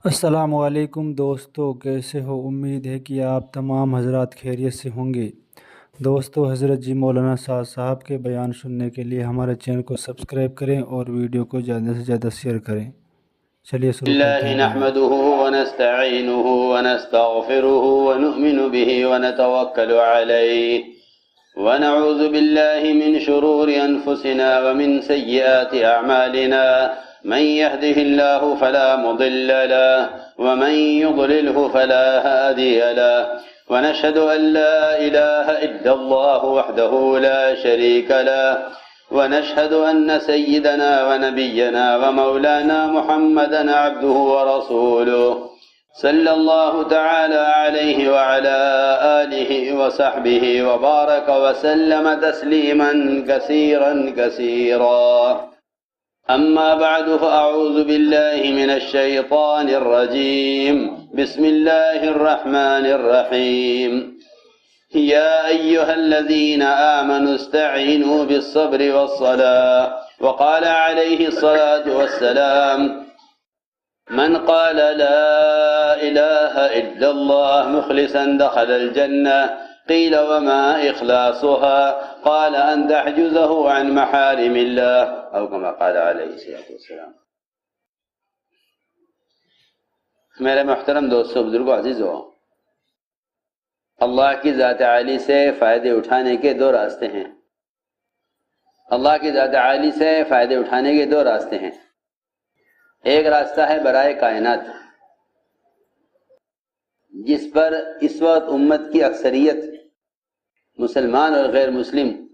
السلام علیکم دوستو، کیسے ہو؟ امید ہے کہ آپ تمام حضرات خیریت سے ہوں گے۔ دوستو، حضرت جی مولانا سعد صاحب کے بیان سننے کے لیے ہمارے چینل کو سبسکرائب کریں اور ویڈیو کو زیادہ سے زیادہ شیئر کریں۔ چلیے شروع کرتے الله ہیں بیان۔ نحمده ونستعينه ونستغفره ونؤمن به ونتوكل عليه ونعوذ بالله من شرور أنفسنا ومن سيئات أعمالنا من يهده الله فلا مضل له ومن يضلله فلا هادي له ونشهد أن لا إله إلا الله وحده لا شريك له ونشهد أن سيدنا ونبينا ومولانا محمدا عبده ورسوله صلى الله تعالى عليه وعلى آله وصحبه وبارك وسلم تسليما كثيرا كثيرا. أما بعد فأعوذ بالله من الشيطان الرجيم. بسم الله الرحمن الرحيم. يا أيها الذين آمنوا استعينوا بالصبر والصلاة. وقال عليه الصلاة والسلام: من قال لا إله إلا الله مخلصا دخل الجنة. قيل وما إخلاصها؟ قال أن تحجزه عن محارم الله، أو كما قال عليه الصلاة والسلام. میرے محترم دوستو، بزرگوں، عزیزوں، اللہ کی ذات عالی سے فائدے اٹھانے کے دو راستے ہیں۔ اللہ کی ذات عالی سے فائدے اٹھانے کے دو راستے ہیں۔ ایک راستہ ہے برائے کائنات، جس پر اس وقت امت کی اکثریت مسلمان اور غیر مسلم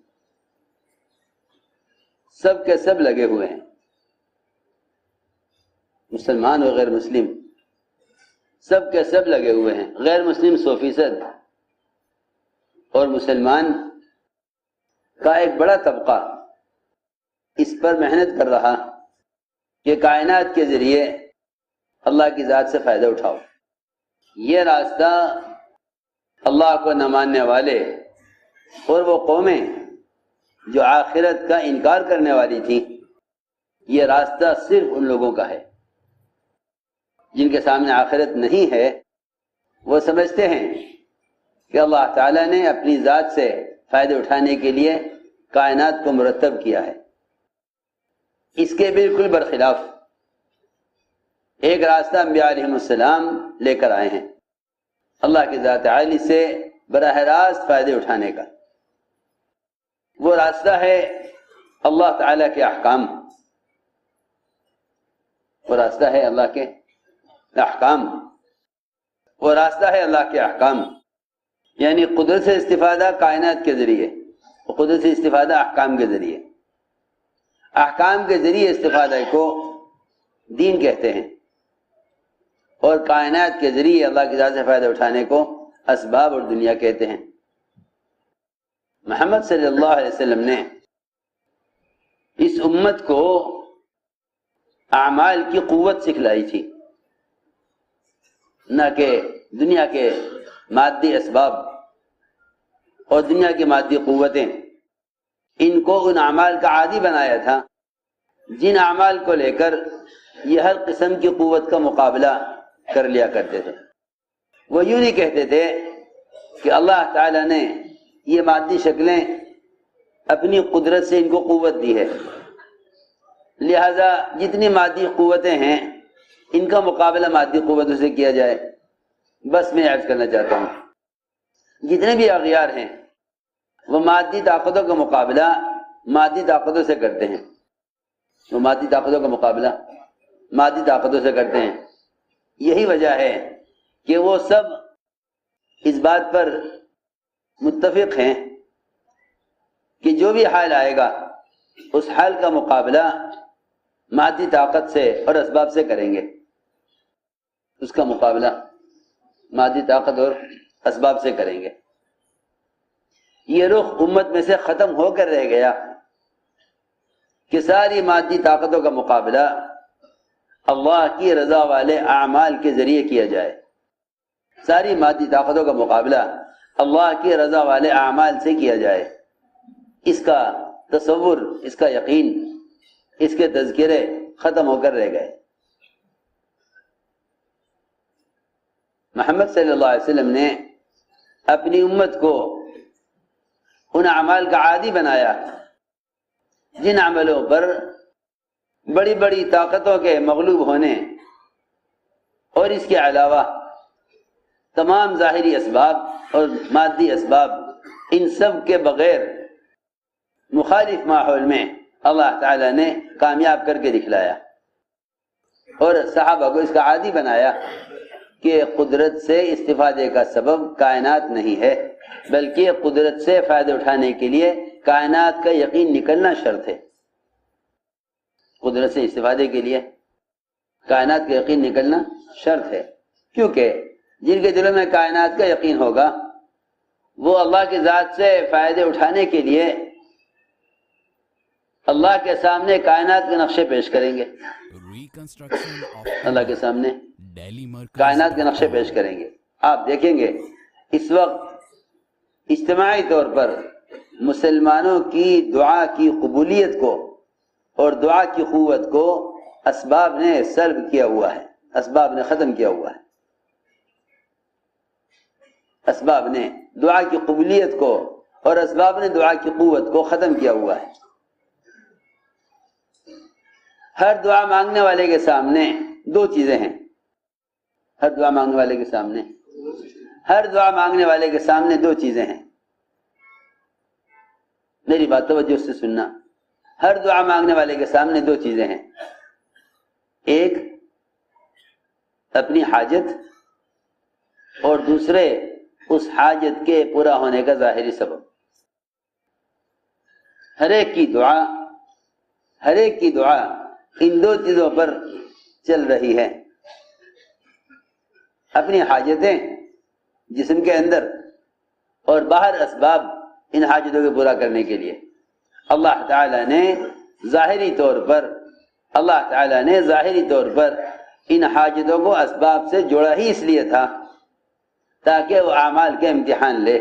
سب کے سب لگے ہوئے ہیں۔ مسلمان اور غیر مسلم سب کے سب لگے ہوئے ہیں۔ غیر مسلم 100% اور مسلمان کا ایک بڑا طبقہ اس پر محنت کر رہا کہ کائنات کے ذریعے اللہ کی ذات سے فائدہ اٹھاؤ۔ یہ راستہ اللہ کو نہ ماننے والے اور وہ قومیں جو آخرت کا انکار کرنے والی تھیں، یہ راستہ صرف ان لوگوں کا ہے جن کے سامنے آخرت نہیں ہے۔ وہ سمجھتے ہیں کہ اللہ تعالیٰ نے اپنی ذات سے فائدے اٹھانے کے لیے کائنات کو مرتب کیا ہے۔ اس کے بالکل برخلاف ایک راستہ انبیاء علیہ السلام لے کر آئے ہیں، اللہ کی ذات عالی سے براہ راست فائدے اٹھانے کا۔ وہ راستہ ہے اللہ تعالیٰ کے احکام، وہ راستہ ہے اللہ کے احکام، وہ راستہ ہے اللہ کے احکام، یعنی قدرت سے استفادہ کائنات کے ذریعے، قدرت سے استفادہ احکام کے ذریعے۔ احکام کے ذریعے استفادہ کو دین کہتے ہیں، اور کائنات کے ذریعے اللہ کی ذات سے فائدہ اٹھانے کو اسباب اور دنیا کہتے ہیں۔ محمد صلی اللہ علیہ وسلم نے اس امت کو اعمال کی قوت سکھلائی تھی، نہ کہ دنیا کے مادی اسباب اور دنیا کی مادی قوتیں۔ ان کو ان اعمال کا عادی بنایا تھا جن اعمال کو لے کر یہ ہر قسم کی قوت کا مقابلہ کر لیا کرتے تھے۔ وہ یوں نہیں کہتے تھے کہ اللہ تعالیٰ نے یہ مادی شکلیں اپنی قدرت سے ان کو قوت دی ہے، لہذا جتنی مادی قوتیں ہیں ان کا مقابلہ مادی قوتوں سے کیا جائے۔ بس میں عرض کرنا چاہتا ہوں، جتنے بھی اغیار ہیں وہ مادی طاقتوں کا مقابلہ مادی طاقتوں سے کرتے ہیں، وہ مادی طاقتوں کا مقابلہ مادی طاقتوں سے کرتے ہیں۔ یہی وجہ ہے کہ وہ سب اس بات پر متفق ہیں کہ جو بھی حال آئے گا اس حال کا مقابلہ مادی طاقت سے اور اسباب سے کریں گے، اس کا مقابلہ مادی طاقت اور اسباب سے کریں گے۔ یہ رخ امت میں سے ختم ہو کر رہ گیا کہ ساری مادی طاقتوں کا مقابلہ اللہ کی رضا والے اعمال کے ذریعے کیا جائے۔ ساری مادی طاقتوں کا مقابلہ اللہ کی رضا والے اعمال سے کیا جائے۔ اس کا تصور، اس کا یقین، اس کے تذکرے ختم ہو کر رہ گئے۔ محمد صلی اللہ علیہ وسلم نے اپنی امت کو ان اعمال کا عادی بنایا جن عملوں پر بڑی بڑی طاقتوں کے مغلوب ہونے اور اس کے علاوہ تمام ظاہری اسباب اور مادی اسباب ان سب کے بغیر مخالف ماحول میں اللہ تعالیٰ نے کامیاب کر کے دکھلایا اور صحابہ کو اس کا عادی بنایا کہ قدرت سے استفادے کا سبب کائنات نہیں ہے، بلکہ قدرت سے فائدہ اٹھانے کے لیے کائنات کا یقین نکلنا شرط ہے۔ قدرت سے استفادے کے لیے کائنات کا یقین نکلنا شرط ہے، کیونکہ جن کے دلوں میں کائنات کا یقین ہوگا وہ اللہ کی ذات سے فائدے اٹھانے کے لیے اللہ کے سامنے کائنات کے نقشے پیش کریں گے، اللہ کے سامنے کائنات کے نقشے پیش کریں گے۔ آپ دیکھیں گے اس وقت اجتماعی طور پر مسلمانوں کی دعا کی قبولیت کو اور دعا کی قوت کو اسباب نے سلب کیا ہوا ہے، اسباب نے ختم کیا ہوا ہے۔ اسباب نے دعا کی قبولیت کو اور اسباب نے دعا کی قوت کو ختم کیا ہوا ہے۔ ہر دعا مانگنے والے کے سامنے دو چیزیں ہیں، ہر دعا مانگنے والے کے سامنے دو چیزیں ہیں۔ میری بات توجہ سے سننا، ہر دعا مانگنے والے کے سامنے دو چیزیں ہیں، ایک اپنی حاجت اور دوسرے اس حاجت کے پورا ہونے کا ظاہری سبب۔ ہر ایک کی دعا ان دو چیزوں پر چل رہی ہے، اپنی حاجتیں جسم کے اندر اور باہر اسباب ان حاجتوں کو پورا کرنے کے لیے۔ اللہ تعالیٰ نے ظاہری طور پر ان حاجتوں کو اسباب سے جوڑا ہی اس لیے تھا تاکہ وہ اعمال کے امتحان لے۔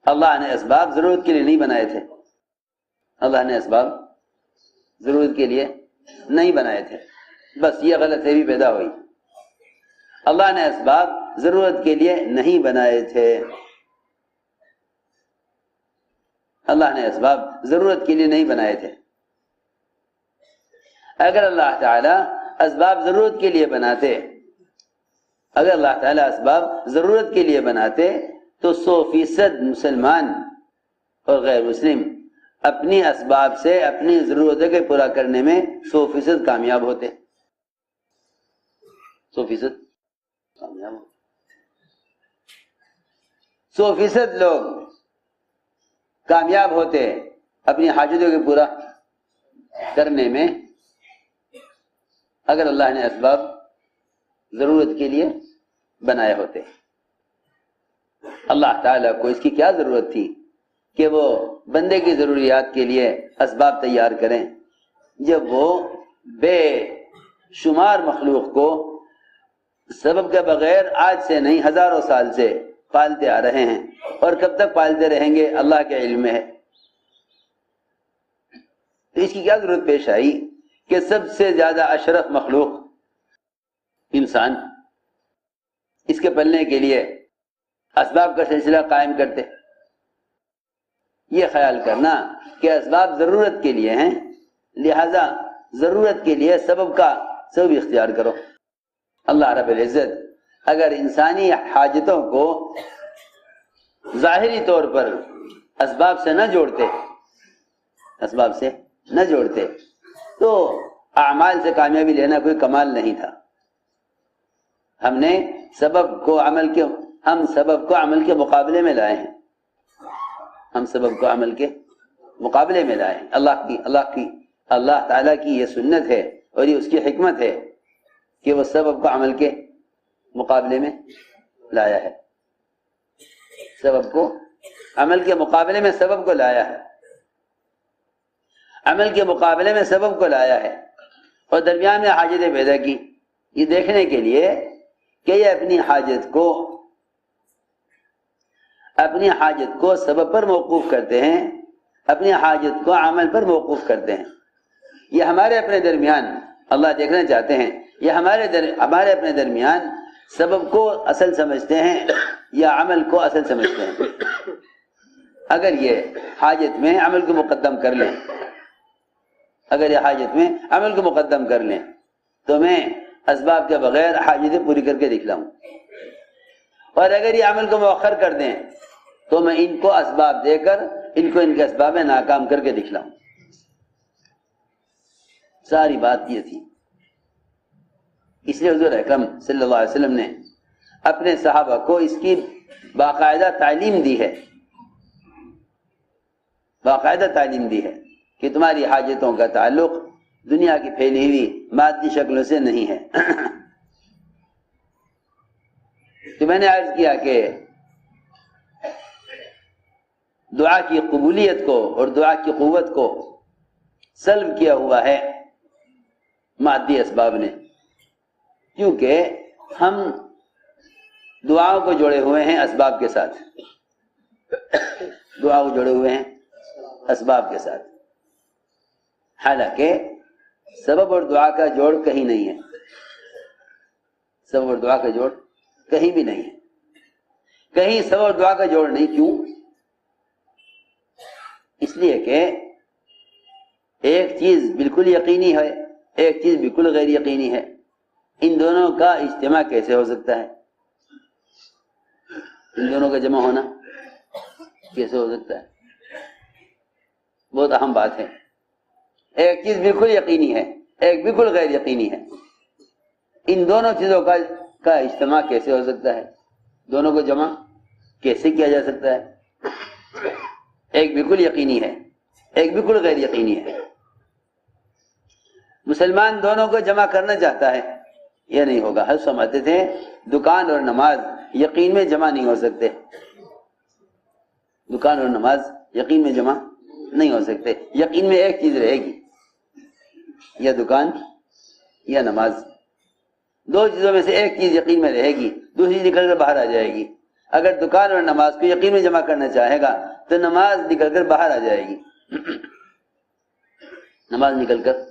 اللہ نے اسباب ضرورت کے لیے نہیں بنائے تھے، اللہ نے اسباب ضرورت کے لیے نہیں بنائے تھے، بس یہ غلط فہمی پیدا ہوئی۔ اللہ نے اسباب ضرورت کے لیے نہیں بنائے تھے، اللہ نے اسباب ضرورت کے لیے نہیں بنائے تھے۔ اگر اللہ تعالیٰ اسباب ضرورت کے لیے بناتے تو 100% مسلمان اور غیر مسلم اپنی اسباب سے اپنی ضرورتوں کے پورا کرنے میں 100% کامیاب ہوتے، 100% کامیاب ہوتے۔ 100% لوگ کامیاب ہوتے اپنی حاجتوں کے پورا کرنے میں اگر اللہ نے اسباب ضرورت کے لیے بنائے ہوتے۔ اللہ تعالیٰ کو اس کی کیا ضرورت تھی کہ وہ بندے کی ضروریات کے لیے اسباب تیار کریں، جب وہ بے شمار مخلوق کو سبب کے بغیر آج سے نہیں ہزاروں سال سے پالتے آ رہے ہیں، اور کب تک پالتے رہیں گے اللہ کے علم میں ہے۔ تو اس کی کیا ضرورت پیش آئی کہ سب سے زیادہ اشرف مخلوق انسان اس کے پلنے کے لیے اسباب کا سلسلہ قائم کرتے؟ یہ خیال کرنا کہ اسباب ضرورت کے لیے ہیں، لہذا ضرورت کے لیے سبب اختیار کرو۔ اللہ رب العزت اگر انسانی حاجتوں کو ظاہری طور پر اسباب سے نہ جوڑتے تو اعمال سے کامیابی لینا کوئی کمال نہیں تھا۔ ہم سبب کو عمل کے مقابلے میں لائے ہیں، اللہ تعالیٰ کی یہ سنت ہے اور یہ اس کی حکمت ہے کہ وہ سبب کو عمل کے مقابلے میں لایا ہے، عمل کے مقابلے میں سبب کو لایا ہے، اور درمیان میں حاجتیں پیدا کی، یہ دیکھنے کے لیے کہ یہ اپنی حاجت کو سبب پر موقوف کرتے ہیں، اپنی حاجت کو عمل پر موقوف کرتے ہیں۔ یہ ہمارے اپنے درمیان اللہ دیکھنا چاہتے ہیں، یہ ہمارے اپنے درمیان سبب کو اصل سمجھتے ہیں یا عمل کو اصل سمجھتے ہیں؟ اگر یہ حاجت میں عمل کو مقدم کر لیں، اگر یہ حاجت میں عمل کو مقدم کر لیں تو میں اسباب کے بغیر حاجتیں پوری کر کے دکھلاؤں، اور اگر یہ عمل کو مؤخر کر دیں تو میں ان کو اسباب دے کر ان کو ان کے اسباب میں ناکام کر کے دکھلاؤں۔ ساری بات یہ تھی۔ اس لیے حضور اکرم صلی اللہ علیہ وسلم نے اپنے صحابہ کو اس کی باقاعدہ تعلیم دی ہے، باقاعدہ تعلیم دی ہے کہ تمہاری حاجتوں کا تعلق دنیا کی پھیلی ہوئی مادی شکلوں سے نہیں ہے۔ تو میں نے عرض کیا کہ دعا کی قبولیت کو اور دعا کی قوت کو سلب کیا ہوا ہے مادی اسباب نے، کیونکہ ہم دعاؤں کو جوڑے ہوئے ہیں اسباب کے ساتھ، دعا کو جوڑے ہوئے ہیں اسباب کے ساتھ، حالانکہ سبب اور دعا کا جوڑ کہیں نہیں ہے، سبب اور دعا کا جوڑ کہیں بھی نہیں ہے، کہیں سبب اور دعا کا جوڑ نہیں۔ کیوں؟ اس لیے کہ ایک چیز بالکل یقینی ہے، ایک چیز بالکل غیر یقینی ہے، ان دونوں کا اجتماع کیسے ہو سکتا ہے؟ ان دونوں کا جمع ہونا کیسے ہو سکتا ہے؟ بہت اہم بات ہے۔ ایک چیز بالکل یقینی ہے، ایک بالکل غیر یقینی ہے، ان دونوں چیزوں کا اجتماع کیسے ہو سکتا ہے؟ دونوں کو جمع کیسے کیا جا سکتا ہے؟ ایک بالکل یقینی ہے، ایک بالکل غیر یقینی ہے۔ مسلمان دونوں کو جمع کرنا چاہتا ہے، یہ نہیں ہوگا۔ حضرت فرماتے تھے دکان اور نماز یقین میں جمع نہیں ہو سکتے، دکان اور نماز یقین میں جمع نہیں ہو سکتے، یقین میں ایک چیز رہے گی، یا دکان یا نماز، دو چیزوں میں سے ایک چیز یقین میں رہے گی، دوسری نکل کر باہر آ جائے گی۔ اگر دکان اور نماز کو یقین میں جمع کرنا چاہے گا تو نماز نکل کر باہر آ جائے گی، نماز نکل کر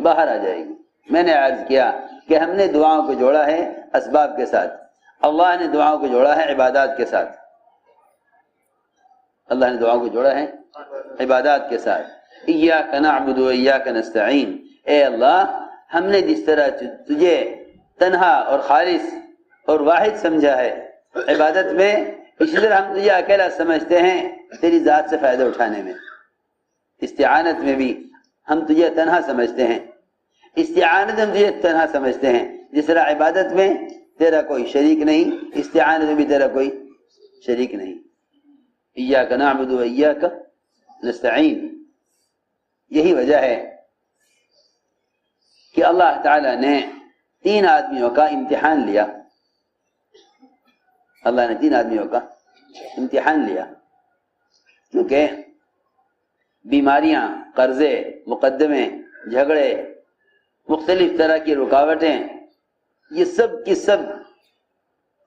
باہر آ جائے گی۔ میں نے عرض کیا کہ ہم نے دعاؤں کو جوڑا ہے اسباب کے ساتھ، اللہ نے دعاؤں کو جوڑا ہے عبادات کے ساتھ، اللہ نے دعاؤں کو جوڑا ہے عبادات کے ساتھ۔ ایاک نعبد و ایاک نستعین، اے اللہ ہم نے جس طرح تجھے تنہا اور خالص اور واحد سمجھا ہے عبادت میں، اسی طرح ہم تجھے اکیلا سمجھتے ہیں تیری ذات سے فائدہ اٹھانے میں۔ استعانت میں بھی ہم تجھے تنہا سمجھتے ہیں، استعانت میں ہم تجھے تنہا سمجھتے ہیں، جس طرح عبادت میں تیرا کوئی شریک نہیں، استعانت میں بھی تیرا کوئی شریک نہیں۔ ایاک نعبد و ایاک نستعین، یہی وجہ ہے کہ اللہ تعالی نے 3 آدمیوں کا امتحان لیا، اللہ نے 3 آدمیوں کا امتحان لیا، کیونکہ بیماریاں، قرضے، مقدمے، جھگڑے، مختلف طرح کی رکاوٹیں، یہ سب کی سب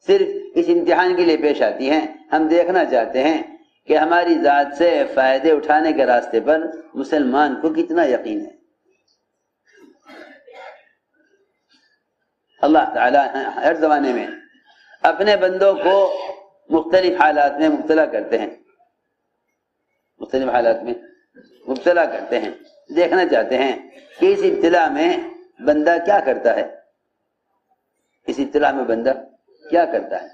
صرف اس امتحان کے لیے پیش آتی ہیں۔ ہم دیکھنا چاہتے ہیں کہ ہماری ذات سے فائدے اٹھانے کے راستے پر مسلمان کو کتنا یقین ہے۔ اللہ تعالیٰ ہر زمانے میں اپنے بندوں کو مختلف حالات میں مبتلا کرتے ہیں، مختلف حالات میں مبتلا کرتے ہیں، دیکھنا چاہتے ہیں کہ اس ابتلا میں بندہ کیا کرتا ہے، اس ابتلا میں بندہ کیا کرتا ہے۔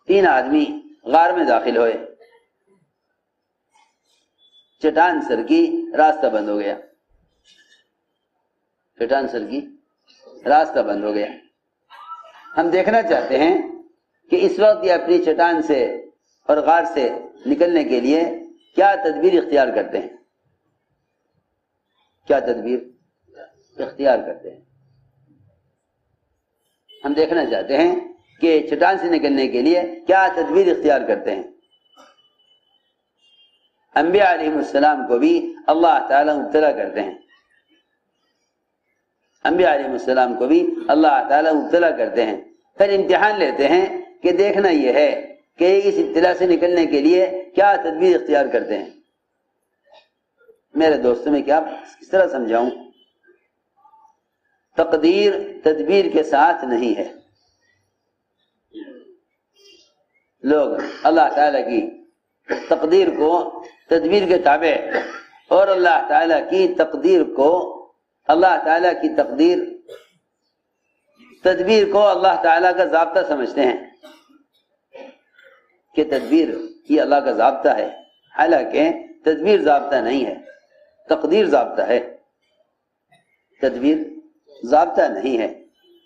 3 آدمی غار میں داخل ہوئے، چٹان سر کی راستہ بند ہو گیا، چٹان سر کی راستہ بند ہو گیا۔ ہم دیکھنا چاہتے ہیں کہ اس وقت یہ اپنی چٹان سے اور غار سے نکلنے کے لیے کیا تدبیر اختیار کرتے ہیں، کیا تدبیر اختیار کرتے ہیں۔ ہم دیکھنا چاہتے ہیں کہ چٹان سے نکلنے کے لیے کیا تدبیر اختیار کرتے ہیں۔ انبیاء علیہ السلام کو بھی اللہ تعالیٰ مبتلا کرتے ہیں، انبیاء علیہ السلام کو بھی اللہ تعالیٰ مبتلا کرتے ہیں، پھر امتحان لیتے ہیں کہ دیکھنا یہ ہے کہ اس ابتلا سے نکلنے کے لیے کیا تدبیر اختیار کرتے ہیں۔ میرے دوستوں میں کیا کس طرح سمجھاؤں؟ تقدیر تدبیر کے ساتھ نہیں ہے، لوگ اللہ تعالیٰ کی تقدیر کو تدبیر کے تابع اور اللہ تعالیٰ کی تقدیر کو اللہ تعالیٰ کی تدبیر کو اللہ تعالیٰ کا ضابطہ سمجھتے ہیں کہ تدبیر یہ اللہ کا ضابطہ ہے، حالانکہ تدبیر ضابطہ نہیں ہے، تقدیر ضابطہ ہے، تدبیر ضابطہ نہیں ہے،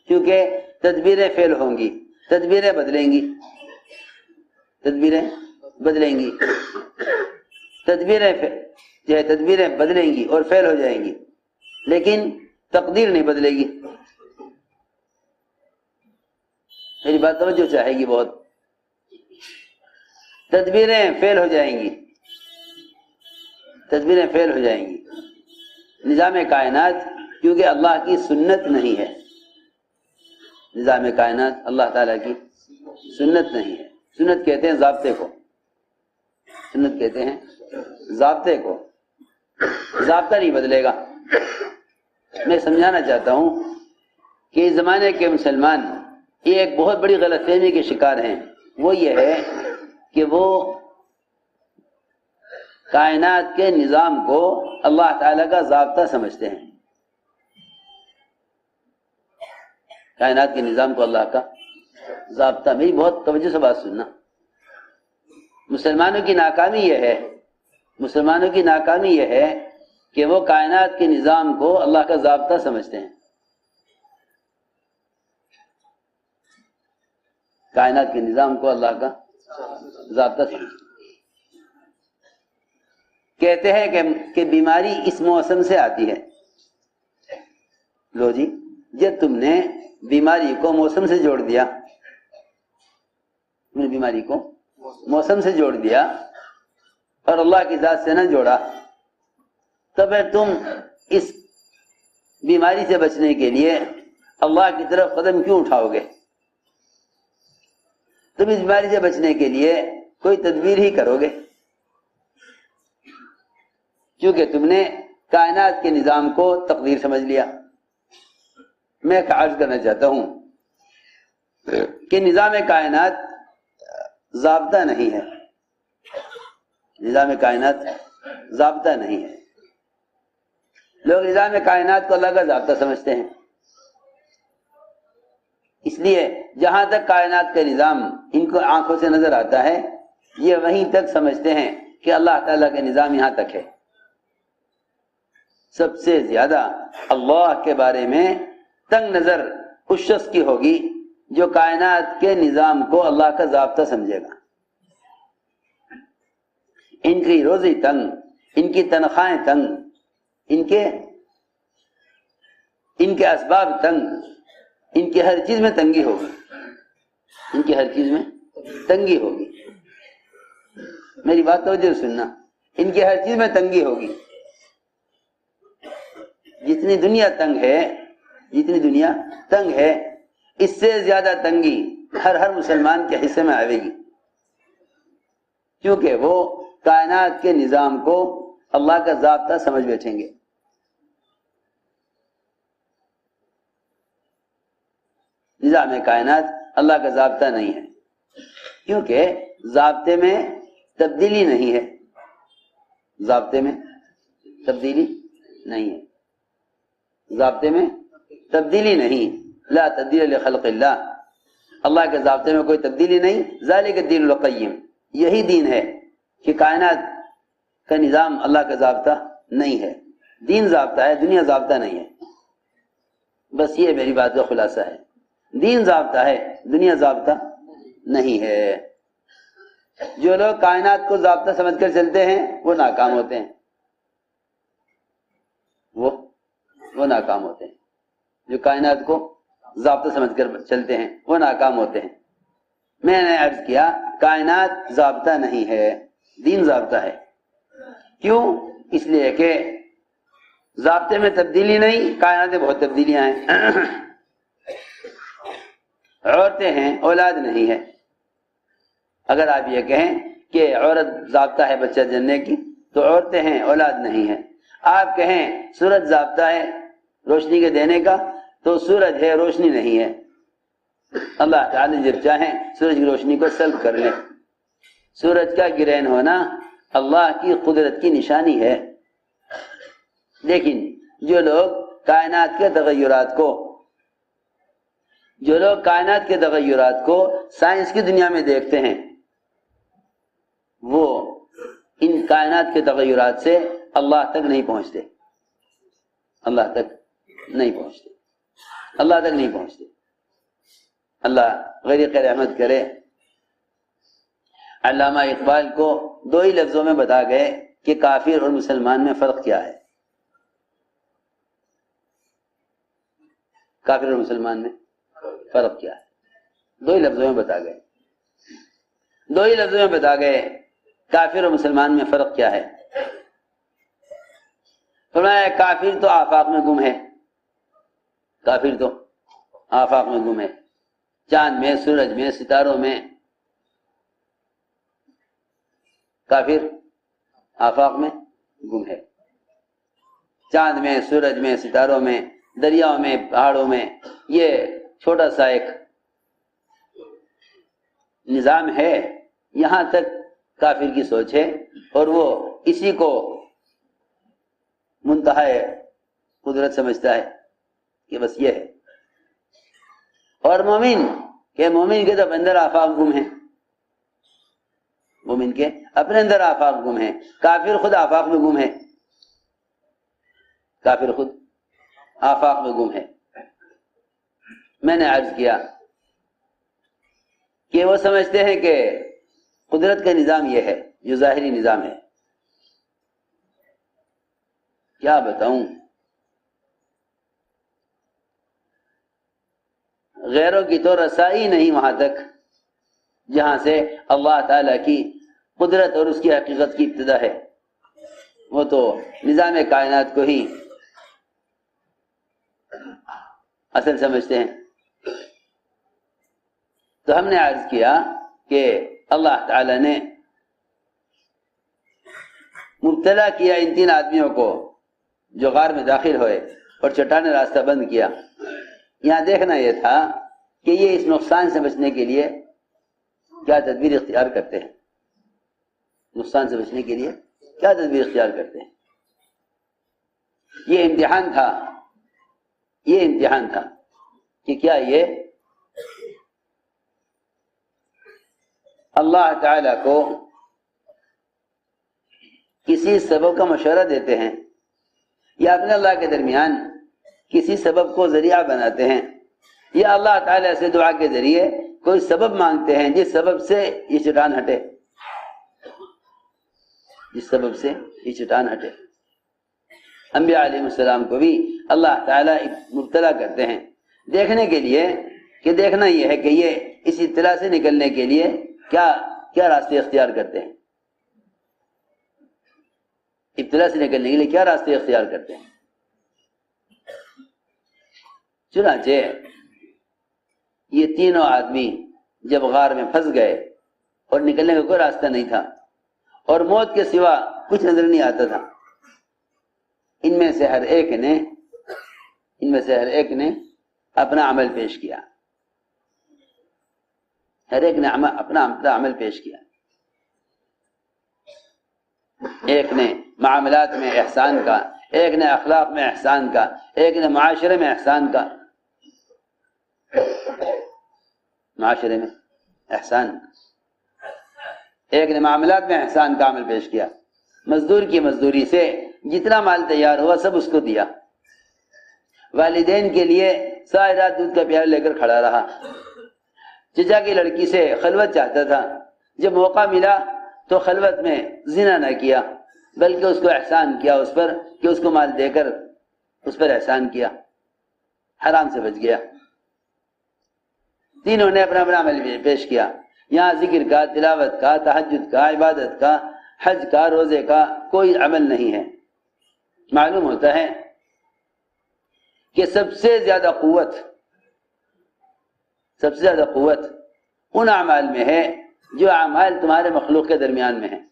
کیونکہ تدبیریں فیل ہوں گی، تدبیریں بدلیں گی، تدبیریں بدلیں گی اور فیل ہو جائیں گی، لیکن تقدیر نہیں بدلے گی۔ میری بات توجہ چاہے گی بہت، تدبیریں فیل ہو جائیں گی، تدبیریں فیل ہو جائیں گی۔ نظام کائنات کیونکہ اللہ کی سنت نہیں ہے، نظام کائنات اللہ تعالیٰ کی سنت نہیں ہے۔ سنت کہتے ہیں ضابطے کو، سنت کہتے ہیں ضابطے کو، ضابطہ نہیں بدلے گا۔ میں سمجھانا چاہتا ہوں کہ اس زمانے کے مسلمان یہ ایک بہت بڑی غلط فہمی کے شکار ہیں، وہ یہ ہے کہ وہ کائنات کے نظام کو اللہ تعالیٰ کا ضابطہ سمجھتے ہیں، کائنات کے نظام کو اللہ کا ضابطہ۔ میری بہت توجہ سے بات سننا، مسلمانوں کی ناکامی یہ ہے کہ وہ کائنات کے نظام کو اللہ کا ضابطہ سمجھتے ہیں، کائنات کے نظام کو اللہ کا ضابطہ سمجھتے ہیں۔ کہتے ہیں کہ بیماری اس موسم سے آتی ہے۔ لو جی، جب تم نے بیماری کو موسم سے جوڑ دیا، تم نے بیماری کو موسم سے جوڑ دیا اور اللہ کی ذات سے نہ جوڑا، تو پھر تم اس بیماری سے بچنے کے لیے اللہ کی طرف قدم کیوں اٹھاؤ گے؟ تم اس بیماری سے بچنے کے لیے کوئی تدبیر ہی کرو گے، کیونکہ تم نے کائنات کے نظام کو تقدیر سمجھ لیا۔ میں عرض کرنا چاہتا ہوں کہ نظام کائنات ضابطہ نہیں ہے، نظام کائنات ضابطہ نہیں ہے۔ لوگ نظام کائنات کو اللہ کا ضابطہ سمجھتے ہیں، اس لیے جہاں تک کائنات کا نظام ان کو آنکھوں سے نظر آتا ہے، یہ وہیں تک سمجھتے ہیں کہ اللہ تعالیٰ کا نظام یہاں تک ہے۔ سب سے زیادہ اللہ کے بارے میں تنگ نظر اس شخص کی ہوگی جو کائنات کے نظام کو اللہ کا ضابطہ سمجھے گا۔ ان کی روزی تنگ، ان کی تنخواہیں تنگ، ان کے اسباب تنگ، ان کی ہر چیز میں تنگی ہوگی، ان کی ہر چیز میں تنگی ہوگی۔ میری بات توجہ سننا، ان کی ہر چیز میں تنگی ہوگی۔ جتنی دنیا تنگ ہے اس سے زیادہ تنگی ہر مسلمان کے حصے میں آئے گی، کیونکہ وہ کائنات کے نظام کو اللہ کا ضابطہ سمجھ بیٹھیں گے۔ نظام کائنات اللہ کا ضابطہ نہیں ہے، کیونکہ ضابطے میں تبدیلی نہیں ہے، ضابطے میں تبدیلی نہیں ہے، ضابطے میں تبدیلی نہیں۔ لا تبدیل لخلق اللہ، اللہ کے ضابطے میں کوئی تبدیلی نہیں۔ ذالک الدین القیم، یہی دین ہے کہ کائنات کا نظام اللہ کا ضابطہ نہیں ہے، دین ضابطہ ہے، دنیا ضابطہ نہیں ہے۔ بس یہ میری بات کا خلاصہ ہے، دین ضابطہ ہے، دنیا ضابطہ نہیں ہے۔ جو لوگ کائنات کو ضابطہ سمجھ کر چلتے ہیں وہ ناکام ہوتے ہیں، وہ ناکام ہوتے ہیں۔ جو کائنات کو ضابطہ سمجھ کر چلتے ہیں وہ ناکام ہوتے ہیں۔ میں نے عرض کیا کائنات ضابطہ نہیں ہے، دین ضابطہ ہے۔ کیوں؟ اس لیے کہ ضابطے میں تبدیلی نہیں، کائنات میں بہت تبدیلیاں ہیں۔ عورتیں ہیں، اولاد نہیں ہے۔ اگر آپ یہ کہیں کہ عورت ضابطہ ہے بچہ جننے کی، تو عورتیں ہیں، اولاد نہیں ہے۔ آپ کہیں سورج ضابطہ ہے روشنی کے دینے کا، تو سورج ہے، روشنی نہیں ہے۔ اللہ تعالی جب چاہیں سورج کی روشنی کو سلب کر لیں۔ سورج کا گرہن ہونا اللہ کی قدرت کی نشانی ہے. لیکن جو لوگ کائنات کے تغیرات کو سائنس کی دنیا میں دیکھتے ہیں، وہ ان کائنات کے تغیرات سے اللہ تک نہیں پہنچتے. اللہ غریق رحمت کرے. علامہ اقبال کو 2 ہی لفظوں میں بتا گئے کہ کافر اور مسلمان میں فرق کیا ہے. کافر اور مسلمان میں فرق کیا ہے، 2 ہی لفظوں میں بتا گئے. کافر اور مسلمان میں فرق کیا ہے؟ فرمایا کافر تو آفاق میں گم ہے. چاند میں، سورج میں، ستاروں میں. کافر آفاق میں گم ہے. چاند میں، سورج میں، ستاروں میں، دریاؤں میں، پہاڑوں میں یہ چھوٹا سا ایک نظام ہے، یہاں تک کافر کی سوچ ہے اور وہ اسی کو منتہا قدرت سمجھتا ہے کہ بس یہ ہے. اور مومن کے تو اندر آفاق گم ہیں، مومن کے اپنے اندر آفاق گم ہیں. کافر خود آفاق میں گم ہے. میں نے عرض کیا کہ وہ سمجھتے ہیں کہ قدرت کا نظام یہ ہے جو ظاہری نظام ہے. کیا بتاؤں، غیروں کی تو رسائی نہیں وہاں تک جہاں سے اللہ تعالی کی قدرت اور اس کی حقیقت کی ابتدا ہے. وہ تو نظام کائنات کو ہی اصل سمجھتے ہیں. تو ہم نے عرض کیا کہ اللہ تعالی نے مبتلا کیا ان 3 آدمیوں کو جو غار میں داخل ہوئے اور چٹان نے راستہ بند کیا. یہاں دیکھنا یہ تھا کہ یہ اس نقصان سے بچنے کے لیے کیا تدبیر اختیار کرتے ہیں. یہ امتحان تھا کہ کیا یہ اللہ تعالی کو کسی سبب کا مشورہ دیتے ہیں یا اپنے اللہ کے درمیان کسی سبب کو ذریعہ بناتے ہیں یا اللہ تعالی سے دعا کے ذریعے کوئی سبب مانگتے ہیں جس سبب سے یہ چٹان ہٹے. انبیاء علیہ السلام کو بھی اللہ تعالی مبتلا کرتے ہیں دیکھنے کے لیے کہ دیکھنا یہ ہے کہ یہ اس ابتلا سے نکلنے کے لیے کیا راستے اختیار کرتے ہیں. چنانچہ یہ تینوں آدمی جب غار میں پھنس گئے اور نکلنے کا کوئی راستہ نہیں تھا اور موت کے سوا کچھ نظر نہیں آتا تھا، ان میں سے ہر ایک نے اپنا عمل پیش کیا. اپنا عمل پیش کیا. ایک نے معاملات میں احسان کا، ایک نے اخلاق میں احسان کا، ایک نے معاشرے میں احسان کا. ایک نے معاملات میں احسان کا عمل پیش کیا. مزدور کی مزدوری سے جتنا مال تیار ہوا سب اس کو دیا. والدین کے لیے ساری رات دودھ کا پیالہ لے کر کھڑا رہا. چچا کی لڑکی سے خلوت چاہتا تھا، جب موقع ملا تو خلوت میں زنا نہ کیا بلکہ اس کو احسان کیا اس پر کہ اس کو مال دے کر اس پر احسان کیا، حرام سے بچ گیا. تینوں نے اپنا عمل پیش کیا. یہاں ذکر کا، تلاوت کا، تہجد کا، عبادت کا، حج کا، روزے کا کوئی عمل نہیں ہے. معلوم ہوتا ہے کہ سب سے زیادہ قوت ان اعمال میں ہے جو اعمال تمہارے مخلوق کے درمیان میں ہیں.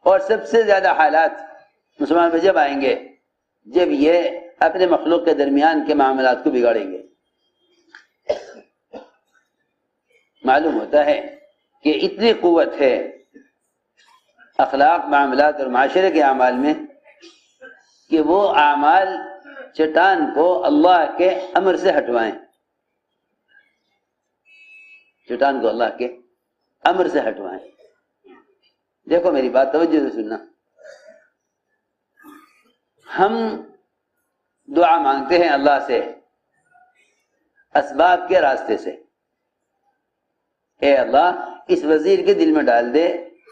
اور سب سے زیادہ حالات مسلمان پہ جب آئیں گے جب یہ اپنے مخلوق کے درمیان کے معاملات کو بگاڑیں گے. معلوم ہوتا ہے کہ اتنی قوت ہے اخلاق، معاملات اور معاشرے کے اعمال میں کہ وہ اعمال چٹان کو اللہ کے امر سے ہٹوائیں، چٹان کو اللہ کے امر سے ہٹوائیں۔ دیکھو میری بات توجہ سے سننا، ہم دعا مانگتے ہیں اللہ سے اسباب کے راستے سے، اے اللہ اس وزیر کے دل میں ڈال دے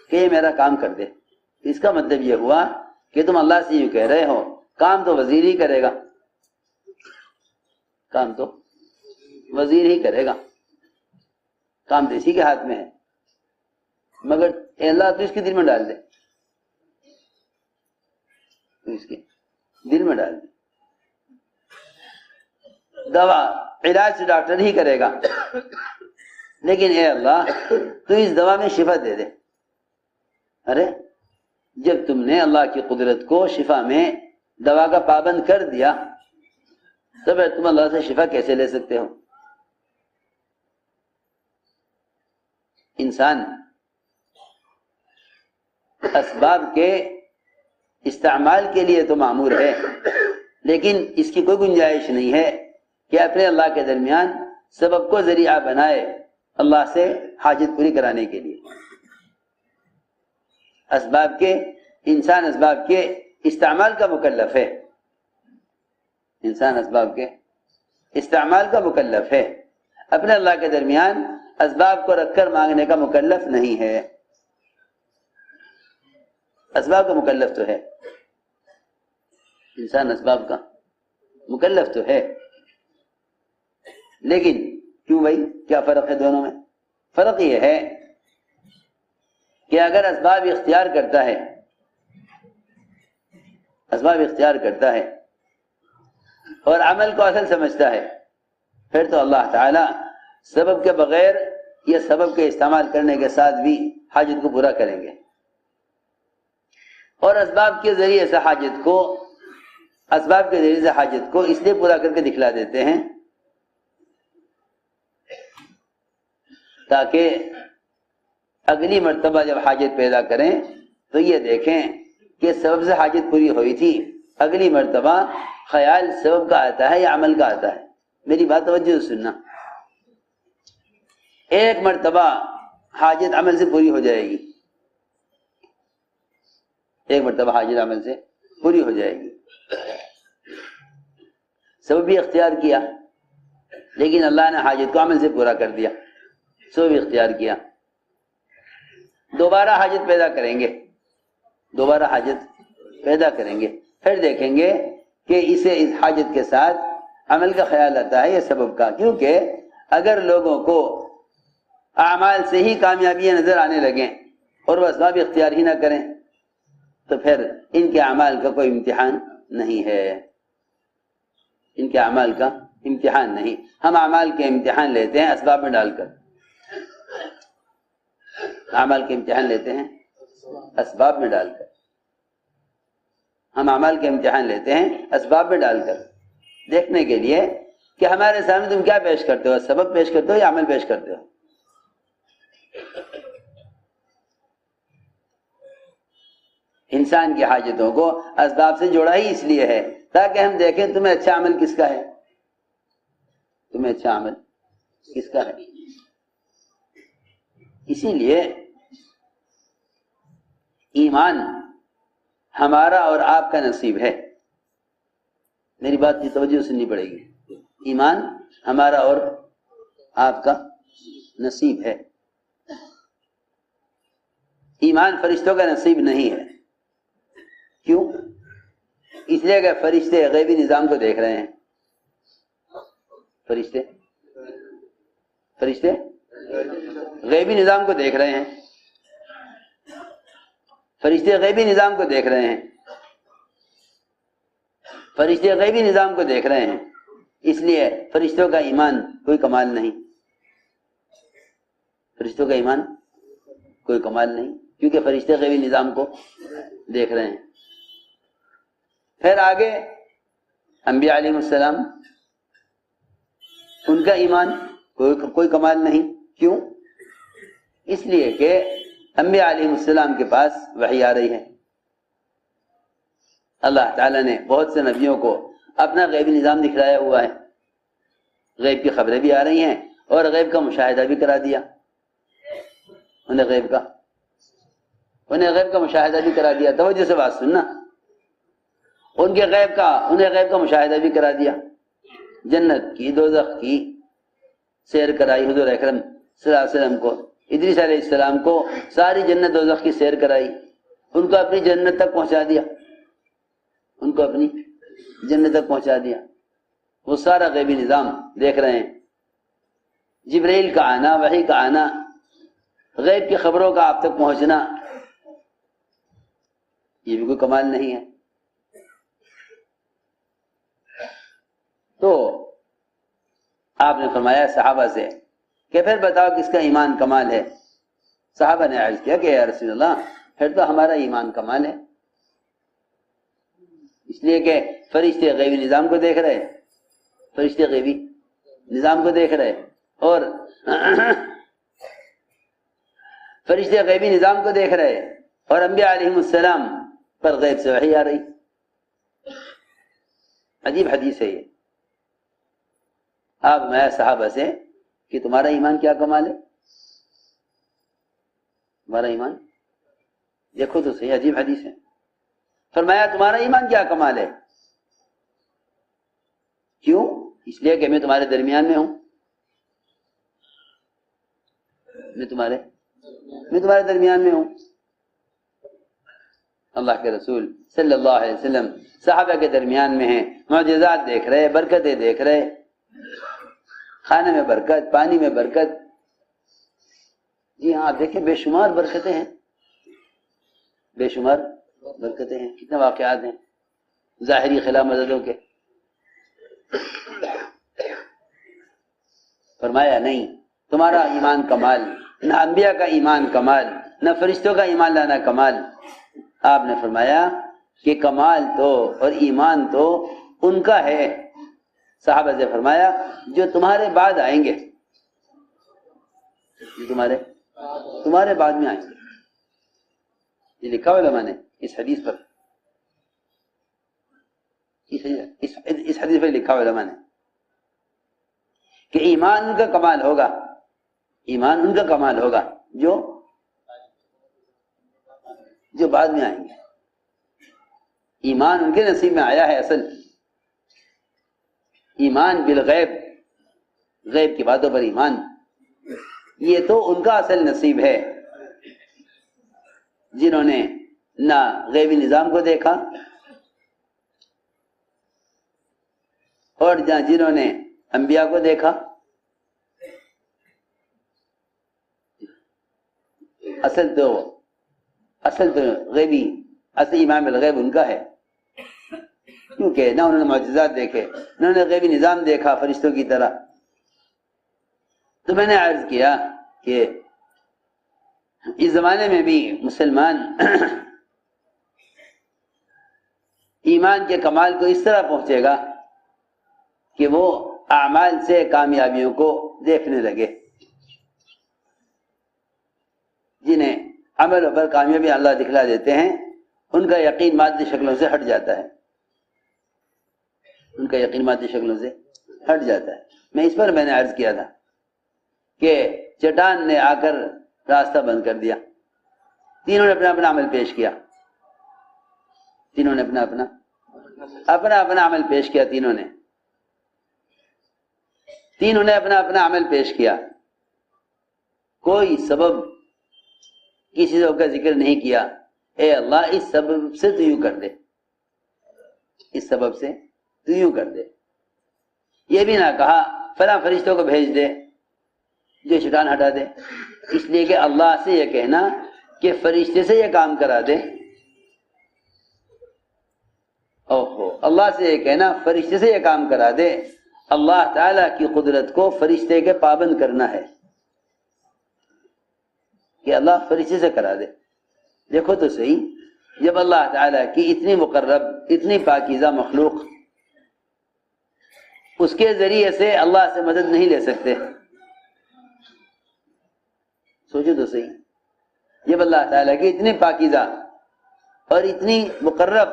کہ یہ میرا کام کر دے۔ اس کا مطلب یہ ہوا کہ تم اللہ سے یوں کہہ رہے ہو کام تو وزیر ہی کرے گا، کام تو وزیر ہی کرے گا، کام تو اسی کے ہاتھ میں ہے، مگر اے اللہ تو اس کے دل میں ڈال دے، تو اس کے دل میں ڈال دے۔ دوا علاج سے ڈاکٹر ہی کرے گا، لیکن اے اللہ تو اس دوا میں شفا دے دے۔ ارے جب تم نے اللہ کی قدرت کو شفا میں دوا کا پابند کر دیا تو پھر تم اللہ سے شفا کیسے لے سکتے ہو؟ انسان اسباب کے استعمال کے لیے تو مامور ہے، لیکن اس کی کوئی گنجائش نہیں ہے کہ اپنے اللہ کے درمیان سبب کو ذریعہ بنائے اللہ سے حاجت پوری کرانے کے لیے۔ انسان اسباب کے استعمال کا مکلف ہے، انسان اسباب کے استعمال کا مکلف ہے، اپنے اللہ کے درمیان اسباب کو رکھ کر مانگنے کا مکلف نہیں ہے۔ اسباب کا مکلف تو ہے، انسان اسباب کا مکلف تو ہے، لیکن کیوں بھائی کیا فرق ہے دونوں میں؟ فرق یہ ہے کہ اگر اسباب اختیار کرتا ہے، اسباب اختیار کرتا ہے اور عمل کو اصل سمجھتا ہے، پھر تو اللہ تعالی سبب کے بغیر یا سبب کے استعمال کرنے کے ساتھ بھی حاجت کو پورا کریں گے، اور اسباب کے ذریعے سے حاجت کو اس لیے پورا کر کے دکھلا دیتے ہیں تاکہ اگلی مرتبہ جب حاجت پیدا کریں تو یہ دیکھیں کہ سبب سے حاجت پوری ہوئی تھی، اگلی مرتبہ خیال سبب کا آتا ہے یا عمل کا آتا ہے۔ میری بات توجہ سے سننا، ایک مرتبہ حاجت عمل سے پوری ہو جائے گی، ایک مرتبہ حاجت عمل سے پوری ہو جائے گی، سبب بھی اختیار کیا لیکن اللہ نے حاجت کو عمل سے پورا کر دیا، سبب بھی اختیار کیا۔ دوبارہ حاجت پیدا کریں گے، دوبارہ حاجت پیدا کریں گے، پھر دیکھیں گے کہ اسے اس حاجت کے ساتھ عمل کا خیال آتا ہے یا سبب کا، کیونکہ اگر لوگوں کو اعمال سے ہی کامیابیاں نظر آنے لگیں اور وہ اسباب اختیار ہی نہ کریں تو پھر ان کے اعمال کا کوئی امتحان نہیں ہے، ان کے اعمال کا امتحان نہیں۔ ہم اعمال کے امتحان لیتے ہیں اسباب میں ڈال کر، اعمال کے امتحان لیتے ہیں اسباب میں ڈال کر، ہم اعمال کے امتحان لیتے ہیں اسباب میں ڈال کر، دیکھنے کے لیے کہ ہمارے سامنے تم کیا پیش کرتے ہو، سبب پیش کرتے ہو یا عمل پیش کرتے ہو۔ انسان کی حاجتوں کو اسباب سے جوڑا ہی اس لیے ہے تاکہ ہم دیکھیں تمہیں اچھا عمل کس کا ہے، تمہیں اچھا عمل کس کا ہے۔ اسی لیے ایمان ہمارا اور آپ کا نصیب ہے، میری بات کی توجہ سننی پڑے گی، ایمان ہمارا اور آپ کا نصیب ہے، ایمان فرشتوں کا نصیب نہیں ہے۔ کیوں؟ اس لیے کہ فرشتے غیبی نظام کو دیکھ رہے ہیں، فرشتے غیبی نظام کو دیکھ رہے ہیں، فرشتے غیبی نظام کو دیکھ رہے ہیں، فرشتے غیبی نظام کو دیکھ رہے ہیں، اس لیے فرشتوں کا ایمان کوئی کمال نہیں، فرشتوں کا ایمان کوئی کمال نہیں، کیونکہ فرشتے غیبی نظام کو دیکھ رہے ہیں۔ پھر آگے انبیاء علیہ السلام، ان کا ایمان کوئی کمال نہیں، کیوں؟ اس لیے کہ انبیاء علیہ السلام کے پاس وحی آ رہی ہے. اللہ تعالیٰ نے بہت سے نبیوں کو اپنا غیبی نظام دکھلایا ہوا ہے. غیب کی خبریں بھی آ رہی ہیں اور غیب کا مشاہدہ بھی کرا دیا. انہیں غیب کا مشاہدہ بھی کرا دیا. توجہ سے بات سننا. انہیں غیب کا مشاہدہ بھی کرا دیا. جنت کی دوزخ کی سیر کرائی حضور اکرم صلی اللہ علیہ وسلم کو. ادریس علیہ السلام کو ساری جنت دوزخ کی سیر کرائی. ان کو اپنی جنت تک پہنچا دیا. وہ سارا غیبی نظام دیکھ رہے ہیں. جبرائیل کا آنا، وحی کا آنا، غیب کی خبروں کا آپ تک پہنچنا، یہ بھی کوئی کمال نہیں ہے. تو آپ نے فرمایا صحابہ سے کہ پھر بتاؤ کس کا ایمان کمال ہے. صحابہ نے عرض کیا کہ یا رسول اللہ پھر تو ہمارا ایمان کمال ہے. اس لیے کہ فرشتے غیبی نظام کو دیکھ رہے، اور فرشتے غیبی نظام کو دیکھ رہے اور انبیاء علیہ السلام پر غیب سے وحی آ رہی. عجیب حدیث ہے یہ. آپ میں صحابہ سے کہ تمہارا ایمان کیا کمال ہے. تمہارا ایمان دیکھو تو صحیح، عجیب حدیث ہے. فرمایا تمہارا ایمان کیا کمال ہے. کیوں؟ اس لیے کہ میں تمہارے درمیان میں ہوں. میں تمہارے درمیان میں ہوں. اللہ کے رسول صلی اللہ علیہ وسلم صحابہ کے درمیان میں ہیں. معجزات دیکھ رہے، برکتیں دیکھ رہے، کھانے میں برکت، پانی میں برکت. جی ہاں آپ دیکھیں بے شمار برکتیں ہیں، کتنے واقعات ہیں ظاہری خلا مددوں کے. فرمایا نہیں، تمہارا ایمان کمال، نہ انبیاء کا ایمان کمال، نہ فرشتوں کا ایمان لانا کمال. آپ نے فرمایا کہ کمال تو اور ایمان تو ان کا ہے. صحابہ سے فرمایا جو تمہارے بعد آئیں گے، جو تمہارے بعد میں آئیں گے. یہ لکھا علماء نے اس حدیث پر، اس حدیث پر لکھا علماء نے کہ ایمان ان کا کمال ہوگا جو بعد میں آئیں گے. ایمان ان کے نصیب میں آیا ہے. اصل ایمان بالغیب، غیب کی باتوں پر ایمان، یہ تو ان کا اصل نصیب ہے جنہوں نے نہ غیبی نظام کو دیکھا اور جنہوں نے انبیاء کو دیکھا. اصل تو غیبی، اصل ایمان بالغیب ان کا ہے، کیونکہ نہ انہوں نے معجزات دیکھے، نہ انہوں نے غیبی نظام دیکھا فرشتوں کی طرح. تو میں نے عرض کیا کہ اس زمانے میں بھی مسلمان ایمان کے کمال کو اس طرح پہنچے گا کہ وہ اعمال سے کامیابیوں کو دیکھنے لگے. جنہیں عمل پر کامیابی اللہ دکھلا دیتے ہیں ان کا یقین مادی شکلوں سے ہٹ جاتا ہے. میں اس پر میں نے عرض کیا تھا کہ چٹان نے آ کر راستہ بند کر دیا. تینوں نے اپنا اپنا عمل پیش کیا. تینوں نے اپنا اپنا عمل پیش کیا. کوئی سبب کسی سبب کا ذکر نہیں کیا. اے اللہ اس سبب سے تو یوں کر دے، اس سبب سے تو یوں کر دے. یہ بھی نہ کہا فلاں فرشتوں کو بھیج دے جو چٹان ہٹا دے. اس لیے کہ اللہ سے یہ کہنا کہ فرشتے سے یہ کام کرا دے، اللہ سے یہ کہنا فرشتے سے یہ کام کرا دے، اللہ تعالیٰ کی قدرت کو فرشتے کے پابند کرنا ہے کہ اللہ فرشتے سے کرا دے. دیکھو تو صحیح، جب اللہ تعالیٰ کی اتنی مقرب، اتنی پاکیزہ مخلوق اس کے ذریعے سے اللہ سے مدد نہیں لے سکتے، سوچو تو صحیح، جب اللہ تعالیٰ کی اتنے پاکیزہ اور اتنی مقرب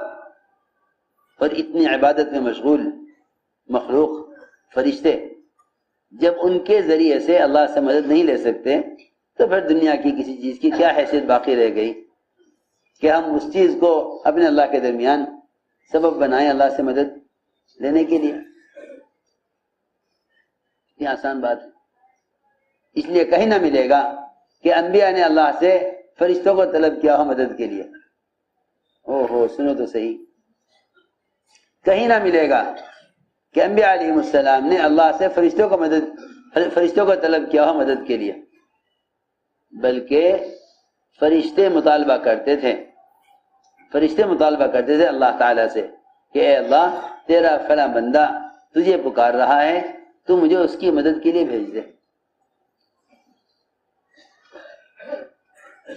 اور اتنی عبادت میں مشغول مخلوق فرشتے جب ان کے ذریعے سے اللہ سے مدد نہیں لے سکتے تو پھر دنیا کی کسی چیز کی کیا حیثیت باقی رہ گئی کہ ہم اس چیز کو اپنے اللہ کے درمیان سبب بنائیں اللہ سے مدد لینے کے لیے؟ یہ آسان بات ہے۔ اس لیے کہیں نہ ملے گا کہ انبیاء نے اللہ سے فرشتوں کو طلب کیا ہو مدد کے لیے۔ سنو تو صحیح، کہیں نہ ملے گا کہ انبیاء علیہ السلام نے اللہ سے فرشتوں کو طلب کیا ہو مدد کے لیے، بلکہ فرشتے مطالبہ کرتے تھے اللہ تعالیٰ سے کہ اے اللہ تیرا فلاں بندہ تجھے پکار رہا ہے، تو مجھے اس کی مدد کے لیے بھیج دے،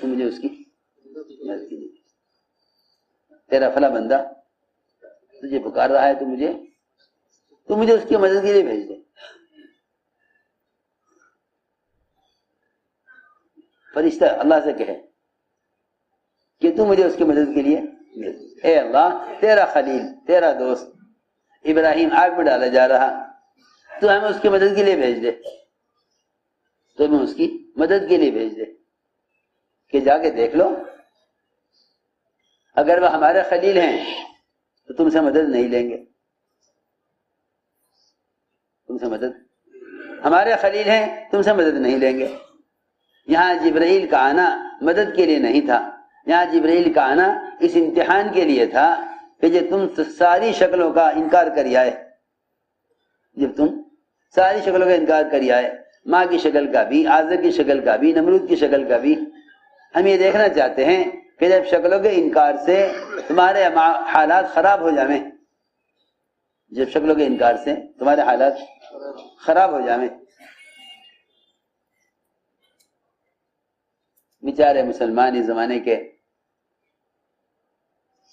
تو مجھے اس کی مدد کے لیے، تیرا فلاں بندہ تجھے پکار رہا ہے، تو مجھے اس کی مدد کے لیے بھیج دے۔ فرشتہ اللہ سے کہے کہ تو مجھے اس کی مدد کے لیے بھیج دے۔ اے اللہ تیرا خلیل، تیرا دوست ابراہیم آگ میں ڈالا جا رہا، تو ہمیں اس کی مدد کے لیے بھیج دے، کہ جا کے دیکھ لو، اگر وہ ہمارے خلیل ہیں تو تم سے مدد نہیں لیں گے، ہمارے خلیل ہیں تم سے مدد نہیں لیں گے۔ یہاں جبرائیل کا آنا مدد کے لیے نہیں تھا، یہاں جبرائیل کا آنا اس امتحان کے لیے تھا کہ جب تم ساری شکلوں کا انکار کری آئے، ماں کی شکل کا بھی، آزر کی شکل کا بھی، نمرود کی شکل کا بھی، ہم یہ دیکھنا چاہتے ہیں کہ جب شکلوں کے انکار سے تمہارے حالات خراب ہو جائیں، بیچارے مسلمان اس زمانے کے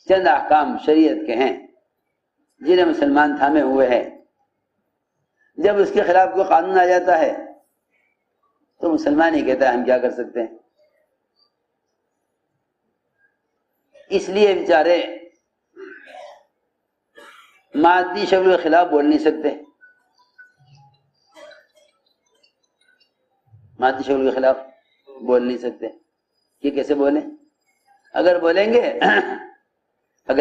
چند احکام شریعت کے ہیں جنہیں مسلمان تھامے ہوئے ہیں، جب اس کے خلاف کوئی قانون آ جاتا ہے تو مسلمان ہی کہتا ہے ہم کیا کر سکتے ہیں۔ اس لیے بیچارے مادی شکل کے خلاف بول نہیں سکتے، یہ کیسے بولیں؟ اگر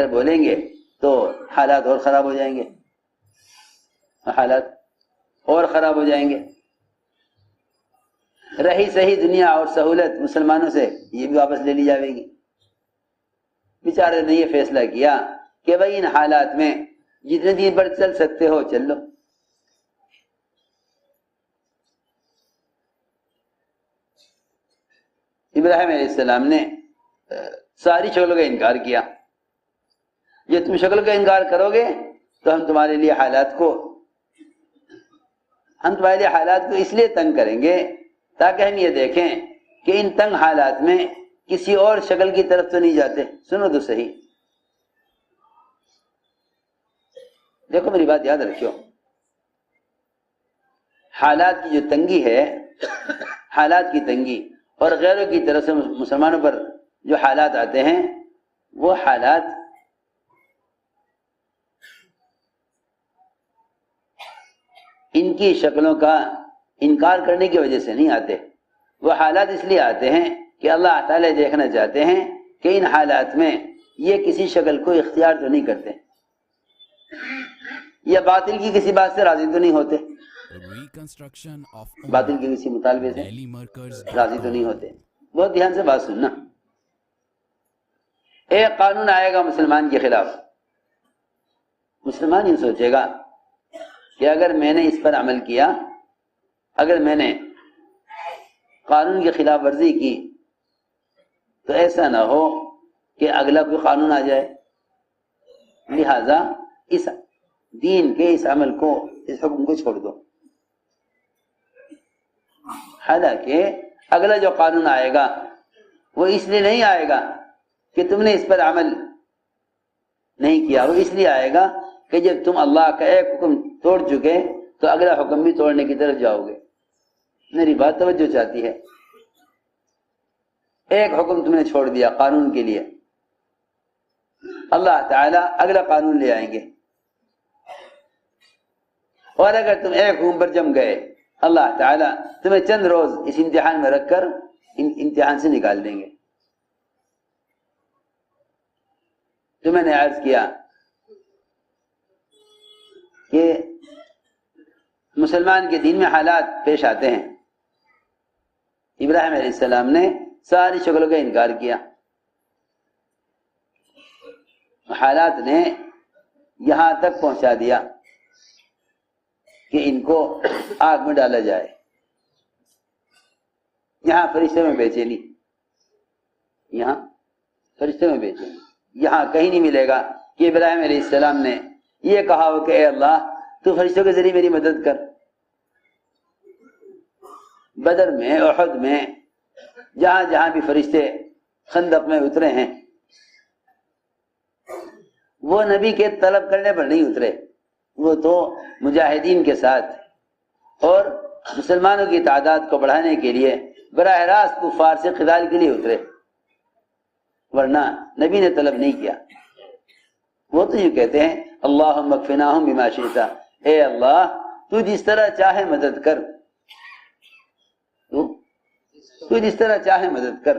بولیں گے تو حالات اور خراب ہو جائیں گے، رہی صحیح دنیا اور سہولت مسلمانوں سے یہ بھی واپس لے لی جائے گی۔ بیچارے نے یہ فیصلہ کیا کہ بھائی ان حالات میں جتنے دن پر چل سکتے ہو چل لو۔ ابراہیم علیہ السلام نے ساری شکلوں کا انکار کیا، یہ تم شکل کا انکار کرو گے تو ہم تمہارے لیے حالات کو اس لیے تنگ کریں گے تاکہ ہم یہ دیکھیں کہ ان تنگ حالات میں کسی اور شکل کی طرف تو نہیں جاتے۔ سنو تو صحیح، دیکھو میری بات یاد رکھو، حالات کی جو تنگی ہے، حالات کی تنگی اور غیروں کی طرف سے مسلمانوں پر جو حالات آتے ہیں، وہ حالات ان کی شکلوں کا انکار کرنے کی وجہ سے نہیں آتے، وہ حالات اس لیے آتے ہیں کہ اللہ تعالیٰ دیکھنا چاہتے ہیں کہ ان حالات میں یہ کسی شکل کو اختیار تو نہیں کرتے، یا باطل کی کسی بات سے راضی تو نہیں ہوتے، باطل کے کسی مطالبے سے راضی تو نہیں ہوتے۔ بہت دھیان سے بات سننا، ایک قانون آئے گا مسلمان کے خلاف، مسلمان یہ سوچے گا کہ اگر میں نے اس پر عمل کیا، اگر میں نے قانون کی خلاف ورزی کی تو ایسا نہ ہو کہ اگلا کوئی قانون آ جائے، لہذا اس دین کے اس عمل کو، اس حکم کو چھوڑ دو۔ حالانکہ اگلا جو قانون آئے گا وہ اس لیے نہیں آئے گا کہ تم نے اس پر عمل نہیں کیا، وہ اس لیے آئے گا کہ جب تم اللہ کا ایک حکم توڑ چکے تو اگلا حکم بھی توڑنے کی طرف جاؤ گے۔ میری بات توجہ چاہتی ہے، ایک حکم تم نے چھوڑ دیا قانون کے لیے، اللہ تعالیٰ اگلا قانون لے آئیں گے۔ اور اگر تم ایک حکم پر جم گئے، اللہ تعالیٰ تمہیں چند روز اس امتحان میں رکھ کر امتحان سے نکال دیں گے۔ تو میں نے عرض کیا کہ مسلمان کے دین میں حالات پیش آتے ہیں۔ ابراہیم علیہ السلام نے ساری شکلوں کا انکار کیا، حالات نے یہاں تک پہنچا دیا کہ ان کو آگ میں ڈالا جائے۔ یہاں فرشتے میں بے چینی، یہاں فرشتے میں بے چینی، یہاں کہیں نہیں ملے گا کہ ابراہیم علیہ السلام نے یہ کہا ہو کہ اے اللہ تو فرشتوں کے ذریعے میری مدد کر۔ بدر میں، احد میں، جہاں جہاں بھی فرشتے خندق میں اترے ہیں، وہ نبی کے طلب کرنے پر نہیں اترے، وہ تو مجاہدین کے ساتھ اور مسلمانوں کی تعداد کو بڑھانے کے لیے براہ راست کفار سے قتال کے لیے اترے، ورنہ نبی نے طلب نہیں کیا۔ وہ تو یوں کہتے ہیں اللہم اکفناہم بما شئت، اے اللہ تو جس طرح چاہے مدد کر، تو جس طرح چاہے مدد کر،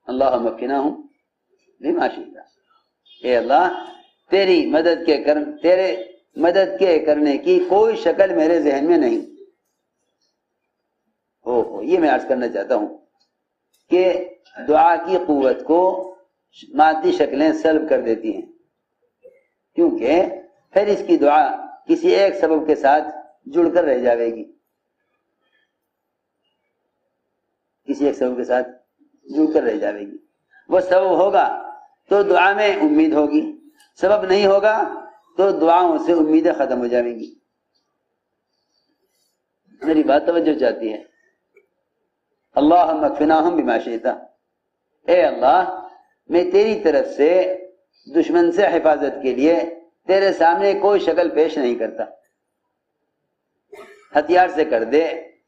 اللہم اکفناہم بما شئت، اے اللہ تیری مدد تیرے مدد کے کرنے کی کوئی شکل میرے ذہن میں نہیں۔ یہ میں عرض کرنا چاہتا ہوں کہ دعا کی قوت کو مادی شکلیں سلب کر دیتی ہیں، کیونکہ پھر اس کی دعا کسی ایک سبب کے ساتھ جڑ کر رہ جاوے گی، کسی ایک سبب کے ساتھ جڑ کر رہ جاوے گی۔ وہ سبب ہوگا تو دعا میں امید ہوگی، سبب نہیں ہوگا تو دعاؤں سے امیدیں ختم ہو جائیں گی۔ میری بات توجہ چاہتی ہے؟ اللہم اکفناہم بما شئت، اے اللہ میں تیری طرف سے دشمن سے حفاظت کے لیے تیرے سامنے کوئی شکل پیش نہیں کرتا، ہتھیار سے کر دے،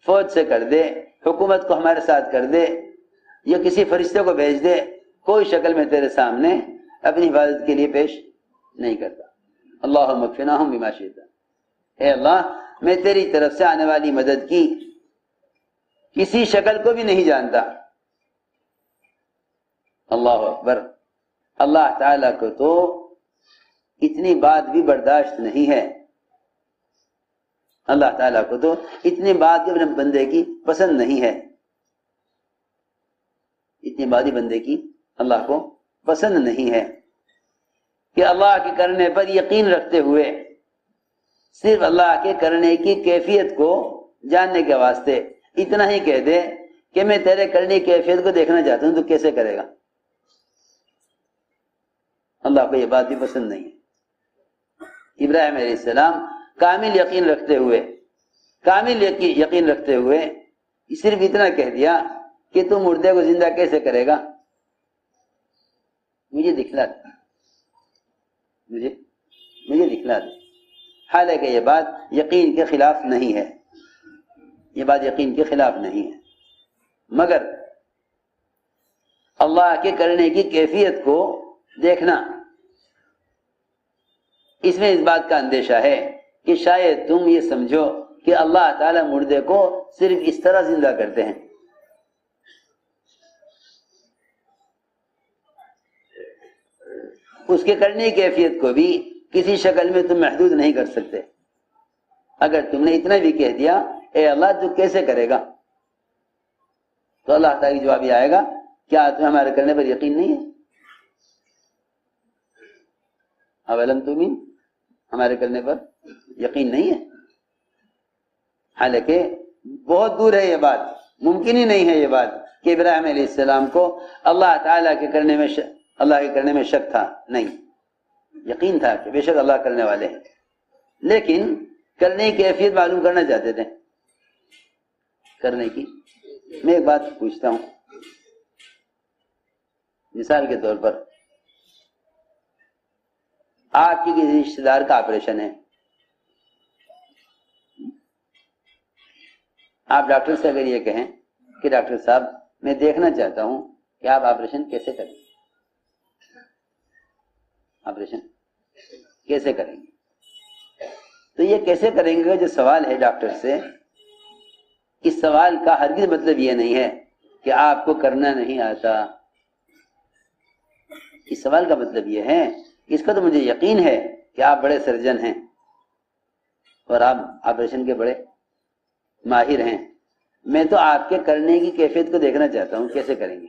فوج سے کر دے، حکومت کو ہمارے ساتھ کر دے، یا کسی فرشتے کو بھیج دے، کوئی شکل میں تیرے سامنے اپنی حفاظت کے لیے پیش نہیں کرتا۔ اللہم اکفناہم بما شئت، اے اللہ میں تیری طرف سے آنے والی مدد کی کسی شکل کو بھی نہیں جانتا۔ اللہ اکبر، اللہ تعالیٰ کو تو اتنی بات بھی برداشت نہیں ہے، اللہ تعالیٰ کو تو اتنی بات بھی اپنے بندے کی پسند نہیں ہے، اتنی بات بھی بندے کی اللہ کو پسند نہیں ہے کہ اللہ کے کرنے پر یقین رکھتے ہوئے صرف اللہ کے کرنے کی کیفیت کو جاننے کے واسطے اتنا ہی کہہ دے کہ میں تیرے کرنے کی کیفیت کو دیکھنا چاہتا ہوں، تو کیسے کرے گا؟ اللہ کو یہ بات بھی پسند نہیں ہے۔ ابراہیم علیہ السلام کامل یقین رکھتے ہوئے صرف اتنا کہہ دیا کہ تم مردے کو زندہ کیسے کرے گا؟ مجھے دکھلا دے، مجھے دکھلا دے۔ حالانکہ یہ بات یقین کے خلاف نہیں ہے، یہ بات یقین کے خلاف نہیں ہے، مگر اللہ کے کرنے کی کیفیت کو دیکھنا، اس میں اس بات کا اندیشہ ہے کہ شاید تم یہ سمجھو کہ اللہ تعالی مردے کو صرف اس طرح زندہ کرتے ہیں۔ اس کے کرنے کی کیفیت کو بھی کسی شکل میں تم محدود نہیں کر سکتے۔ اگر تم نے اتنا بھی کہہ دیا اے اللہ تو کیسے کرے گا، تو اللہ تعالی جواب یہ آئے گا کیا تمہیں ہمارے کرنے پر یقین نہیں ہے؟ اولم تؤمن، ہمارے کرنے پر یقین نہیں ہے؟ حالانکہ بہت دور ہے یہ بات، ممکن ہی نہیں ہے یہ بات کہ ابراہیم علیہ السلام کو اللہ تعالیٰ کے کرنے میں شک تھا، نہیں، یقین تھا کہ بے شک اللہ کرنے والے ہیں، لیکن کرنے کی کیفیت معلوم کرنا چاہتے تھے۔ کرنے کی میں ایک بات پوچھتا ہوں، مثال کے طور پر آپ کی کسی رشتے دار کا آپریشن ہے، آپ ڈاکٹر سے اگر یہ کہیں کہ ڈاکٹر صاحب میں دیکھنا چاہتا ہوں کہ آپ آپریشن کیسے کریں گے، آپریشن کیسے کریں گے؟ تو یہ کیسے کریں گے جو سوال ہے ڈاکٹر سے، اس سوال کا ہرگز مطلب یہ نہیں ہے کہ آپ کو کرنا نہیں آتا. اس سوال کا مطلب یہ ہے، اس کا تو مجھے یقین ہے کہ آپ بڑے سرجن ہیں اور آپ آپریشن کے بڑے ماہر ہیں. میں تو آپ کے کرنے کی کیفیت کو دیکھنا چاہتا ہوں، کیسے کریں گے.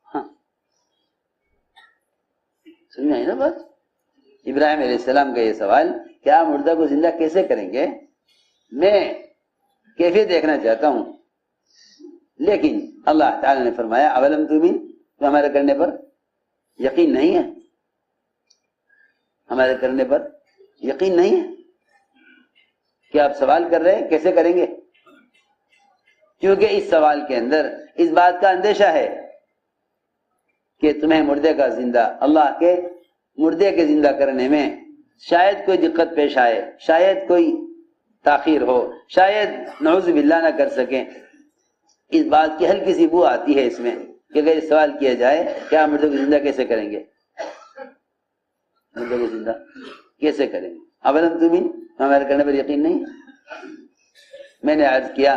ہاں سمجھ آئی نا بات؟ ابراہیم علیہ السلام کا یہ سوال کہ آپ مردہ کو زندہ کیسے کریں گے، میں کیفیت دیکھنا چاہتا ہوں. لیکن اللہ تعالی نے فرمایا اولم تؤمن، تو ہمارے کرنے پر یقین نہیں ہے، ہمارے کرنے پر یقین نہیں ہے کہ آپ سوال کر رہے ہیں کیسے کریں گے. کیونکہ اس سوال کے اندر اس بات کا اندیشہ ہے کہ تمہیں مردے کا زندہ، اللہ کے مردے کے زندہ کرنے میں شاید کوئی دقت پیش آئے، شاید کوئی تاخیر ہو، شاید نعوذ باللہ نہ کر سکیں. اس بات کی ہلکی سی بو آتی ہے اس میں کہ اگر سوال کیا جائے کہ آپ مردے کو زندہ کیسے کریں گے، مردے کو زندہ کیسے کریں گے. اولم تؤمن، ہمارے کرنے پر یقین نہیں. میں نے عرض کیا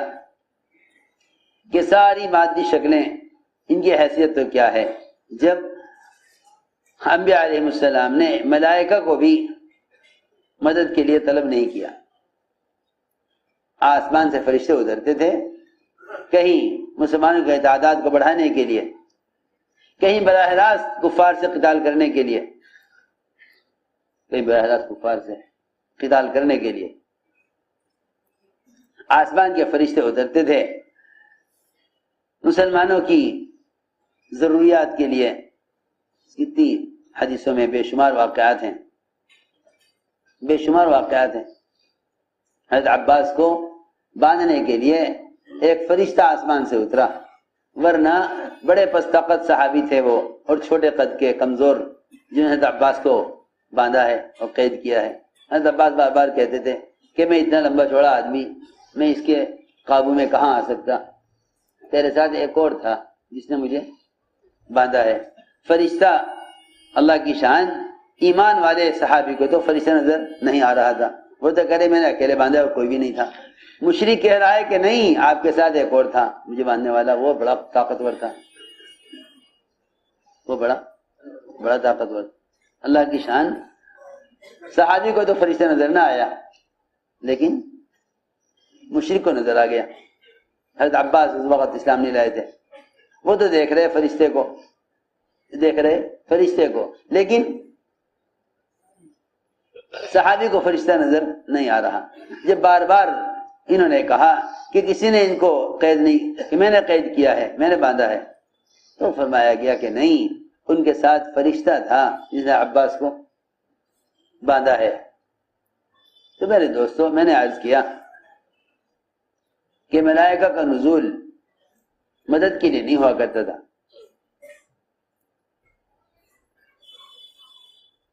کہ ساری مادی شکلیں ان کی حیثیت تو کیا ہے، جب انبیاء علیہ السلام نے ملائکہ کو بھی مدد کے لیے طلب نہیں کیا. آسمان سے فرشتے اترتے تھے، کہیں مسلمانوں کی تعداد کو بڑھانے کے لیے، کہیں براہ راست کفار سے قتال کرنے کے لیے، کہیں براہ راست کفار سے قتال کرنے کے لیے آسمان کے فرشتے اترتے تھے مسلمانوں کی ضروریات کے لیے. کتنی حدیثوں میں بے شمار واقعات ہیں، بے شمار واقعات ہیں. حضرت عباس کو باندھنے کے لیے ایک فرشتہ آسمان سے اترا، ورنہ بڑے پست قد صحابی تھے وہ، اور چھوٹے قد کے کمزور، جنہوں نے حضرت عباس کو باندھا ہے اور قید کیا ہے. حضرت عباس بار بار کہتے تھے کہ میں اتنا لمبا چوڑا آدمی، میں اس کے قابو میں کہاں آ سکتا، تیرے ساتھ ایک اور تھا جس نے مجھے باندھا ہے. فرشتہ، اللہ کی شان، ایمان والے صحابی کو تو فرشتہ نظر نہیں آ رہا تھا، وہ تو کرے میں نے اکیلے باندھا اور کوئی بھی نہیں تھا. مشرک کہہ رہا ہے کہ نہیں آپ کے ساتھ ایک اور تھا مجھے باندھنے والا، وہ بڑا طاقتور تھا، وہ بڑا طاقتور. اللہ کی شان، صحابی کو تو فرشتہ نظر نہ آیا لیکن مشرک کو نظر آ گیا. حضرت عباس اس وقت اسلام نہیں لائے تھے، وہ تو دیکھ رہے فرشتے کو، دیکھ رہے فرشتے کو، لیکن صحابی کو فرشتہ نظر نہیں آ رہا. جب بار بار انہوں نے کہا کہ کسی نے ان کو قید نہیں، کہ میں نے قید کیا ہے، میں نے باندھا ہے، تو فرمایا گیا کہ نہیں، ان کے ساتھ فرشتہ تھا جس نے عباس کو باندھا ہے. تو میرے دوستو، میں نے عرض کیا کہ ملائکہ کا نزول مدد کے لیے نہیں ہوا کرتا تھا،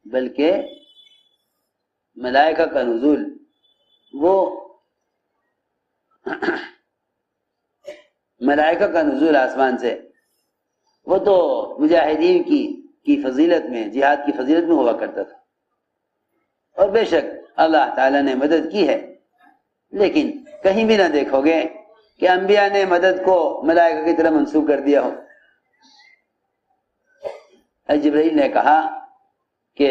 بلکہ ملائکہ کا نزول وہ ملائکہ کا نزول آسمان سے وہ تو مجاہدین کی فضیلت میں، جہاد کی فضیلت میں ہوا کرتا تھا. اور بے شک اللہ تعالیٰ نے مدد کی ہے، لیکن کہیں بھی نہ دیکھو گے کہ انبیاء نے مدد کو ملائکہ کی طرح منسوب کر دیا ہو. جبرائیل نے کہا کہ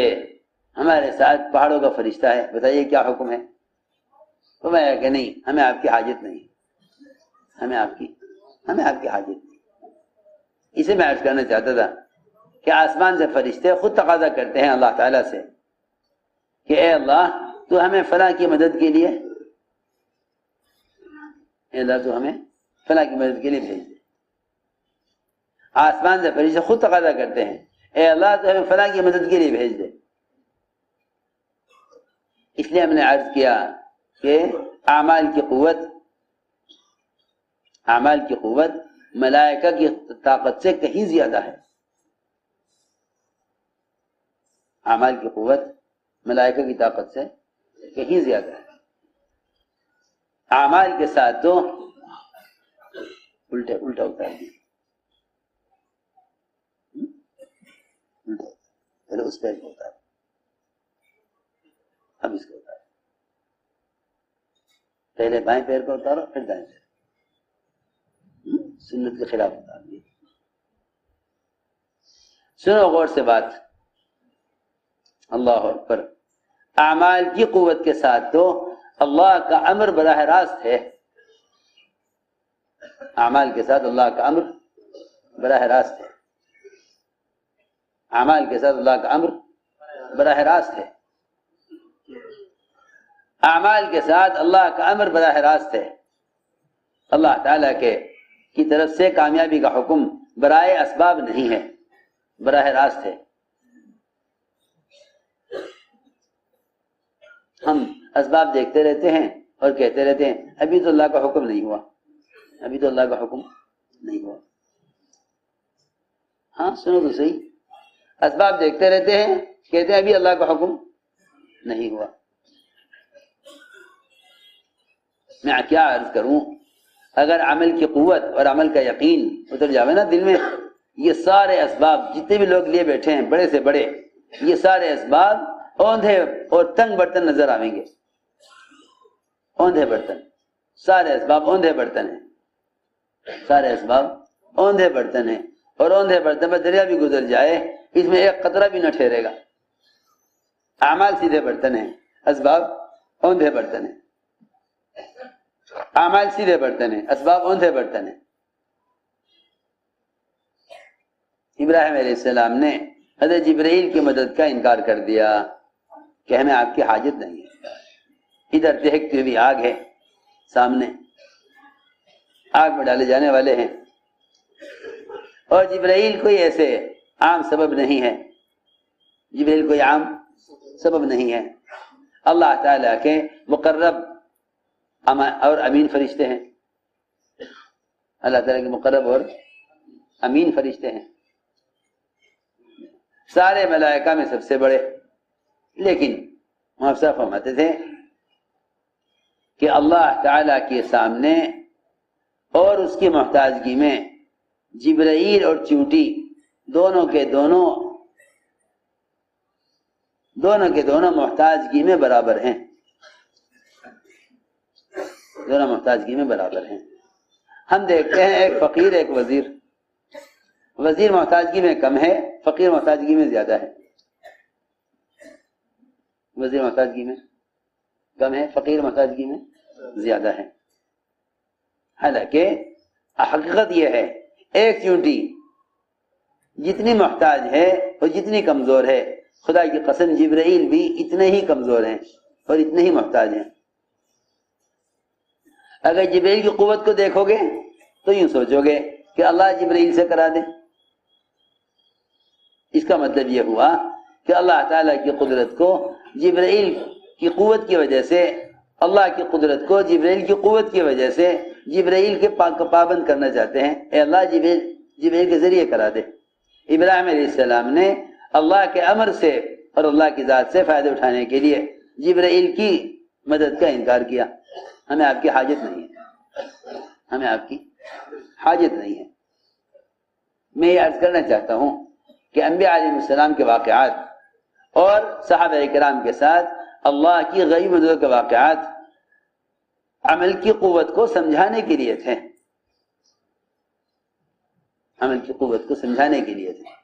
ہمارے ساتھ پہاڑوں کا فرشتہ ہے، بتائیے کیا حکم ہے؟ تو میں کہ نہیں، ہمیں آپ کی حاجت نہیں، ہمیں آپ کی حاجت نہیں. اسے میں عرض کرنا چاہتا تھا کہ آسمان سے فرشتے خود تقاضا کرتے ہیں اللہ تعالیٰ سے کہ اے اللہ تو ہمیں فلاں کی مدد کے لیے، اے اللہ تو ہمیں فلاں کی مدد کے لیے بھیج دے. آسمان سے فرشتے خود تقاضا کرتے ہیں اے اللہ تو ہمیں فلاں کی مدد کے لیے بھیج دے. اس لیے ہم نے عرض کیا کہ اعمال کی قوت ملائکہ کی طاقت سے کہیں زیادہ ہے. اعمال کی قوت ملائکہ کی طاقت سے کہیں زیادہ ہے. اعمال کے ساتھ تو الٹا اتار دیا، پہلے اس پیر کو اتارا، اب اس کو اتارا، پہلے بائیں پیر کو اتارو پھر دائیں پیر، سنت کے خلاف اتار دیا۔ سنو غور سے بات، اللہ اکبر، اعمال کی قوت کے ساتھ تو اللہ کا امر براہ راست ہے، اعمال کے ساتھ اللہ کا امر براہ راست ہے، اعمال کے ساتھ اللہ کا امر براہ راست ہے، اعمال کے ساتھ اللہ کا امر براہ راست ہے، اللہ تعالیٰ کی طرف سے کامیابی کا حکم برائے اسباب نہیں ہے، براہ راست ہے۔ ہم اسباب دیکھتے رہتے ہیں اور کہتے رہتے ہیں ابھی تو اللہ کا حکم نہیں ہوا، ابھی تو اللہ کا حکم نہیں ہوا۔ ہاں سنو تو صحیح، اسباب دیکھتے رہتے ہیں کہتے ہیں ابھی اللہ کا حکم نہیں ہوا۔ میں کیا عرض کروں، اگر عمل کی قوت اور عمل کا یقین اتر جاوے نا دل میں، یہ سارے اسباب جتنے بھی لوگ لیے بیٹھے ہیں بڑے سے بڑے، یہ سارے اسباب اوندھے اور تنگ برتن نظر آئیں گے، اوندھے برتن، سارے اسباب اوندھے برتن ہیں، سارے اسباب اوندھے برتن ہیں، اور اوندھے برتن پر دریا بھی گزر جائے اس میں ایک قطرہ بھی نہ ٹھہرے گا۔ اعمال سیدھے برتن ہیں، اسباب اوندھے برتن ہیں، اعمال سیدھے برتن ہیں، اسباب اوندھے برتن ہیں۔ ابراہیم علیہ السلام نے حضرت جبرائیل کی مدد کا انکار کر دیا کہ ہمیں آپ کی حاجت نہیں ہے، ادھر دہکتی ہوئی آگ ہے سامنے، آگ میں ڈالے جانے والے ہیں، اور جبرائیل کوئی ایسے عام سبب نہیں ہے، جبرائیل کوئی عام سبب نہیں ہے، اللہ تعالیٰ کے مقرب اور امین فرشتے ہیں، اللہ تعالیٰ کے مقرب اور امین فرشتے ہیں، سارے ملائکہ میں سب سے بڑے۔ لیکن محفظہ فرماتے تھے کہ اللہ تعالیٰ کے سامنے اور اس کی محتاجگی میں جبرائیل اور چیونٹی دونوں کے دونوں محتاجگی میں برابر ہیں، دونوں محتاجگی میں برابر ہیں۔ ہم دیکھتے ہیں ایک فقیر ایک وزیر، وزیر محتاجگی میں کم ہے، فقیر محتاجگی میں زیادہ ہے، وزیر محتاجگی میں کم ہے، فقیر محتاجگی میں زیادہ ہے۔ حالانکہ حقیقت یہ ہے ایک چیونٹی جتنی محتاج ہے اور جتنی کمزور ہے، خدا کی قسم جبرائیل بھی اتنے ہی کمزور ہیں اور اتنے ہی محتاج ہیں۔ اگر جبرائیل کی قوت کو دیکھو گے تو یوں سوچو گے کہ اللہ جبرائیل سے کرا دے، اس کا مطلب یہ ہوا کہ اللہ تعالیٰ کی قدرت کو جبرائیل کی قوت کی وجہ سے، اللہ کی قدرت کو جبرائیل کی قوت کی وجہ سے جبرائیل کے پابند کرنا چاہتے ہیں، اے اللہ جبرائیل کے ذریعے کرا دے۔ ابراہیم علیہ السلام نے اللہ کے امر سے اور اللہ کی ذات سے فائدہ اٹھانے کے لیے جبرائیل کی مدد کا انکار کیا۔ ہمیں آپ کی حاجت نہیں ہے، ہمیں آپ کی حاجت نہیں ہے۔ میں یہ عرض کرنا چاہتا ہوں کہ انبیاء علیہ السلام کے واقعات اور صحابہ کرام کے ساتھ اللہ کی غیب مدد کے واقعات عمل کی قوت کو سمجھانے کے لیے تھے، عمل کی قوت کو سمجھانے کے لیے تھے۔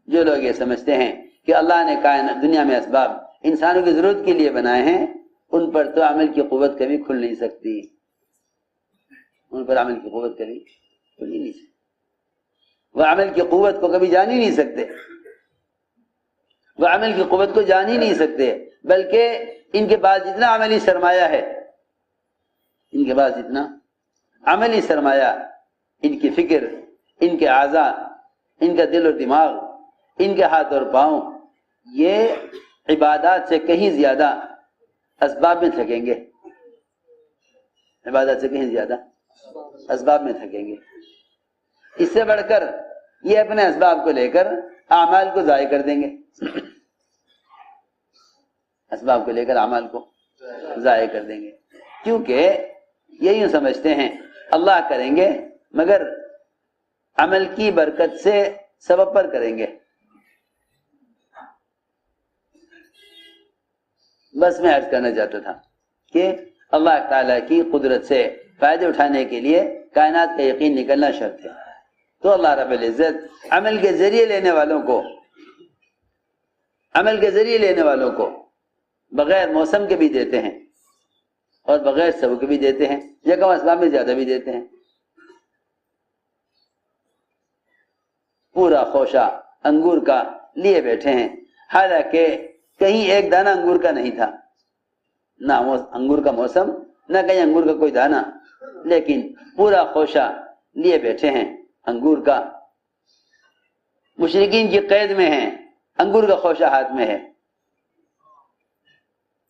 جو لوگ یہ سمجھتے ہیں کہ اللہ نے کائنات دنیا میں اسباب انسانوں کی ضرورت کے لیے بنائے ہیں، ان پر تو عمل کی قوت کبھی کھل نہیں سکتی، ان پر عمل کی قوت کبھی کھل نہیں سکتی، وہ عمل کی قوت کو کبھی جان ہی نہیں سکتے، وہ عمل کی قوت کو جان ہی نہیں سکتے، بلکہ ان کے پاس جتنا عملی سرمایہ ہے، ان کے پاس جتنا عملی سرمایہ، ان کی فکر، ان کے اعضاء، ان کا دل اور دماغ، ان کے ہاتھ اور پاؤں، یہ عبادات سے کہیں زیادہ اسباب میں تھکیں گے، عبادت سے کہیں زیادہ اسباب میں تھکیں گے۔ اس سے بڑھ کر یہ اپنے اسباب کو لے کر اعمال کو ضائع کر دیں گے، اسباب کو لے کر اعمال کو ضائع کر دیں گے، کیونکہ یہ یوں سمجھتے ہیں اللہ کریں گے مگر عمل کی برکت سے سبب پر کریں گے. بس میں عرض کرنا چاہتا تھا کہ اللہ تعالیٰ کی قدرت سے فائدے اٹھانے کے لیے کائنات کا یقین نکلنا شرط ہے. تو اللہ رب العزت عمل کے ذریعے لینے والوں کو بغیر موسم کے بھی دیتے ہیں اور بغیر سبب کے بھی دیتے ہیں، یا کم اسباب میں زیادہ بھی دیتے ہیں. پورا خوشہ انگور کا لیے بیٹھے ہیں، حالانکہ کہیں ایک دانہ انگور کا نہیں تھا، نہ انگور کا موسم نہ کہیں انگور کا کوئی دانہ، لیکن پورا خوشہ لیے بیٹھے ہیں انگور کا. مشرکین کی قید میں ہیں، انگور کا خوشہ ہاتھ میں ہے.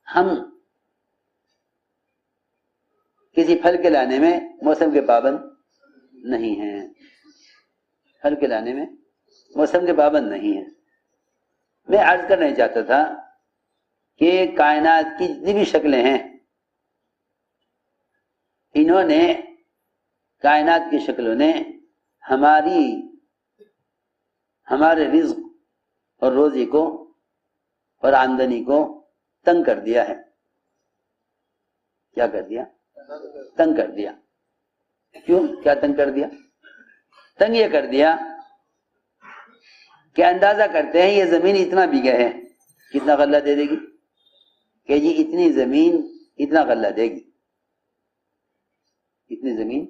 ہم کسی پھل کے لانے میں موسم کے پابند نہیں ہیں، پھل کے لانے میں موسم کے پابند نہیں ہیں. میں عرض کرنا چاہتا تھا کہ کائنات کی جتنی بھی شکلیں ہیں، انہوں نے کائنات کی شکلوں نے ہمارے رزق اور روزی کو اور آمدنی کو تنگ کر دیا ہے. کیا کر دیا؟ تنگ کر دیا. کیوں؟ کیا تنگ کر دیا؟ تنگ یہ کر دیا کہ اندازہ کرتے ہیں یہ زمین اتنا بیگھا ہے، کتنا غلہ دے دے گی؟ کہ جی اتنی زمین اتنا غلہ دے گی، اتنی زمین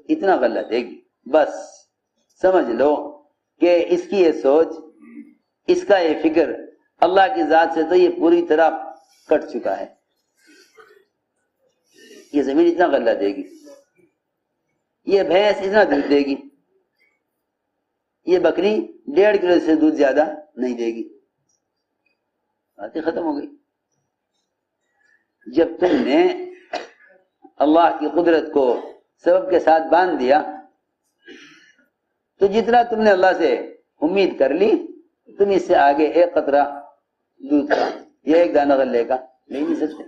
اتنا غلہ دے گی. بس سمجھ لو کہ اس کی یہ سوچ، اس کا یہ فکر اللہ کی ذات سے تو یہ پوری طرح کٹ چکا ہے. یہ زمین اتنا غلہ دے گی، یہ بھینس اتنا دودھ دے گی، یہ بکری 1.5 کلو سے دودھ زیادہ نہیں دے گی. باتیں ختم ہو گئی. جب تم نے اللہ کی قدرت کو سبب کے ساتھ باندھ دیا تو جتنا تم نے اللہ سے امید کر لی، تم اس سے آگے ایک قطرہ دودھ کا یا ایک دانہ غلے کا لے نہیں سکتے.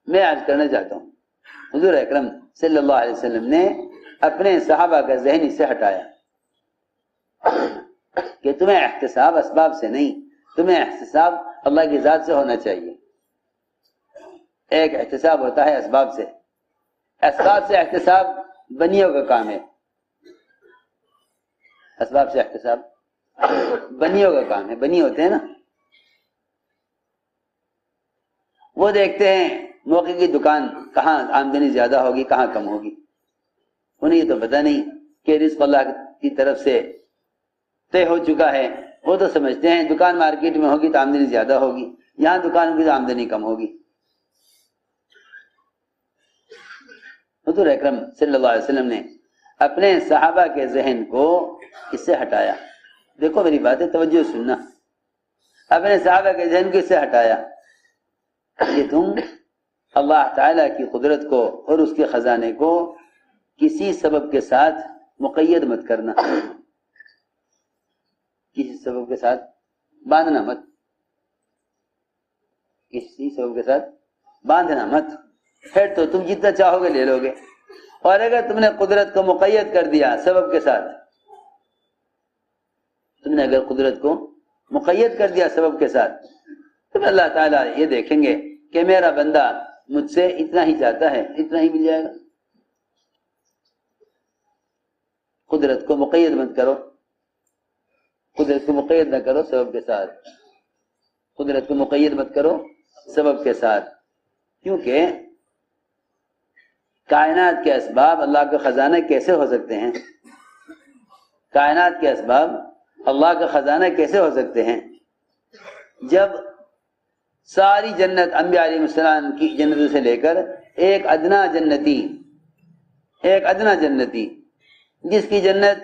میں آج کرنا چاہتا ہوں، حضور اکرم صلی اللہ علیہ وسلم نے اپنے صحابہ کا ذہن اس سے ہٹایا کہ تمہیں احتساب اسباب سے نہیں، تمہیں احتساب اللہ کی ذات سے ہونا چاہیے. ایک احتساب ہوتا ہے اسباب سے، اسباب سے احتساب بنیوں کا کام ہے. اسباب سے احتساب بنیوں کا کام ہے. بنی ہوتے ہیں نا، وہ دیکھتے ہیں موقع کی دکان کہاں آمدنی زیادہ ہوگی کہاں کم ہوگی. انہیں یہ تو پتہ نہیں کہ رزق اللہ کی طرف سے طے ہو چکا ہے. وہ تو سمجھتے ہیں دکان مارکیٹ میں ہوگی تو آمدنی زیادہ ہوگی، یہاں دکان ہوگی تو آمدنی کم ہوگی. حضور اکرم صلی اللہ علیہ وسلم نے اپنے صحابہ کے ذہن کو اس سے ہٹایا. دیکھو میری باتیں توجہ سننا. اپنے صحابہ کے ذہن کو اس سے ہٹایا کہ تم اللہ تعالیٰ کی قدرت کو اور اس کے خزانے کو کسی سبب کے ساتھ مقید مت کرنا، کسی سبب کے ساتھ باندھنا مت، کسی سبب کے ساتھ باندھنا مت. پھر تو تم جتنا چاہو گے لے لو گے. اور اگر تم نے قدرت کو مقید کر دیا سبب کے ساتھ، تم نے اگر قدرت کو مقید کر دیا سبب کے ساتھ، تو اللہ تعالیٰ یہ دیکھیں گے کہ میرا بندہ مجھ سے اتنا ہی چاہتا ہے، اتنا ہی مل جائے گا. قدرت کو مقید مت کرو، قدرت کو مقید نہ کرو سبب کے ساتھ، قدرت کو مقید مت کرو سبب کے ساتھ. کیونکہ کائنات کے اسباب اللہ کا خزانہ کیسے ہو سکتے ہیں؟ کائنات کے اسباب اللہ کا خزانہ کیسے ہو سکتے ہیں جب ساری جنت انبیاء علیہ السلام کی جنتوں سے لے کر ایک ادنا جنتی جس کی جنت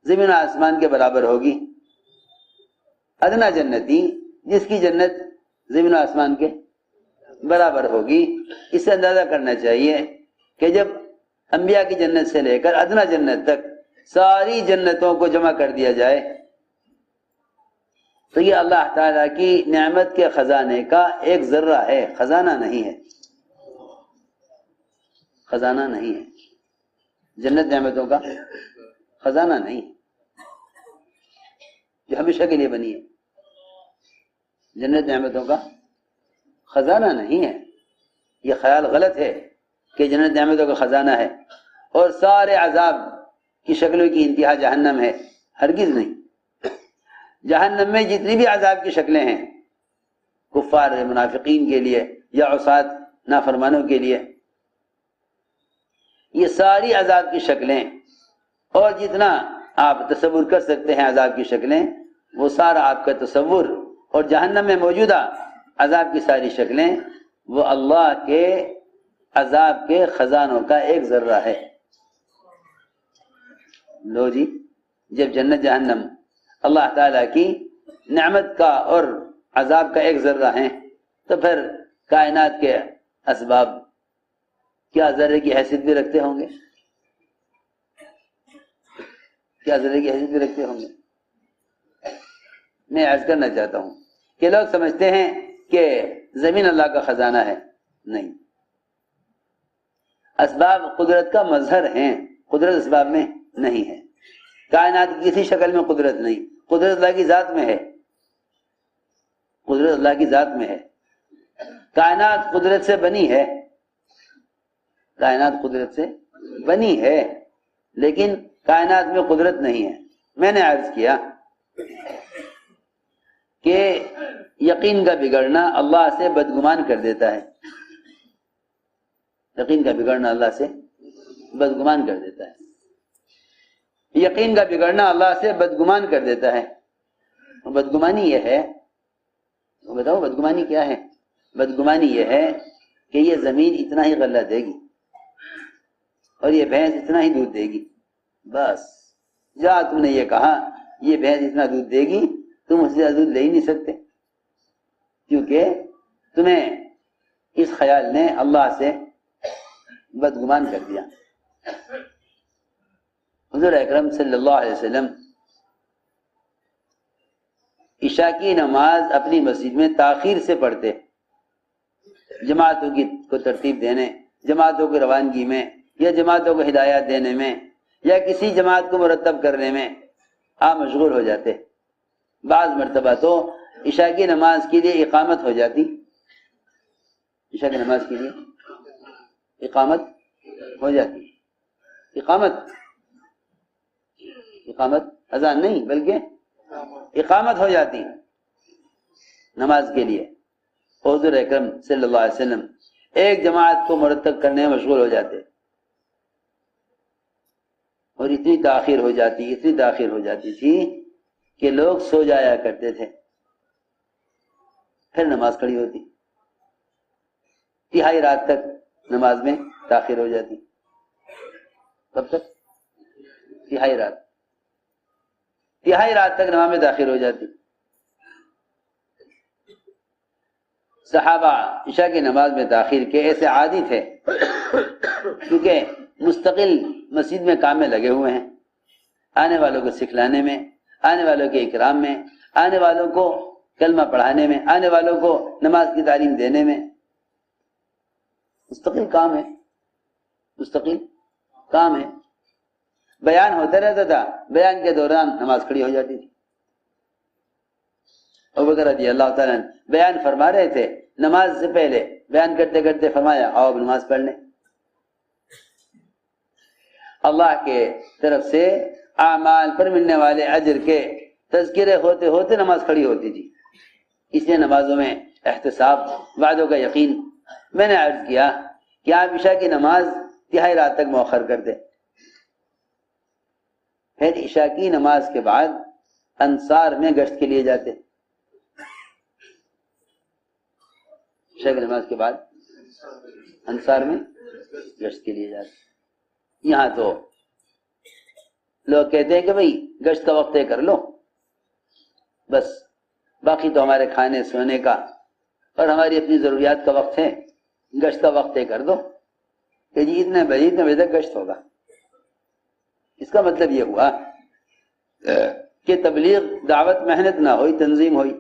زمین و آسمان کے برابر ہوگی، ادنا جنتی جس کی جنت زمین و آسمان کے برابر ہوگی. اس سے اندازہ کرنا چاہیے کہ جب انبیاء کی جنت سے لے کر ادنا جنت تک ساری جنتوں کو جمع کر دیا جائے تو یہ اللہ تعالیٰ کی نعمت کے خزانے کا ایک ذرہ ہے، خزانہ نہیں ہے. خزانہ نہیں ہے. جنت نعمتوں کا خزانہ نہیں ہے جو ہمیشہ کے لیے بنی ہے. جنت نعمتوں کا خزانہ نہیں ہے. یہ خیال غلط ہے کہ جنت نعمتوں کا خزانہ ہے اور سارے عذاب کی شکلوں کی انتہا جہنم ہے. ہرگز نہیں. جہنم میں جتنی بھی عذاب کی شکلیں ہیں کفار منافقین کے لیے یا عصات نافرمانوں کے لیے، یہ ساری عذاب کی شکلیں اور جتنا آپ تصور کر سکتے ہیں عذاب کی شکلیں، وہ سارا آپ کا تصور اور جہنم میں موجودہ عذاب کی ساری شکلیں وہ اللہ کے عذاب کے خزانوں کا ایک ذرہ ہے. لو جی، جب جنت جہنم اللہ تعالیٰ کی نعمت کا اور عذاب کا ایک ذرہ ہیں تو پھر کائنات کے اسباب کیا ذرے کی حیثیت بھی رکھتے ہوں گے؟ کیا ذرے کی حیثیت بھی رکھتے ہوں گے؟ میں عرض کرنا چاہتا ہوں کہ لوگ سمجھتے ہیں کہ زمین اللہ کا خزانہ ہے. نہیں، اسباب قدرت کا مظہر ہیں، قدرت اسباب میں نہیں ہے. کائنات کی کسی شکل میں قدرت نہیں، قدرت اللہ کی ذات میں ہے. قدرت اللہ کی ذات میں ہے. کائنات قدرت سے بنی ہے، کائنات قدرت سے بنی ہے، لیکن کائنات میں قدرت نہیں ہے. میں نے عرض کیا کہ یقین کا بگڑنا اللہ سے بدگمان کر دیتا ہے. یقین کا بگڑنا اللہ سے بدگمان کر دیتا ہے. یقین کا بگڑنا اللہ سے بدگمان کر دیتا ہے. بدگمانی یہ ہے، بتاؤ بدگمانی کیا ہے؟ بدگمانی یہ ہے کہ یہ زمین اتنا ہی غلہ دے گی اور یہ بھینس اتنا ہی دودھ دے گی. بس جا تم نے یہ کہا یہ بھینس اتنا دودھ دے گی، تم اس سے دودھ لے ہی نہیں سکتے، کیونکہ تمہیں اس خیال نے اللہ سے بدگمان کر دیا. حضور اکرم صلی اللہ علیہ وسلم عشاء کی نماز اپنی مسجد میں تاخیر سے پڑھتے، جماعتوں کو ترتیب دینے، جماعتوں کی روانگی میں یا جماعتوں کو ہدایات دینے میں یا کسی جماعت کو مرتب کرنے میں آپ مشغول ہو جاتے. بعض مرتبہ تو عشاء کی نماز کے لیے اقامت ہو جاتی، عشاء کی نماز کے لیے اقامت ہو جاتی. اقامت اذان نہیں بلکہ اقامت ہو جاتی نماز کے لیے. حضور اکرم صلی اللہ علیہ وسلم ایک جماعت کو مرتب کرنے میں مشغول ہو جاتے اور اتنی تاخیر ہو جاتی تھی کہ لوگ سو جایا کرتے تھے. پھر نماز کھڑی ہوتی، تہائی رات تک نماز میں تاخیر ہو جاتی. کب تک؟ تہائی رات تک نماز میں تاخیر ہو جاتی. صحابہ عشاء کی نماز میں تاخیر کے ایسے عادی تھے کیونکہ مستقل مسجد میں کام میں لگے ہوئے ہیں، آنے والوں کو سکھلانے میں، آنے والوں کے اکرام میں، آنے والوں کو کلمہ پڑھانے میں، آنے والوں کو نماز کی تعلیم دینے میں. مستقل کام ہے. بیان ہوتا رہتا تھا، بیان کے دوران نماز کھڑی ہو جاتی تھی. ابوبکر رضی اللہ تعالیٰ عنہ بیان فرما رہے تھے، نماز سے پہلے بیان کرتے کرتے فرمایا آؤ اب نماز پڑھ لیں. اللہ کے طرف سے اعمال پر ملنے والے اجر کے تذکرے ہوتے ہوتے نماز کھڑی ہوتی تھی. اس لیے نمازوں میں احتساب، وعدوں کا یقین. میں نے عرض کیا کہ آپ عشاء کی نماز تہائی رات تک مؤخر کر دیں، پھر عشاء کی نماز کے بعد انصار میں گشت کے لیے جاتے. عشاء کی نماز کے بعد انصار میں گشت کے لیے جاتے. یہاں تو لوگ کہتے ہیں کہ بھئی گشت کا وقت طے کر لو، بس باقی تو ہمارے کھانے سونے کا اور ہماری اپنی ضروریات کا وقت ہے، گشت کا وقت طے کر دو کہ جی اتنے بجے تک گشت ہوگا. اس کا مطلب یہ ہوا کہ تبلیغ دعوت محنت نہ ہوئی، تنظیم ہوئی.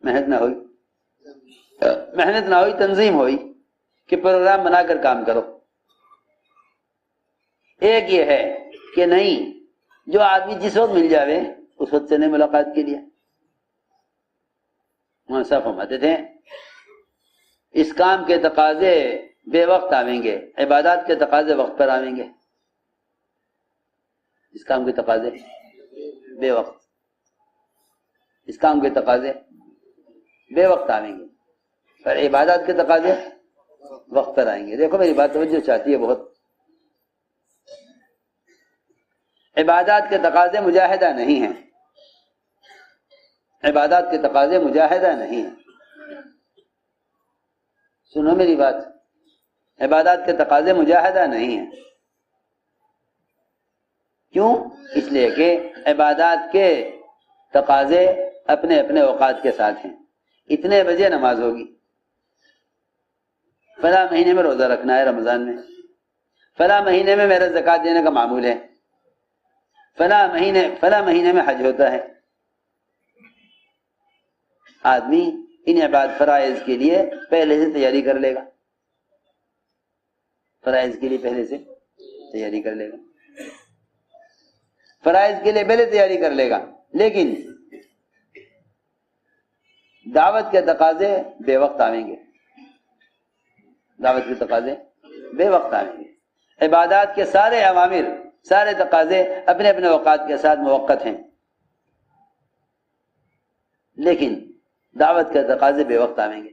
محنت نہ ہوئی تنظیم ہوئی کہ پروگرام بنا کر کام کرو، ایک یہ ہے کہ نہیں جو آدمی جس وقت مل جاوے اس وقت سے نہیں ملاقات کے لیے۔ مولانا صاحب فرماتے تھے اس کام کے تقاضے بے وقت آویں گے، عبادات کے تقاضے وقت پر آویں گے۔ اس کام کے تقاضے بے وقت، اس کام کے تقاضے بے وقت آویں گے، اور عبادات کے تقاضے وقت پر آئیں گے۔ دیکھو میری بات توجہ چاہتی ہے بہت۔ عبادات کے تقاضے مجاہدہ نہیں ہیں، عبادات کے تقاضے مجاہدہ نہیں ہیں، سنو میری بات، عبادات کے تقاضے مجاہدہ نہیں ہیں۔ کیوں؟ اس لیے کہ عبادات کے تقاضے اپنے اپنے اوقات کے ساتھ ہیں۔ اتنے بجے نماز ہوگی، فلاں مہینے میں روزہ رکھنا ہے رمضان میں، فلاں مہینے میں میرا زکوٰۃ دینے کا معمول ہے، فلاں مہینے میں حج ہوتا ہے۔ آدمی ان عبادت فرائض کے لیے پہلے سے تیاری کر لے گا، فرائض کے لیے پہلے سے تیاری کر لے گا، فرائض کے لیے پہلے تیاری کر لے گا، لیکن دعوت کے تقاضے بے وقت آئیں گے، دعوت کے تقاضے بے وقت آئیں گے۔ عبادات کے سارے اوامر، سارے تقاضے اپنے اپنے اوقات کے ساتھ موقت ہیں، لیکن دعوت کے تقاضے بے وقت آئیں گے۔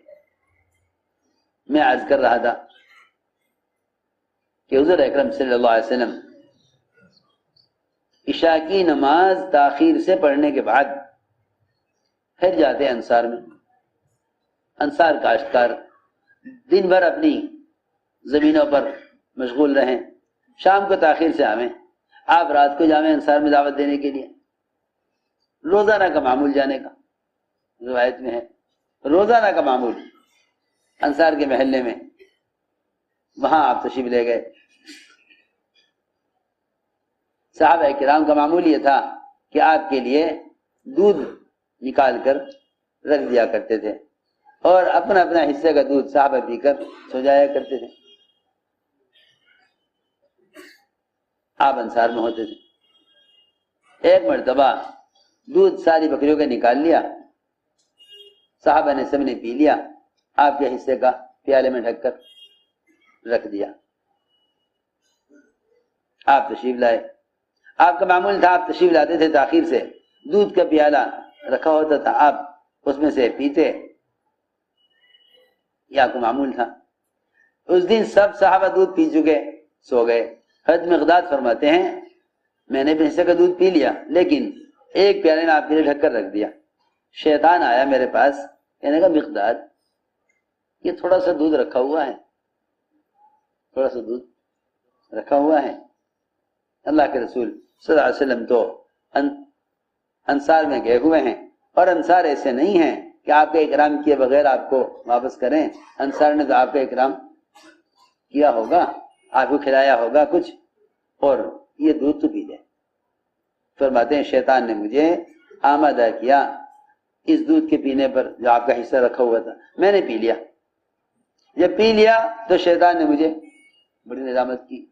میں عرض کر رہا تھا کہ حضور اکرم صلی اللہ علیہ وسلم عشاء کی نماز تاخیر سے پڑھنے کے بعد پھر جاتے انصار میں۔ انصار کاشتکار دن بھر اپنی زمینوں پر مشغول رہیں، شام کو تاخیر سے آویں، آپ رات کو جامع انصار میں دعوت دینے کے لیے، روزانہ کا معمول جانے کا، روایت میں ہے روزانہ کا معمول انصار کے محلے میں، وہاں آپ تشریف لے گئے۔ صحابہ کرام کا معمول یہ تھا کہ آپ کے لیے دودھ نکال کر رکھ دیا کرتے تھے، اور اپنا اپنا حصے کا دودھ صحابہ پی کر سو جایا کرتے تھے۔ آپ انصار میں ہوتے تھے۔ ایک مرتبہ دودھ ساری بکریوں کا نکال لیا، صحابہ نے سب نے پی لیا، آپ کے حصے کا پیالے میں ڈھک کر رکھ دیا۔ آپ تشریف لائے، آپ کا معمول تھا آپ تشریف لاتے تھے تاخیر سے، دودھ کا پیالہ رکھا ہوتا تھا، آپ اس میں سے پیتے، یہ آپ کا معمول تھا۔ اس دن سب صحابہ دودھ پی چکے، سو گئے۔ حضرت مقداد فرماتے ہیں میں نے بھی حصے کا دودھ پی لیا، لیکن ایک پیالے میں آپ کے لیے ڈھک کر رکھ دیا۔ شیطان آیا میرے پاس، کہنے کا مقداد یہ تھوڑا سا دودھ رکھا ہوا ہے، تھوڑا سا دودھ رکھا ہوا ہے۔ اللہ کے رسول صلی اللہ علیہ وسلم تو انصار میں گئے ہوئے ہیں، اور انصار ایسے نہیں ہیں کہ آپ کے اکرام کیے بغیر آپ کو واپس کریں۔ انصار نے تو آپ کا اکرام کیا ہوگا، آپ کو کھلایا ہوگا کچھ، اور یہ دودھ تو پی لیں۔ فرماتے ہیں شیطان نے مجھے آمادہ کیا اس دودھ کے پینے پر جو آپ کا حصہ رکھا ہوا تھا، میں نے پی لیا۔ جب پی لیا تو شیطان نے مجھے بڑی ندامت کی،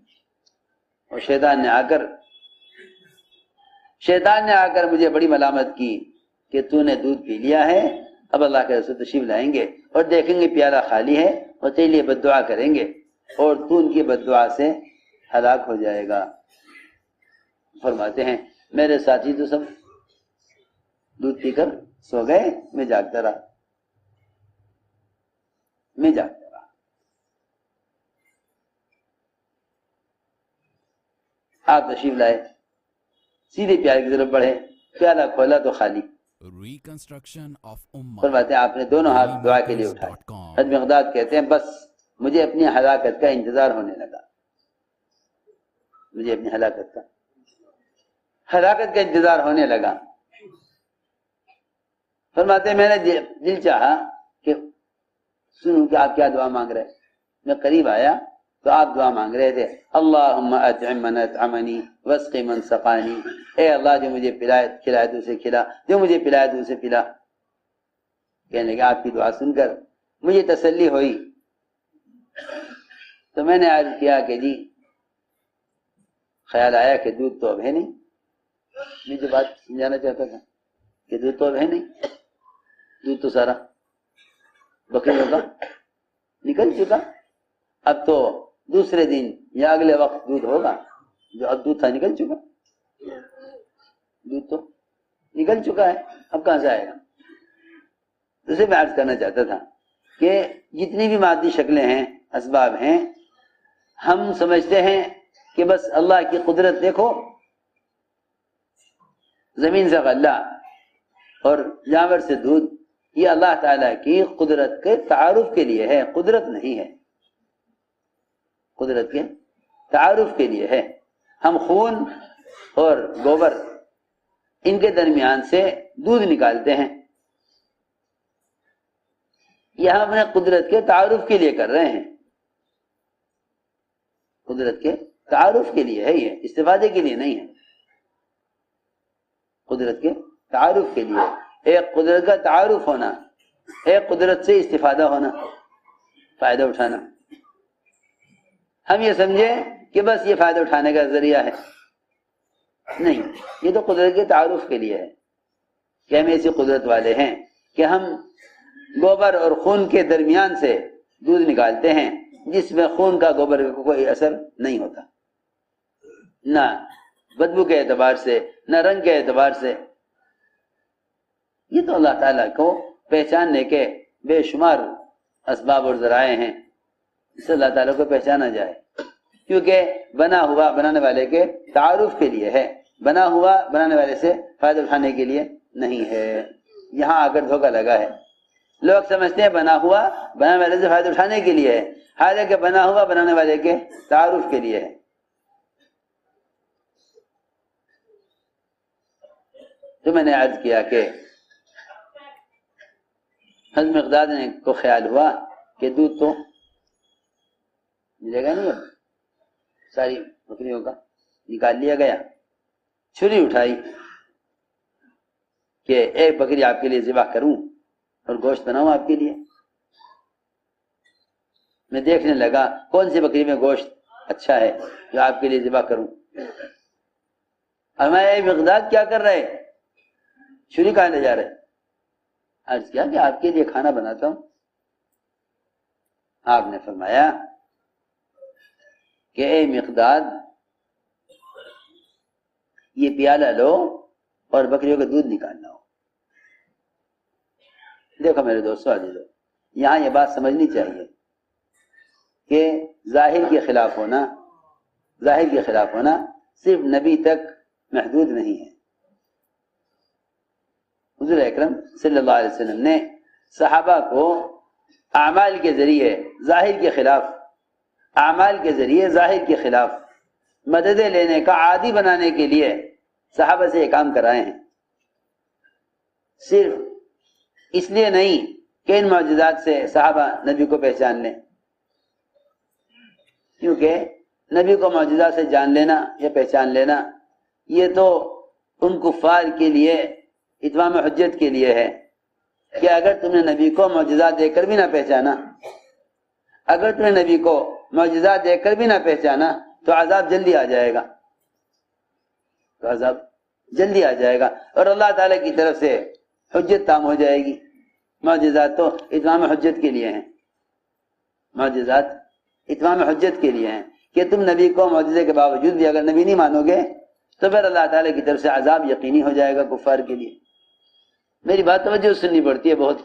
اور شیطان نے آ کر مجھے بڑی ملامت کی کہ تو نے دودھ پی لیا ہے، اب اللہ کے رسول تشریف لائیں گے اور دیکھیں گے پیالہ خالی ہے اور تیرے لیے بد دعا کریں گے، اور تو ان کی بد دعا سے ہلاک ہو جائے گا۔ فرماتے ہیں میرے ساتھی تو سب دودھ پی کر سو گئے، میں جاگتا رہا۔ آپ تشریف لائے، سیدھے پیالے کی طرف بڑھے، پیالہ کھولا تو خالی۔ فرماتے ہیں آپ نے دونوں ہاتھ دعا کے لیے اٹھائے۔ حضرت مقداد کہتے ہیں بس مجھے اپنی ہلاکت کا انتظار ہونے لگا، مجھے اپنی ہلاکت کا انتظار ہونے لگا۔ فرماتے ہیں میں نے دل چاہا کہ سنوں کہ آپ کیا دعا مانگ رہے۔ میں قریب آیا تو آپ دعا مانگ رہے تھے، اللہم اطعم من اطعمنی واسق من سقانی، اے اللہ جو مجھے کھلائے تو اسے کھلا، جو مجھے پلائے تو اسے پلا۔ کہنے لگے آپ کی دعا سن کر مجھے تسلی ہوئی تو میں نے عرض کیا کہ جی خیال آیا کہ دودھ تو اب ہے نہیں. میں جو بات سمجھانا چاہتا تھا کہ دودھ تو اب ہے نہیں، دودھ تو سارا بکریوں کا نکل چکا. اب تو دوسرے دن یا اگلے وقت دودھ ہوگا. جو اب دودھ تھا نکل چکا، دودھ تو نکل چکا ہے، اب کہاں سے آئے گا؟ اسے میں عرض کرنا چاہتا تھا کہ جتنی بھی مادی شکلیں ہیں، اسباب ہیں، ہم سمجھتے ہیں کہ بس اللہ کی قدرت دیکھو، زمین سے غلہ اور جانور سے دودھ، یہ اللہ تعالیٰ کی قدرت کے تعارف کے لیے ہے، قدرت نہیں ہے، قدرت کے تعارف کے لیے ہے. ہم خون اور گوبر ان کے درمیان سے دودھ نکالتے ہیں، یہ ہم اپنے قدرت کے تعارف کے لیے کر رہے ہیں. قدرت کے تعارف کے لیے ہے، یہ استفادے کے لیے نہیں ہے. قدرت کے تعارف کے لیے، ایک قدرت کا تعارف ہونا، ایک قدرت سے استفادہ ہونا، فائدہ اٹھانا. ہم یہ سمجھے کہ بس یہ فائدہ اٹھانے کا ذریعہ ہے، نہیں، یہ تو قدرت کے تعارف کے لیے ہے کہ ہم ایسی قدرت والے ہیں کہ ہم گوبر اور خون کے درمیان سے دودھ نکالتے ہیں جس میں خون کا گوبر کا کوئی اثر نہیں ہوتا، نہ بدبو کے اعتبار سے، نہ رنگ کے اعتبار سے. یہ تو اللہ تعالیٰ کو پہچاننے کے بے شمار اسباب اور ذرائع ہیں، اس سے اللہ تعالیٰ کو پہچانا جائے، کیونکہ بنا ہوا بنانے والے کے تعارف کے لیے ہے، بنا ہوا بنانے والے سے فائدہ اٹھانے کے لیے نہیں ہے. یہاں آ کر دھوکہ لگا ہے. لوگ سمجھتے ہیں بنا ہوا بنانے والے سے فائدہ اٹھانے کے لیے ہے، حالانکہ بنا ہوا بنانے والے کے تعارف کے لیے ہے. تو میں نے عرض کیا کہ حضرت مقداد نے کو خیال ہوا کہ دودھ تو ملے گا نہیں، اب ساری بکریوں کا نکال لیا گیا. چھری اٹھائی کہ ایک بکری آپ کے لیے ذبح کروں اور گوشت بناؤں آپ کے لیے. میں دیکھنے لگا کون سی بکری میں گوشت اچھا ہے جو آپ کے لیے ذبح کروں. اور میں مقداد کیا کر رہے، چھری کہاں لے جا رہے؟ عرض کیا کہ آپ کے لیے کھانا بناتا ہوں. آپ نے فرمایا کہ اے مقداد، یہ پیالہ لو اور بکریوں کا دودھ نکالنا ہو. دیکھو میرے دوستو عزیزو، یہاں یہ بات سمجھنی چاہیے کہ ظاہر کے خلاف ہونا صرف نبی تک محدود نہیں ہے. حضور اکرم صلی اللہ علیہ وسلم نے صحابہ کو اعمال کے ذریعے ظاہر کے خلاف مددیں لینے کا عادی بنانے کے لیے صحابہ سے یہ کام کرائے ہیں. صرف اس لیے نہیں کہ ان معجزات سے صحابہ نبی کو پہچان لیں، کیونکہ نبی کو معجزات سے جان لینا یا پہچان لینا یہ تو ان کفار کے لیے اتمام حجت کے لیے ہے کہ اگر تم نے نبی کو معجزات دیکھ کر بھی نہ پہچانا تو عذاب جلدی آ جائے گا اور اللہ تعالیٰ کی طرف سے حجت تام ہو جائے گی. معجزات تو اتمام حجت کے لیے ہیں کہ تم نبی کو معجزے کے باوجود بھی اگر نبی نہیں مانو گے تو پھر اللہ تعالیٰ کی طرف سے عذاب یقینی ہو جائے گا کفار کے لیے. میری بات توجہ سننی پڑتی ہے بہت.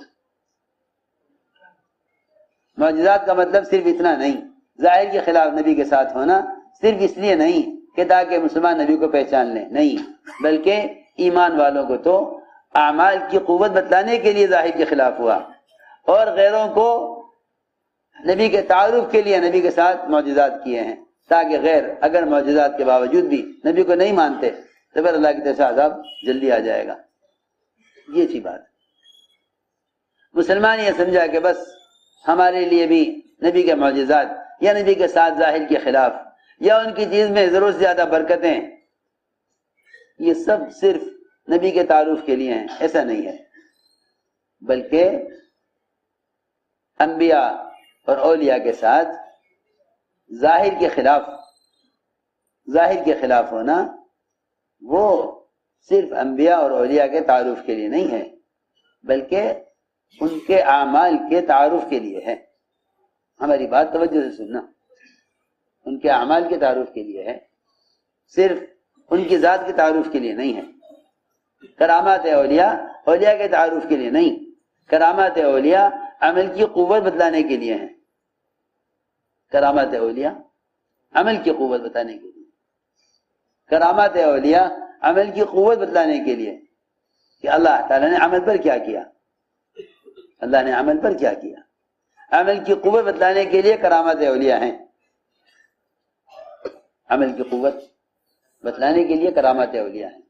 معجزات کا مطلب صرف اتنا نہیں، ظاہر کے خلاف نبی کے ساتھ ہونا صرف اس لیے نہیں کہ تاکہ مسلمان نبی کو پہچان لیں، نہیں، بلکہ ایمان والوں کو تو اعمال کی قوت بتلانے کے لیے ظاہر کے خلاف ہوا، اور غیروں کو نبی کے تعارف کے لیے نبی کے ساتھ معجزات کیے ہیں تاکہ غیر اگر معجزات کے باوجود بھی نبی کو نہیں مانتے تو پھر اللہ کی طرف سے عذاب جلدی آ جائے گا. یہ تھی بات. مسلمان یہ سمجھا کہ بس ہمارے لیے بھی نبی کے معجزات یا نبی کے ساتھ ظاہر کے خلاف یا ان کی چیز میں ضرور سے زیادہ برکتیں، یہ سب صرف نبی کے تعارف کے لیے ہیں. ایسا نہیں ہے، بلکہ انبیاء اور اولیاء کے ساتھ ظاہر کے خلاف ہونا وہ صرف انبیاء اور اولیاء کے تعارف کے لیے نہیں ہے، بلکہ ان کے اعمال کے تعارف کے لیے ہے۔ ہماری بات توجہ سے سننا، ان کے اعمال کے تعارف کے لیے ہے، صرف ان کی ذات کے تعارف کے لیے نہیں ہے۔ کرامات اولیاء اولیاء کے تعارف کے لیے نہیں، کرامات اولیاء عمل کی قوت بتلانے کے لیے ہیں۔ کرامات اولیاء عمل کی قوت بتانے کے لیے، کرامات اولیاء عمل کی قوت بتلانے کے لیے کہ اللہ تعالیٰ نے عمل پر کیا کیا، اللہ نے عمل پر کیا کیا، عمل کی قوت بتلانے کے لیے کرامات اولیاء ہیں۔ عمل کی قوت بتلانے کے لیے کرامات اولیاء ہیں۔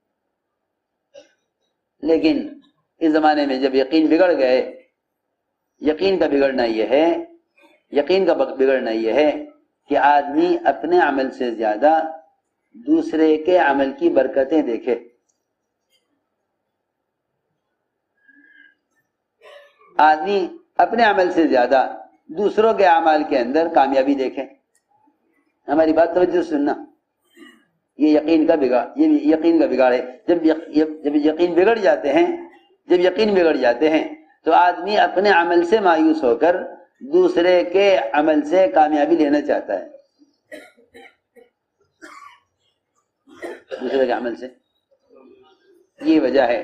لیکن اس زمانے میں جب یقین بگڑ گئے، یقین کا بگڑنا یہ ہے کہ آدمی اپنے عمل سے زیادہ دوسرے کے عمل کی برکتیں دیکھے۔ آدمی اپنے عمل سے زیادہ دوسروں کے اعمال کے اندر کامیابی دیکھے۔ ہماری بات توجہ سننا، یہ یقین کا بگاڑ ہے۔ جب یقین بگڑ جاتے ہیں تو آدمی اپنے عمل سے مایوس ہو کر دوسرے کے عمل سے کامیابی لینا چاہتا ہے، دوسرے کے عمل سے۔ یہ وجہ ہے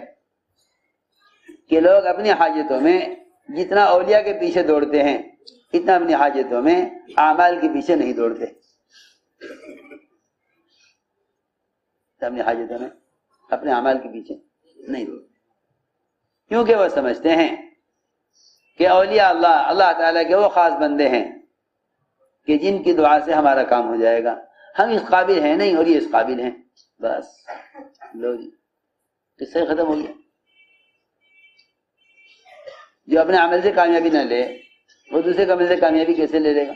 کہ لوگ اپنی حاجتوں میں جتنا اولیاء کے پیچھے دوڑتے ہیں، اتنا اپنی حاجتوں میں اعمال کے پیچھے نہیں دوڑتے۔ اپنی حاجتوں میں اپنے اعمال کے پیچھے نہیں دوڑتے، کیونکہ وہ سمجھتے ہیں کہ اولیاء اللہ تعالیٰ کے وہ خاص بندے ہیں کہ جن کی دعا سے ہمارا کام ہو جائے گا، ہم اس قابل ہیں نہیں اور یہ اس قابل ہیں، بس لو جی قصہ ختم ہو گیا۔ جو اپنے عمل سے کامیابی نہ لے وہ دوسرے کے عمل سے کامیابی کیسے لے لے گا؟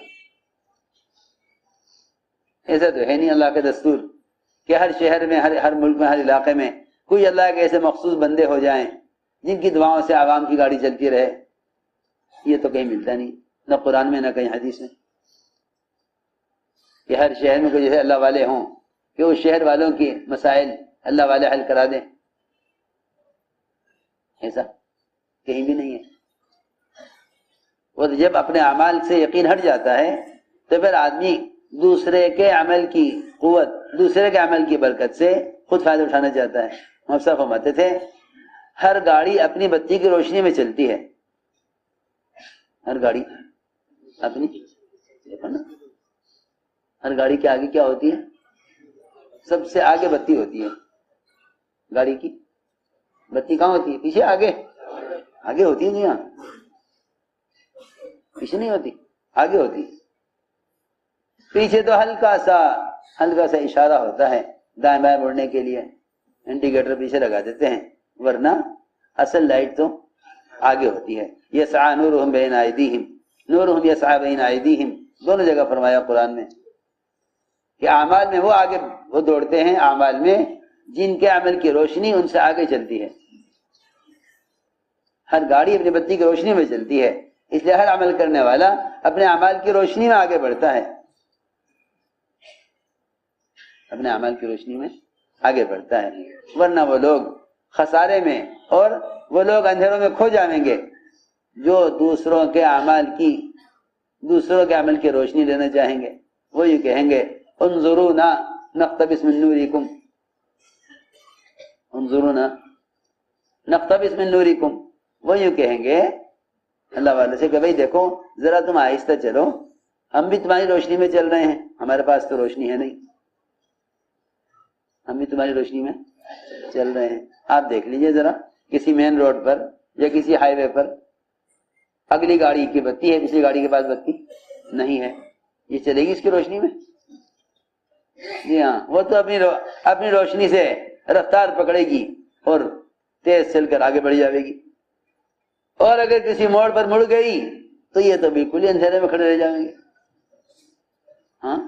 ایسا تو ہے نہیں اللہ کا دستور کہ ہر شہر میں، ہر ملک میں، ہر علاقے میں کوئی اللہ کے ایسے مخصوص بندے ہو جائیں جن کی دعاؤں سے عوام کی گاڑی چلتی رہے۔ یہ تو کہیں ملتا نہیں، نہ قرآن میں نہ کہیں حدیث میں، کہ ہر شہر میں کوئی جیسے اللہ والے ہوں کہ اس شہر والوں کی مسائل اللہ والے حل کرا دیں، ایسا کہیں بھی نہیں ہے۔ وہ جب اپنے اعمال سے یقین ہٹ جاتا ہے تو پھر آدمی دوسرے کے عمل کی قوت، دوسرے کے عمل کی برکت سے خود فائدہ اٹھانا چاہتا ہے۔ ہم سب فرماتے تھے ہر گاڑی اپنی بتی کی روشنی میں چلتی ہے، ہر گاڑی اپنی، ہر گاڑی کے آگے کیا ہوتی ہے؟ سب سے آگے بتی ہوتی ہے۔ گاڑی کی بتی کہاں ہوتی ہے؟ پیچھے، آگے ہوتی ہے، یہاں پیچھے نہیں ہوتی، آگے ہوتی ہے۔ پیچھے تو ہلکا سا اشارہ ہوتا ہے دائیں بائیں مڑنے کے لیے، انڈیکیٹر پیچھے لگا دیتے ہیں، ورنہ اصل لائٹ تو آگے ہوتی ہے۔ یسعی نورہم بین ایدیہم، نورہم یسعی بین ایدیہم، دونوں جگہ فرمایا قرآن میں کہ اعمال میں وہ دوڑتے ہیں، اعمال میں جن کے عمل کی روشنی ان سے آگے چلتی ہے۔ ہر گاڑی اپنی بتی کی روشنی میں چلتی ہے، اس لیے ہر عمل کرنے والا اپنے اعمال کی روشنی میں آگے بڑھتا ہے، اپنے اعمال کی روشنی میں آگے بڑھتا ہے، ورنہ وہ لوگ خسارے میں اور وہ لوگ اندھیروں میں کھو جائیں گے جو دوسروں کے عمل کی روشنی لینا چاہیں گے۔ وہ یہ کہیں گے انظرونا نقتبس من نورکم، انظرونا نقتبس من نورکم، وہ یوں کہیں گے اللہ والے سے کہ بھئی دیکھو ذرا تم آہستہ چلو، ہم بھی تمہاری روشنی میں چل رہے ہیں، ہمارے پاس تو روشنی ہے نہیں، ہم بھی تمہاری روشنی میں چل رہے ہیں۔ آپ دیکھ لیجئے ذرا کسی مین روڈ پر یا کسی ہائی وے پر اگلی گاڑی کی بتی ہے، پچھلی گاڑی کے پاس بتی نہیں ہے، یہ چلے گی اس کی روشنی میں؟ جی ہاں، وہ تو اپنی روشنی سے رفتار پکڑے گی اور تیز چل کر آگے بڑھ جائے گی، اور اگر کسی موڑ پر مڑ گئی تو یہ تو بالکل ہی اندھیرے میں کھڑے رہ جائیں گے۔ ہاں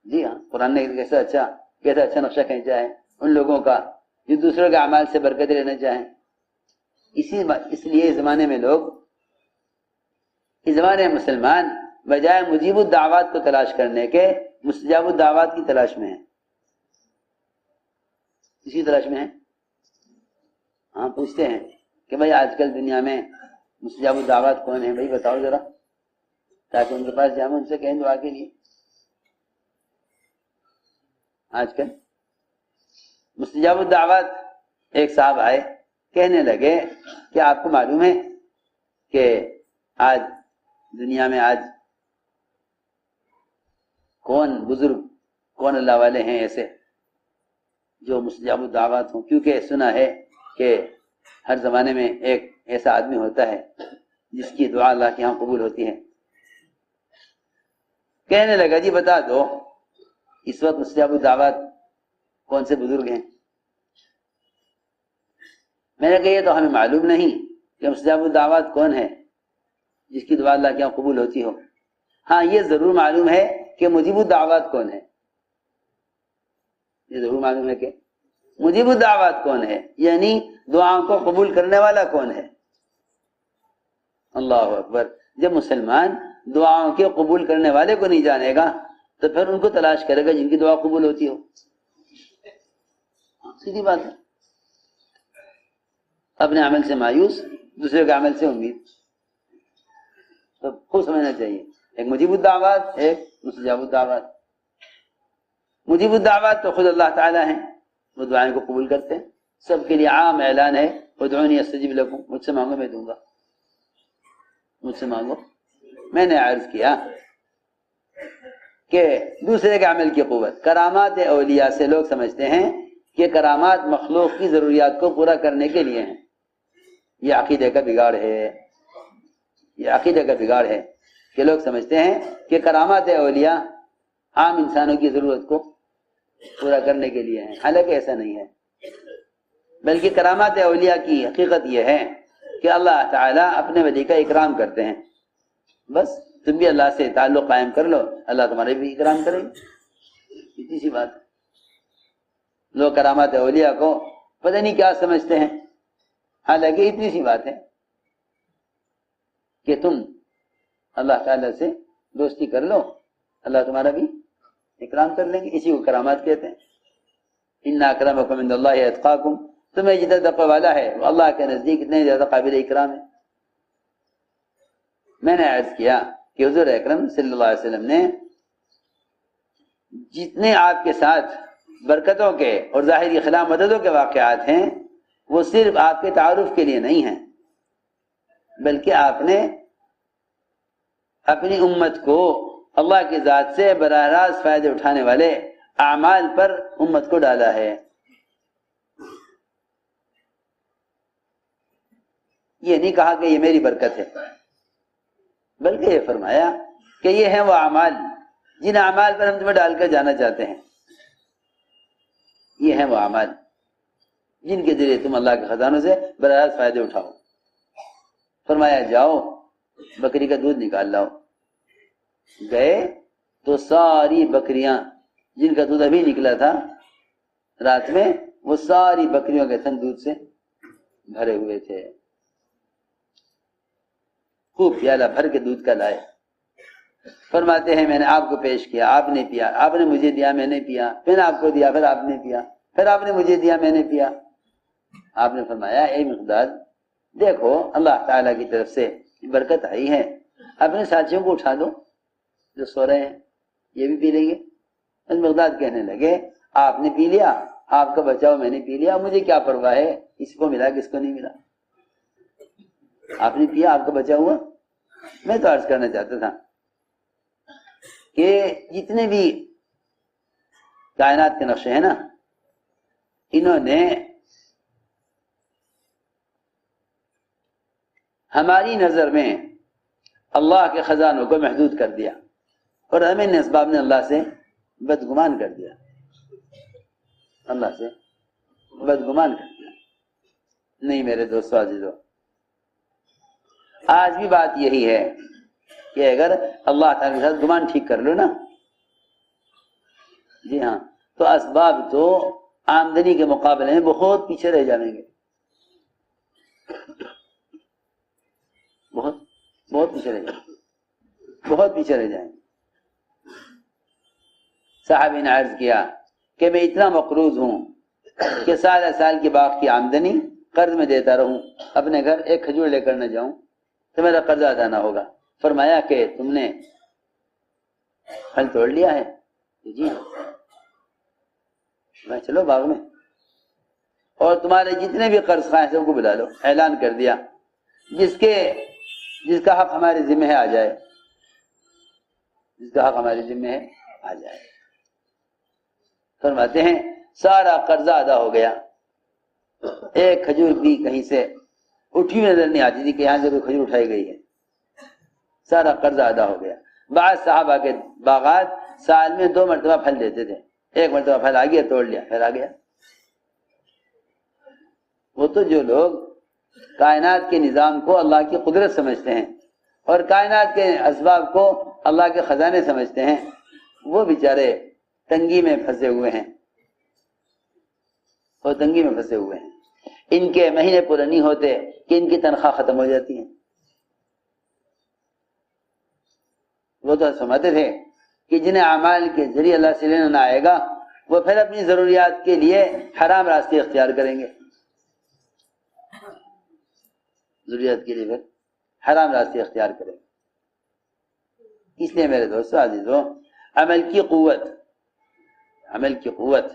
جی ہاں، قرآن نے کیسا اچھا نقشہ کھینچا ہے ان لوگوں کا جو دوسروں کے اعمال سے برکت لینا چاہیں۔ اس لیے اس زمانے میں لوگ اس زمانے میں مسلمان بجائے مجیب الدعوات کو تلاش کرنے کے مستجاب الدعوات کی تلاش میں ہیں. اسی تلاش میں ہیں. ہاں پوچھتے ہیں کہ بھائی آج کل دنیا میں مستجاب الدعوات کون ہیں؟ بھائی بتاؤ ذرا، تاکہ ان کے پاس جائیں ان سے کہیں دعا کے لیے. آج کل مستجاب الدعوات ایک صاحب آئے، کہنے لگے کہ آپ کو معلوم ہے کہ آج دنیا میں آج کون بزرگ، کون اللہ والے ہیں ایسے جو مستجاب الدعوات ہوں؟ کیونکہ سنا ہے کہ ہر زمانے میں ایک ایسا آدمی ہوتا ہے جس کی دعا اللہ کے یہاں قبول ہوتی ہے. کہنے لگا جی بتا دو اس وقت مستجاب الدعوات کون سے بزرگ ہیں؟ میں نے کہا یہ تو ہمیں معلوم نہیں کہ مستجاب الدعوات کون ہے جس کی دعا اللہ کے یہاں قبول ہوتی ہو. ہاں یہ ضرور معلوم ہے کہ مجیب الدعوات کون ہے. یہ ضرور معلوم ہے کہ مجیب الدعوات کون ہے، یعنی دعاؤں کو قبول کرنے والا کون ہے. اللہ اکبر. جب مسلمان دعاؤں کے قبول کرنے والے کو نہیں جانے گا تو پھر ان کو تلاش کرے گا جن کی دعا قبول ہوتی ہو. سیدھی بات ہے. اپنے عمل سے مایوس، دوسرے کے عمل سے امید. تو خوب سمجھنا چاہیے، ایک مجیب الدعوات، ایک مستجاب الدعوات. مجیب الدعوات تو خود اللہ تعالیٰ ہیں، وہ دعائیں کو قبول کرتے ہیں. سب کے لیے عام اعلان ہے ادعونی استجب لکم، مجھ سے مانگو میں دوں گا. مجھ سے مانگو. میں نے عرض کیا کہ دوسرے کے عمل کی قوت، کرامات اولیاء سے لوگ سمجھتے ہیں کہ کرامات مخلوق کی ضروریات کو پورا کرنے کے لیے ہیں. یہ عقیدے کا بگاڑ ہے. یہ عقیدے کا بگاڑ ہے کہ لوگ سمجھتے ہیں کہ کرامات اولیاء عام انسانوں کی ضرورت کو پورا کرنے کے لیے ہیں. حالانکہ ایسا نہیں ہے، بلکہ کرامات اولیاء کی حقیقت یہ ہے کہ اللہ تعالیٰ اپنے ولی کا اکرام کرتے ہیں. بس تم بھی اللہ سے تعلق قائم کر لو، اللہ تمہارے بھی اکرام کرے گا. اتنی سی بات ہے. لوگ کرامات اولیاء کو پتہ نہیں کیا سمجھتے ہیں، حالانکہ اتنی سی بات ہے کہ تم اللہ تعالیٰ سے دوستی کر لو، اللہ تمہارا بھی اکرام کر لیں گے. اسی کو کرامات کہتے ہیں. ان اکرمکم عند اللہ اتقاکم، تمہیں جتنا تقوی والا ہے وہ اللہ کے نزدیک اتنے زیادہ قابل اکرام ہے. میں نے عرض کیا کہ حضور اکرم صلی اللہ علیہ وسلم نے جتنے آپ کے ساتھ برکتوں کے اور ظاہری خلا مددوں کے واقعات ہیں وہ صرف آپ کے تعارف کے لیے نہیں ہیں، بلکہ آپ نے اپنی امت کو اللہ کی ذات سے براہ راست فائدے اٹھانے والے اعمال پر امت کو ڈالا ہے. یہ نہیں کہا کہ یہ میری برکت ہے، بلکہ یہ فرمایا کہ یہ ہیں وہ اعمال جن اعمال پر ہم تمہیں ڈال کر جانا چاہتے ہیں. یہ ہیں وہ اعمال جن کے ذریعے تم اللہ کے خزانوں سے براہ راست فائدے اٹھاؤ. فرمایا جاؤ بکری کا دودھ نکال لاؤ. گئے تو ساری بکریاں جن کا دودھ ابھی نکلا تھا رات میں، وہ ساری بکریوں کے تھن دودھ سے بھرے ہوئے تھے. خوب پیالہ بھر کے دودھ کا لائے. فرماتے ہیں میں نے آپ کو پیش کیا، آپ نے پیا، آپ نے مجھے دیا، میں نے پیا، پھر آپ کو دیا، پھر آپ نے پیا، پھر آپ نے مجھے دیا، میں نے پیا. آپ نے فرمایا اے مقداد دیکھو اللہ تعالیٰ کی طرف سے برکت آئی ہے، اپنے ساتھیوں کو اٹھا دو جو سو رہے ہیں، یہ بھی پی لیں گے. مقداد کہنے لگے آپ نے پی لیا، آپ کا بچاؤ میں نے پی لیا، مجھے کیا پرواہ ہے کس کو ملا کس کو نہیں ملا. آپ نے پیا، آپ کا بچا ہوا. میں تو عرض کرنا چاہتا تھا کہ جتنے بھی کائنات کے نقشے ہیں نا، انہوں نے ہماری نظر میں اللہ کے خزانوں کو محدود کر دیا اور ہمیں ان اسباب نے اللہ سے بدگمان کر دیا. اللہ سے بدگمان کر دیا. نہیں میرے دوستو عزیزو، آج بھی بات یہی ہے کہ اگر اللہ تعالیٰ کے ساتھ گمان ٹھیک کر لو نا، جی ہاں، تو اسباب تو آمدنی کے مقابلے میں بہت پیچھے رہ جائیں گے. بہت پیچھے رہ جائیں گے. بہت پیچھے رہ جائیں۔ صحابی نے عرض کیا کہ میں اتنا مقروض ہوں کہ سال سال کے باغ کی آمدنی قرض میں دیتا رہوں، اپنے گھر ایک کھجور لے کر نہ جاؤں تو میرا قرضہ ادا نہ ہوگا۔ فرمایا کہ تم نے پھل توڑ لیا ہے؟ جی میں چلو باغ میں، اور تمہارے جتنے بھی قرض خواہ ہیں سب کو بلا لو۔ اعلان کر دیا جس کا حق ہمارے ذمہ ہے آ جائے، جس کا حق ہمارے ذمہ ہے آ جائے۔ فرماتے ہیں سارا قرضہ ادا ہو گیا، ایک کھجور بھی کہیں سے اٹھی نظر نہیں آتی تھی کہ یہاں سے کوئی کھجور اٹھائی گئی ہے، سارا قرضہ ادا ہو گیا۔ بعض صحابہ کے باغات سال میں 2 مرتبہ پھل دیتے تھے، ایک مرتبہ پھل آ گیا توڑ لیا، پھر آ گیا۔ وہ تو جو لوگ کائنات کے نظام کو اللہ کی قدرت سمجھتے ہیں اور کائنات کے اسباب کو اللہ کے خزانے سمجھتے ہیں، وہ بیچارے تنگی میں پھنسے ہوئے ہیں، وہ تنگی میں پھنسے ہوئے ہیں۔ ان کے مہینے پورے نہیں ہوتے کہ ان کی تنخواہ ختم ہو جاتی ہے۔ وہ تو سمجھتے تھے کہ جنہیں اعمال کے ذریعے اللہ سے لینا نہ آئے گا وہ پھر اپنی ضروریات کے لیے حرام راستے اختیار کریں گے، ضروریات کے لیے پھر حرام راستے اختیار کریں گے۔ اس لیے میرے دوستو عزیزو، عمل کی قوت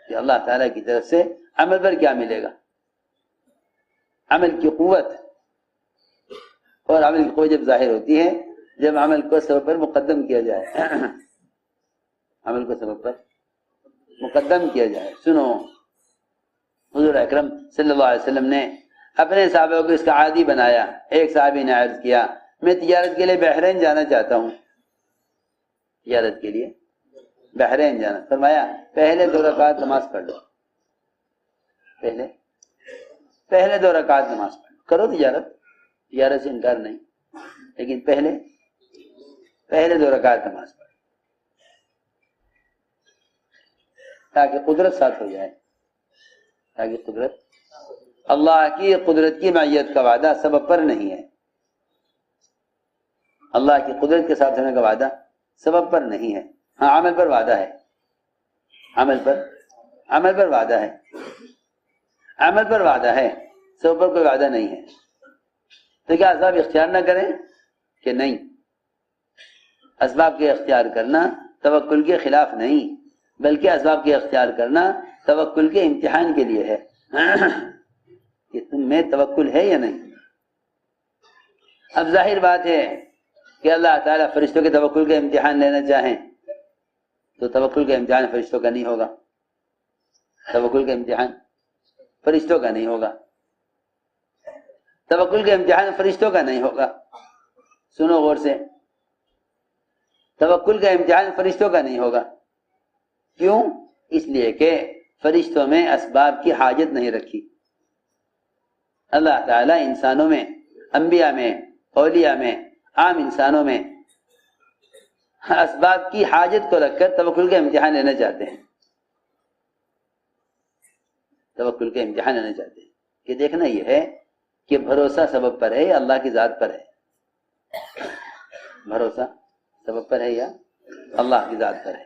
کہ اللہ تعالیٰ کی طرف سے عمل پر کیا ملے گا، عمل کی قوت، اور عمل کی قوت جب ظاہر ہوتی ہے جب عمل کو سبب پر مقدم کیا جائے، عمل کو سبب پر مقدم کیا جائے۔ سنو، حضور اکرم صلی اللہ علیہ وسلم نے اپنے صحابہ کو اس کا عادی بنایا۔ ایک صحابی نے عرض کیا میں تجارت کے لیے بحرین جانا چاہتا ہوں، تجارت کے لیے بحرین جانا۔ فرمایا پہلے 2 رکعت نماز پڑھ لو، پہلے 2 رکعت نماز پڑھ لو، کرو تجارت سے انکار نہیں، لیکن پہلے 2 رکعت نماز پڑھ تاکہ قدرت ساتھ ہو جائے، تاکہ قدرت، اللہ کی قدرت کی معیت کا وعدہ سبب پر نہیں ہے، اللہ کی قدرت کے ساتھ ہونے کا وعدہ سبب پر نہیں ہے، ہاں عمل پر وعدہ ہے، عمل پر وعدہ ہے، عمل پر وعدہ ہے، سبب پر کوئی وعدہ نہیں ہے۔ تو کیا اسباب اختیار نہ کریں؟ کہ نہیں، اسباب کے اختیار کرنا توکل کے خلاف نہیں، بلکہ اسباب کے اختیار کرنا توکل کے امتحان کے لیے ہے کہ تم میں توکل ہے یا نہیں۔ اب ظاہر بات ہے کہ اللہ تعالیٰ فرشتوں کے توکل کا امتحان لینا چاہیں تو توکل کا امتحان فرشتوں کا نہیں ہوگا، توکل کا امتحان فرشتوں کا نہیں ہوگا، توکل کا امتحان فرشتوں کا نہیں ہوگا۔ سنو غور سے، توکل کا امتحان فرشتوں کا نہیں ہوگا۔ کیوں؟ اس لیے کہ فرشتوں میں اسباب کی حاجت نہیں رکھی۔ اللہ تعالیٰ انسانوں میں، انبیاء میں، اولیاء میں، عام انسانوں میں اسباب کی حاجت کو رکھ کر توکل کا امتحان لینا چاہتے ہیں، توکل کا امتحان لینا چاہتے ہیں کہ دیکھنا یہ ہے کہ بھروسہ سبب پر ہے یا اللہ کی ذات پر ہے، بھروسہ سبب پر ہے یا اللہ کی ذات پر ہے،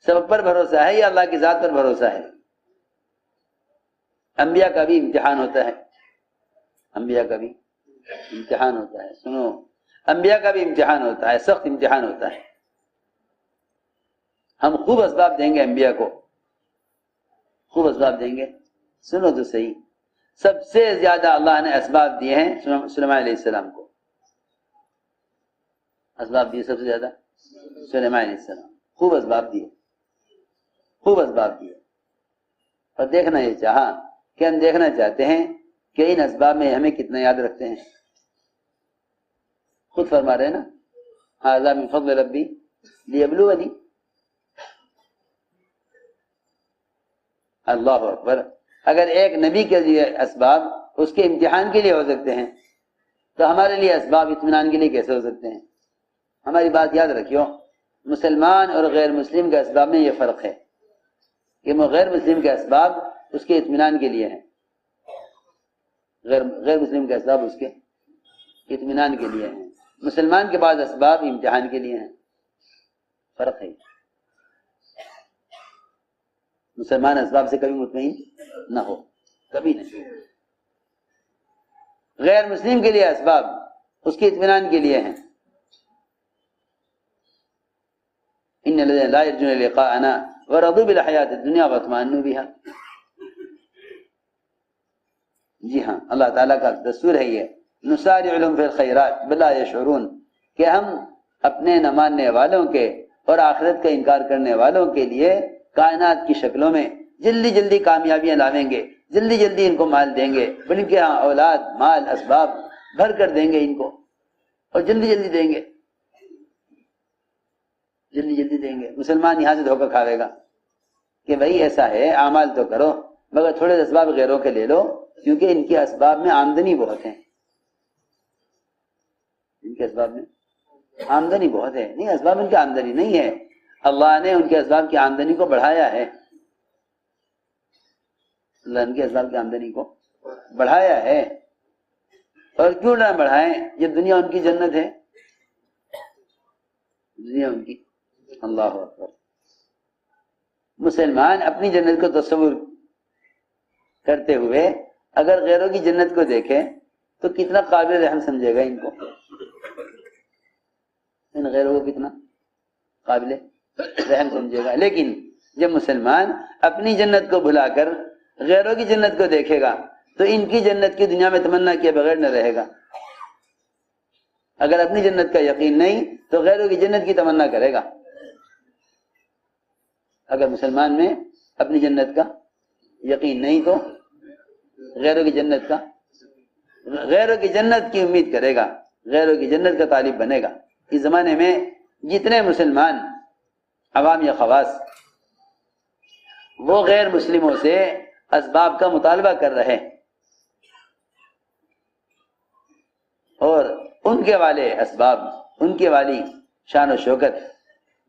سبب پر بھروسہ ہے یا اللہ کی ذات پر بھروسہ ہے۔ انبیاء کا بھی امتحان ہوتا ہے، انبیاء کا بھی امتحان ہوتا ہے۔ سنو، انبیاء کا بھی امتحان ہوتا ہے، سخت امتحان ہوتا ہے۔ ہم خوب اسباب دیں گے انبیاء کو، خوب اسباب دیں گے۔ سنو تو صحیح، سب سے زیادہ اللہ نے اسباب دیے ہیں سلیمان علیہ السلام کو، اسباب دیے سب سے زیادہ سلیمان علیہ السلام، خوب اسباب دیے، خوب اسباب دیے۔ اور دیکھنا یہ چاہا کہ ہم دیکھنا چاہتے ہیں کہ ان اسباب میں ہمیں کتنا یاد رکھتے ہیں۔ خود فرما رہے نا، ھذا من فضل ربی لیبلونی، اللہ اکبر۔ اگر ایک نبی کے لیے اسباب اس کے امتحان کے لیے ہو سکتے ہیں تو ہمارے لیے اسباب اطمینان کے لیے کیسے ہو سکتے ہیں؟ ہماری بات یاد رکھیو، مسلمان اور غیر مسلم کے اسباب میں یہ فرق ہے کہ غیر مسلم کے اسباب اس کے اطمینان کے لیے ہیں، غیر مسلم کے اسباب اس کے اطمینان کے لیے ہیں۔ مسلمان کے بعد اسباب امتحان کے لیے ہیں، فرق ہے۔ مسلمان اسباب سے کبھی مطمئن نہ ہو، کبھی نہیں۔ غیر مسلم کے لیے اسباب اس کے اطمینان کے لیے ہیں۔ ان الذين لا يرجون لقاءنا ورضوا بالحیات الدنیا واطمأنوا بها۔ جی ہاں، اللہ تعالیٰ کا دستور ہے یہ، نسارع لهم في الخیرات بل لا یشعرون، کہ ہم اپنے نہ ماننے والوں کے اور آخرت کا انکار کرنے والوں کے لیے کائنات کی شکلوں میں جلدی جلدی کامیابیاں لاویں گے، جلدی جلدی ان کو مال دیں گے، بلکہ ہاں اولاد مال اسباب بھر کر دیں گے ان کو، اور جلدی جلدی دیں گے، جلدی جلدی دیں گے۔ مسلمان یہاں سے دھوکہ کھاوے گا کہ بھائی ایسا ہے، اعمال تو کرو مگر تھوڑے اسباب غیروں کے لے لو، کیونکہ ان کے اسباب میں آمدنی بہت ہے، ان کے اسباب میں آمدنی بہت ہے۔ نہیں، اسباب ان کی آمدنی نہیں ہے، اللہ نے ان کے اسباب کی آمدنی کو بڑھایا ہے، اللہ ان کے اسباب کی آمدنی کو بڑھایا ہے۔ اور کیوں نہ بڑھائیں جب دنیا ان کی جنت ہے، دنیا ان کی۔ اللہ اکبر۔ مسلمان اپنی جنت کو تصور کرتے ہوئے اگر غیروں کی جنت کو دیکھے تو کتنا قابل رحم سمجھے گا ان کو، ان غیروں کو کتنا قابل رحم سمجھے گا۔ لیکن جب مسلمان اپنی جنت کو بھلا کر غیروں کی جنت کو دیکھے گا تو ان کی جنت کی دنیا میں تمنا کیے بغیر نہ رہے گا۔ اگر اپنی جنت کا یقین نہیں تو غیروں کی جنت کی تمنا کرے گا۔ اگر مسلمان میں اپنی جنت کا یقین نہیں تو غیروں کی جنت کی امید کرے گا، غیروں کی جنت کا طالب بنے گا۔ اس زمانے میں جتنے مسلمان عوام یا خواص وہ غیر مسلموں سے اسباب کا مطالبہ کر رہے ہیں، اور ان کے والے اسباب، ان کے والی شان و شوکت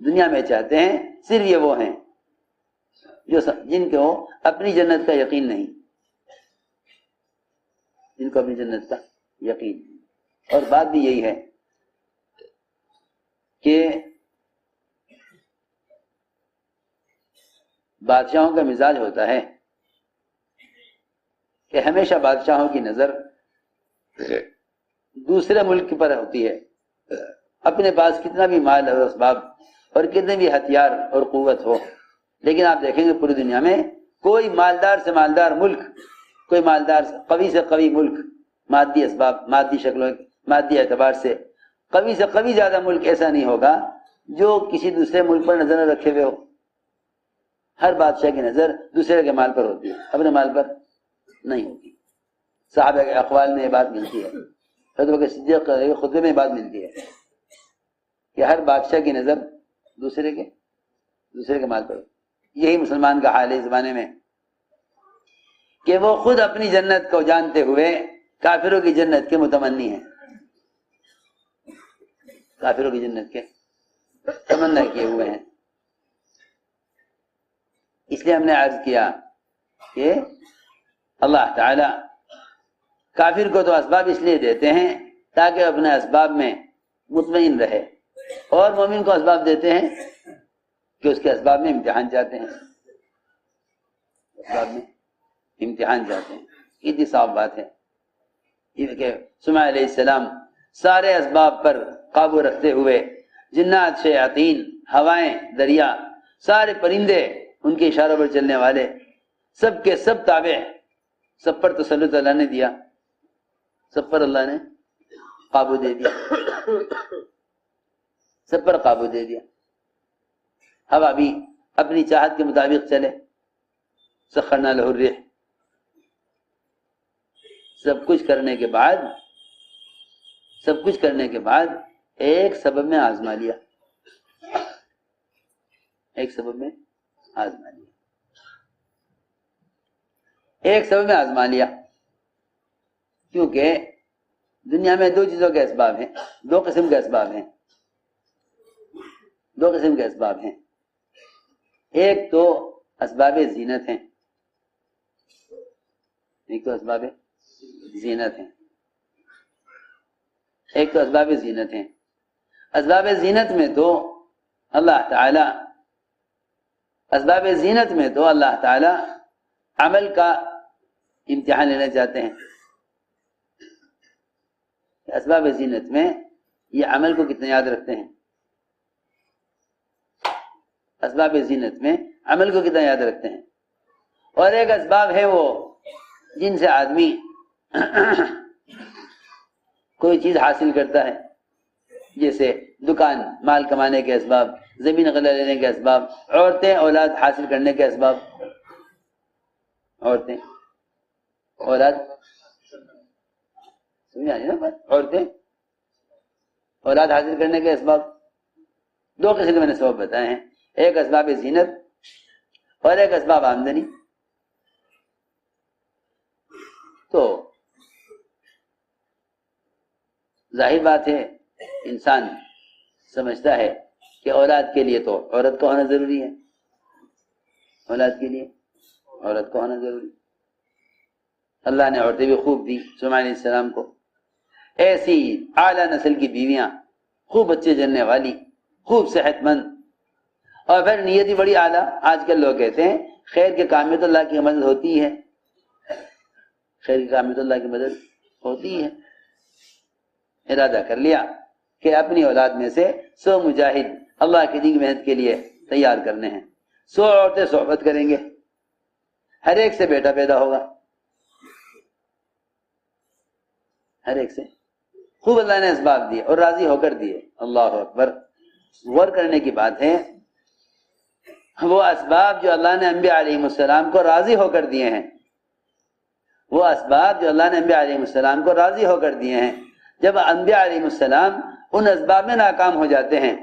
دنیا میں چاہتے ہیں، صرف یہ وہ ہیں جن کو اپنی جنت کا یقین نہیں، جن کو اپنی جنت کا یقین۔ اور بات بھی یہی ہے کہ بادشاہوں کا مزاج ہوتا ہے کہ ہمیشہ بادشاہوں کی نظر دوسرے ملک پر ہوتی ہے، اپنے پاس کتنا بھی مال اور اسباب اور کتنے بھی ہتھیار اور قوت ہو، لیکن آپ دیکھیں گے پوری دنیا میں کوئی مالدار سے مالدار ملک، کوئی مالدار قوی سے قوی ملک، مادی اسباب، مادی شکلوں، مادی اعتبار سے قوی سے قوی زیادہ ملک ایسا نہیں ہوگا جو کسی دوسرے ملک پر نظر نہ رکھے ہوئے ہو۔ ہر بادشاہ کی نظر دوسرے کے مال پر ہوتی ہے، اپنے مال پر نہیں ہوتی۔ صحابہ کے اقوال میں یہ بات ملتی ہے، حضرت بکر صدیق کے خطبے میں یہ بات ملتی ہے کہ ہر بادشاہ کی نظر دوسرے کے مال پر ہوتی۔ یہی مسلمان کا حال ہے اس زمانے میں کہ وہ خود اپنی جنت کو جانتے ہوئے کافروں کی جنت کے متمنی ہیں، کافروں کی جنت کے تمنا کیے ہوئے ہیں۔ اس لیے ہم نے عرض کیا کہ اللہ تعالی کافر کو تو اسباب اس لیے دیتے ہیں تاکہ اپنے اسباب میں مطمئن رہے، اور مومن کو اسباب دیتے ہیں کہ اس کے اسباب میں امتحان جاتے ہیں، اسباب میں امتحان جاتے ہیں۔ کتنی صاف بات ہے یہ کہ سمیع علیہ السلام سارے اسباب پر قابو رکھتے ہوئے، جنات، شیاطین، ہوائیں، دریا، سارے پرندے، ان کے اشاروں پر چلنے والے، سب کے سب تابع، سب پر تسلط اللہ نے دیا، سب پر اللہ نے قابو دے دیا، سب پر قابو دے دیا۔ ہوا بھی اپنی چاہت کے مطابق چلے، سخرنا لہ الريح، سب کچھ کرنے کے بعد ایک سبب میں آزما لیا، ایک سبب میں آزما لیا، کیونکہ دنیا میں دو چیزوں کے اسباب ہیں، دو قسم کے اسباب ہیں۔ ایک تو اسباب زینت ہیں، ایک تو اسباب زینت ہیں. اسباب زینت میں تو اللہ تعالی عمل کا امتحان لینا چاہتے ہیں. اسباب زینت میں یہ عمل کو کتنا یاد رکھتے ہیں. اسباب زینت میں عمل کو کتنا یاد رکھتے ہیں. اور ایک اسباب ہے وہ جن سے آدمی کوئی چیز حاصل کرتا ہے، جیسے دکان، مال کمانے کے اسباب، زمین غلہ لینے کے اسباب، عورتیں اولاد حاصل کرنے کے اسباب. عورتیں اولاد عورتیں اولاد حاصل کرنے کے اسباب. دو قسم کے میں نے سبب بتائے ہیں، ایک اسباب زینت اور ایک اسباب آمدنی. تو ظاہر بات ہے انسان سمجھتا ہے کہ اولاد کے لیے تو عورت کا ہونا ضروری ہے، اولاد کے لیے عورت کا ہونا ضروری. اللہ نے عورتیں بھی خوب دی سلیمان علیہ السلام کو، ایسی اعلیٰ نسل کی بیویاں، خوب بچے جننے والی، خوب صحت مند، اور پھر نیت ہی بڑی اعلیٰ. آج کل لوگ کہتے ہیں خیر کے کام میں تو اللہ کی مدد ہوتی ہے، خیر کے کام میں تو اللہ کی مدد ہوتی ہے. ارادہ کر لیا کہ اپنی اولاد میں سے 100 مجاہد اللہ کی دین کی محنت کے لیے تیار کرنے ہیں. 100 عورتیں صحبت کریں گے، ہر ایک سے بیٹا پیدا ہوگا، ہر ایک سے. خوب اللہ نے اسباب دیے اور راضی ہو کر دیے. اللہ اکبر. غور کرنے کی بات ہے، وہ اسباب جو اللہ نے انبیاء علیہ السلام کو راضی ہو کر دیے ہیں، وہ اسباب جو اللہ نے انبیاء علیہ السلام کو راضی ہو کر دیے ہیں، جب انبیاء علیہ السلام ان اسباب میں ناکام ہو جاتے ہیں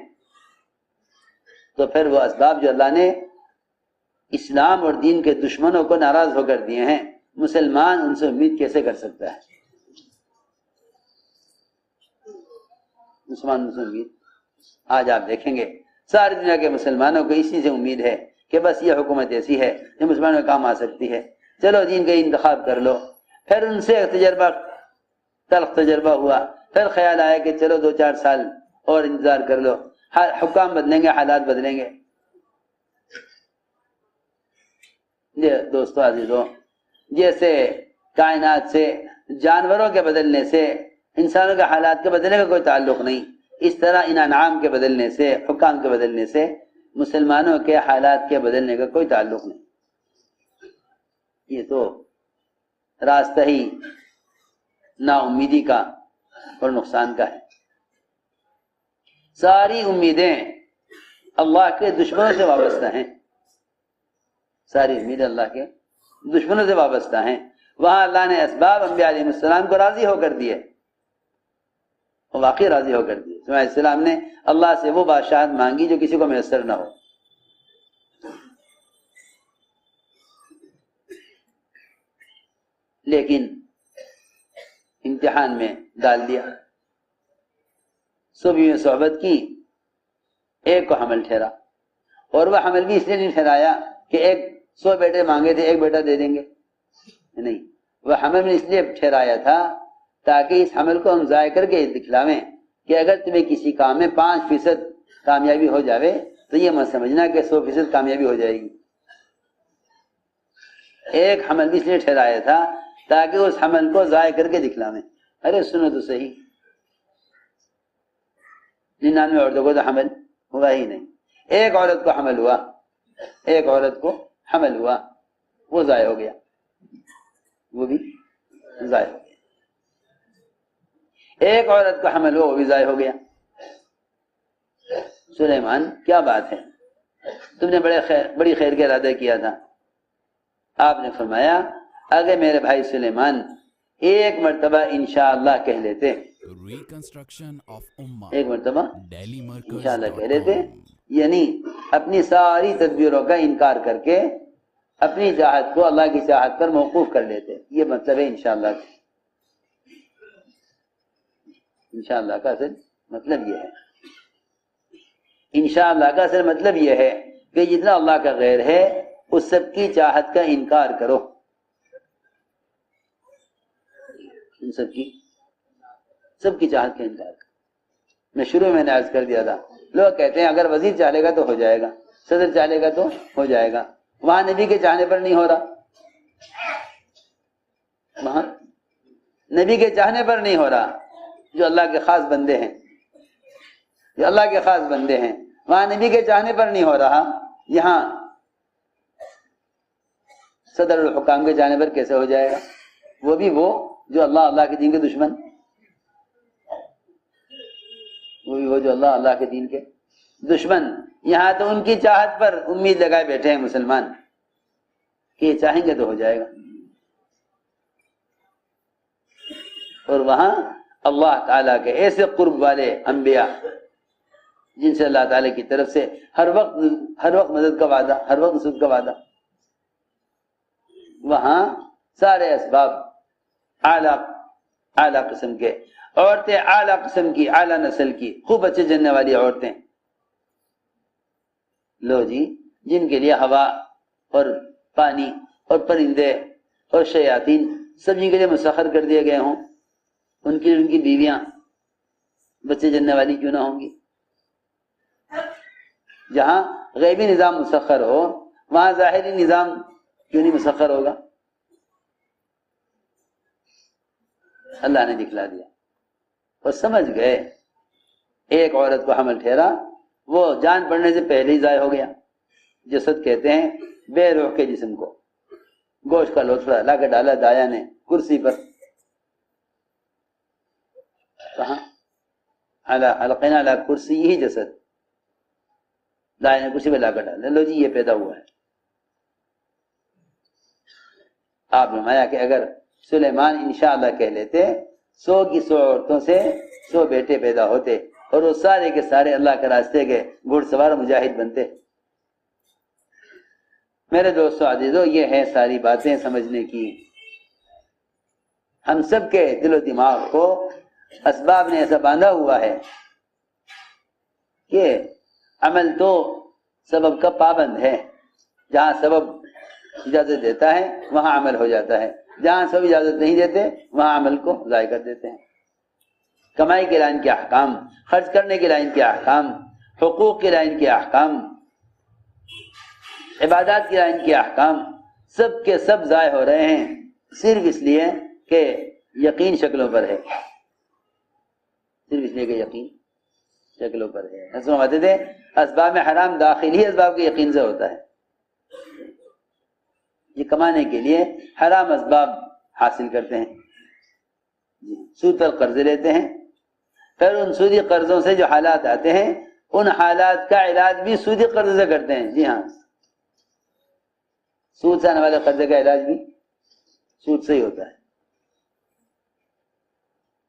تو پھر وہ اسباب جو اللہ نے اسلام اور دین کے دشمنوں کو ناراض ہو کر دیے ہیں، مسلمان ان سے امید کیسے کر سکتا ہے؟ مسلمان سے امید، آج آپ دیکھیں گے ساری دنیا کے مسلمانوں کو اسی سے امید ہے کہ بس یہ حکومت ایسی ہے جو مسلمانوں میں کام آ سکتی ہے، چلو دین کا انتخاب کر لو. پھر ان سے تلخ تجربہ ہوا، پھر خیال آیا کہ چلو 2-4 سال اور انتظار کر لو، حکام بدلیں گے، حالات بدلیں گے. دوستو عزیزو، جیسے کائنات سے جانوروں کے بدلنے سے انسانوں کے حالات کے بدلنے کا کوئی تعلق نہیں، اس طرح ان انعام کے بدلنے سے، حکام کے بدلنے سے مسلمانوں کے حالات کے بدلنے کا کوئی تعلق نہیں. یہ تو راستہ ہی نا امیدی کا اور نقصان کا ہے. ساری امیدیں اللہ کے دشمنوں سے وابستہ ہیں، ساری امیدیں اللہ کے دشمنوں سے وابستہ ہیں. وہاں اللہ نے اسباب انبیاء علیہ السلام کو راضی ہو کر دیے، واقعی راضی ہو کر دیے. سلیمان علیہ السلام نے اللہ سے وہ بادشاہت مانگی جو کسی کو میسر نہ ہو. لیکن امتحان میں ڈال دیا. 100 بیویوں صحبت کی، ایک کو حمل ٹھہرا، اور وہ حمل بھی اس لیے نہیں ٹھہرایا کہ 100 بیٹے مانگے تھے 1 بیٹا دے دیں گے، نہیں، وہ حمل میں اس لیے ٹھہرایا تھا تاکہ اس حمل کو ہم ضائع کر کے دکھلاویں کہ اگر تمہیں کسی کام میں 5% کامیابی ہو جاوے تو یہ مت سمجھنا کہ 100% کامیابی ہو جائے گی. ایک حمل بھی اس لیے ٹھہرایا تھا تاکہ اس حمل کو ضائع کر کے دکھلاویں. ارے سنو تو صحیح، 99 عورتوں کو تو حمل ہوا ہی نہیں، ایک عورت کو حمل ہوا، ایک عورت کو حمل ہوا، وہ ضائع ہو گیا، وہ بھی ضائع ہو گیا. ایک عورت کو حمل ہوا، وہ بھی ضائع ہو گیا. سلیمان کیا بات ہے، تم نے بڑی خیر کا ارادہ کیا تھا. آپ نے فرمایا اگر میرے بھائی سلیمان ایک مرتبہ انشاءاللہ کہہ لیتے، ایک مرتبہ انشاءاللہ کہہ لیتے، یعنی اپنی ساری تدبیروں کا انکار کر کے اپنی چاہت کو اللہ کی چاہت پر موقوف کر لیتے. یہ مطلب ہے انشاءاللہ کا. انشاءاللہ کا اصل مطلب یہ ہے، انشاءاللہ کا اصل مطلب یہ ہے کہ جتنا اللہ کا غیر ہے اس سب کی چاہت کا انکار کرو، ان سب کی سب کی چاہت کا انکار کرتے ہیں۔ میں شروع میں نے عرض کر دیا تھا، لوگ کہتے ہیں اگر وزیر چاہے گا تو ہو جائے گا، صدر چاہے گا تو ہو جائے گا، وہاں نبی کے چاہنے پر نہیں ہو رہا، وہاں نبی کے چاہنے پر نہیں ہو رہا۔ جو اللہ کے خاص بندے ہیں، جو اللہ کے خاص بندے ہیں، وہاں نبی کے چاہنے پر نہیں ہو رہا، یہاں صدر الحکام کے چاہنے پر کیسے ہو جائے گا؟ وہ بھی وہ جو اللہ کے دین کے دشمن، وہ جو اللہ کے دین کے دشمن، یہاں تو ان کی چاہت پر امید لگائے بیٹھے ہیں مسلمان کہ یہ چاہیں گے تو ہو جائے گا، اور وہاں اللہ تعالیٰ کے ایسے قرب والے انبیاء جن سے اللہ تعالیٰ کی طرف سے ہر وقت مدد کا وعدہ، ہر وقت نصرت کا وعدہ، وہاں سارے اسباب اعلیٰ قسم کے، عورتیں اعلیٰ قسم کی، اعلیٰ نسل کی، خوب اچھے جننے والی عورتیں، لو جی، جن کے لیے ہوا اور پانی اور پرندے اور شیاطین سب جن کے لیے مسخر کر دیے گئے ہوں، ان کی بیویاں بچے جننے والی کیوں نہ ہوں گی؟ جہاں غیبی نظام مسخر ہو وہاں ظاہری نظام کیوں نہیں مسخر ہوگا؟ اللہ نے دکھلا دیا اور سمجھ گئے۔ ایک عورت کو حمل ٹھہرا، وہ جان پڑنے سے پہلے ہی ضائع ہو گیا۔ جسد کہتے ہیں بے روح کے جسم کو، گوشت کا لوتھڑا لا کے ڈالا دایا نے کرسی پر، کہاں القینا علی کرسی، یہی جسد دایا نے کرسی پہ لا کر ڈالا، لو جی یہ پیدا ہوا ہے۔ آپ نے فرمایا کہ اگر سلیمان انشاءاللہ کہہ لیتے 100 کی 100 عورتوں سے 100 بیٹے پیدا ہوتے اور وہ سارے کے سارے اللہ کے راستے کے گھڑ سوار مجاہد بنتے۔ میرے دوستو عزیزو، یہ ہے ساری باتیں سمجھنے کی۔ ہم سب کے دل و دماغ کو اسباب نے ایسا باندھا ہوا ہے کہ عمل تو سبب کا پابند ہے، جہاں سبب اجازت دیتا ہے وہاں عمل ہو جاتا ہے، جہاں سب اجازت نہیں دیتے وہاں عمل کو ضائع کر دیتے ہیں۔ کمائی کے لائن کے احکام، خرچ کرنے کے لائن کے احکام، حقوق کے لائن کے احکام، عبادات کی لائن کے احکام، سب کے سب ضائع ہو رہے ہیں صرف اس لیے کہ یقین شکلوں پر ہے، صرف اس لیے کہ یقین شکلوں پر ہے۔ ایسے فرماتے تھے اسباب میں حرام داخل ہی اسباب کے یقین سے ہوتا ہے۔ یہ کمانے کے لیے حرام اسباب حاصل کرتے ہیں، سود پر قرضے لیتے ہیں، پھر ان سودی قرضوں سے جو حالات آتے ہیں ان حالات کا علاج بھی سودی قرض سے کرتے ہیں۔ جی ہاں، سود سے آنے والے قرضے کا علاج بھی سود سے ہی ہوتا ہے،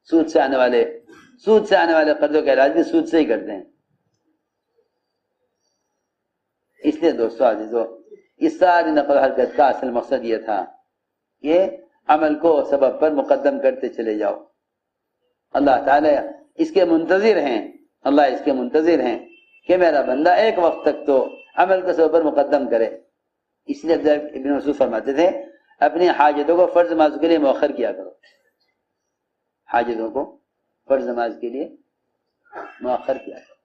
سود سے آنے والے قرضوں کا علاج بھی سود سے ہی کرتے ہیں۔ اس لیے دوستو عزیزو، اس ساری نقل و حرکت کا اصل مقصد یہ تھا کہ عمل کو سبب پر مقدم کرتے چلے جاؤ۔ اللہ تعالیٰ اس کے منتظر ہیں کہ میرا بندہ ایک وقت تک تو عمل کو سبب پر مقدم کرے۔ اس لیے ابن مسعود فرماتے تھے اپنی حاجتوں کو فرض نماز کے لیے مؤخر کیا کرو، حاجتوں کو فرض نماز کے لیے مؤخر کیا کرو،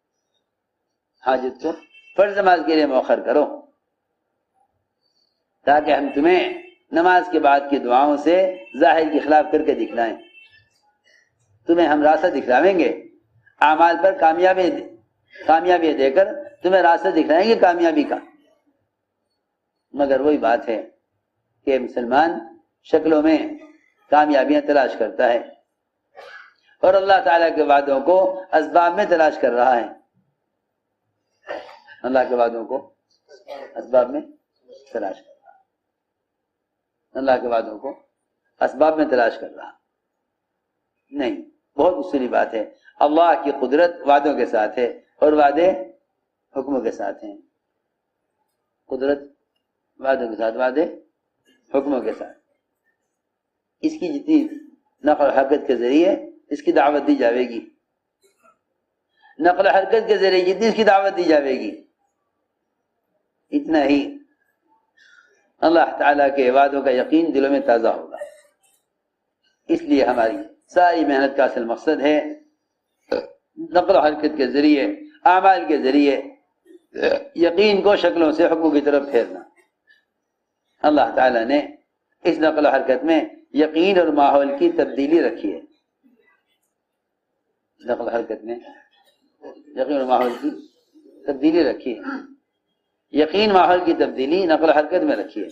حاجت کو فرض نماز کے لیے مؤخر کرو، تاکہ ہم تمہیں نماز کے بعد کی دعاؤں سے ظاہر کے خلاف کر کے دکھلائیں، تمہیں ہم راستہ دکھلاویں گے، اعمال پر کامیابی دے کر تمہیں راستہ دکھلائیں گے کامیابی کا۔ مگر وہی بات ہے کہ مسلمان شکلوں میں کامیابیاں تلاش کرتا ہے اور اللہ تعالیٰ کے وعدوں کو اسباب میں تلاش کر رہا ہے، اللہ کے وعدوں کو اسباب میں تلاش کر رہا ہے، اللہ کے وعدوں کو اسباب میں تلاش کر رہا نہیں۔ بہت اصولی بات ہے، اللہ کی قدرت وعدوں کے ساتھ ہے اور وعدے حکموں کے ساتھ ہیں، قدرت وعدوں کے ساتھ، وعدے حکموں کے ساتھ۔ اس کی جتنی نقل و حرکت کے ذریعے اس کی دعوت دی جاوے گی، نقل و حرکت کے ذریعے جتنی اس کی دعوت دی جاوے گی اتنا ہی اللہ تعالیٰ کے وعدوں کا یقین دلوں میں تازہ ہوگا۔ اس لیے ہماری ساری محنت کا اصل مقصد ہے نقل و حرکت کے ذریعے، اعمال کے ذریعے یقین کو شکلوں سے حکموں کی طرف پھیرنا۔ اللہ تعالیٰ نے اس نقل و حرکت میں یقین اور ماحول کی تبدیلی رکھی ہے۔ نقل و حرکت میں یقین اور ماحول کی تبدیلی رکھی ہے، یقین ماحول کی تبدیلی نقل و حرکت میں رکھی ہے۔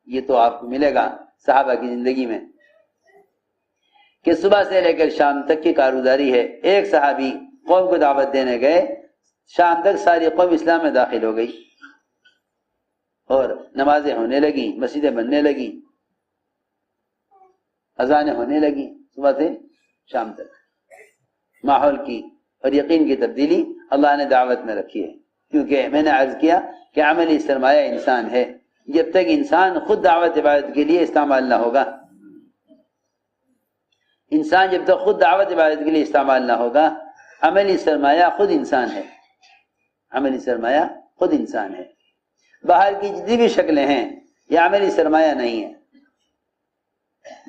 یہ تو آپ کو ملے گا صحابہ کی زندگی میں کہ صبح سے لے کر شام تک کی کارگزاری ہے۔ ایک صحابی قوم کو دعوت دینے گئے، شام تک ساری قوم اسلام میں داخل ہو گئی اور نمازیں ہونے لگی، مسجدیں بننے لگی، اذانیں ہونے لگی، صبح سے شام تک۔ ماحول کی اور یقین کی تبدیلی اللہ نے دعوت میں رکھی ہے، کیونکہ میں نے عرض کیا کہ عملی سرمایہ انسان ہے۔ جب تک انسان خود دعوت عبادت کے لیے استعمال نہ ہوگا، انسان جب تک خود دعوت عبادت کے لیے استعمال نہ ہوگا، عملی سرمایہ خود انسان ہے۔ عملی سرمایہ خود انسان ہے۔ باہر کی جتنی بھی شکلیں ہیں یہ عملی سرمایہ نہیں ہے۔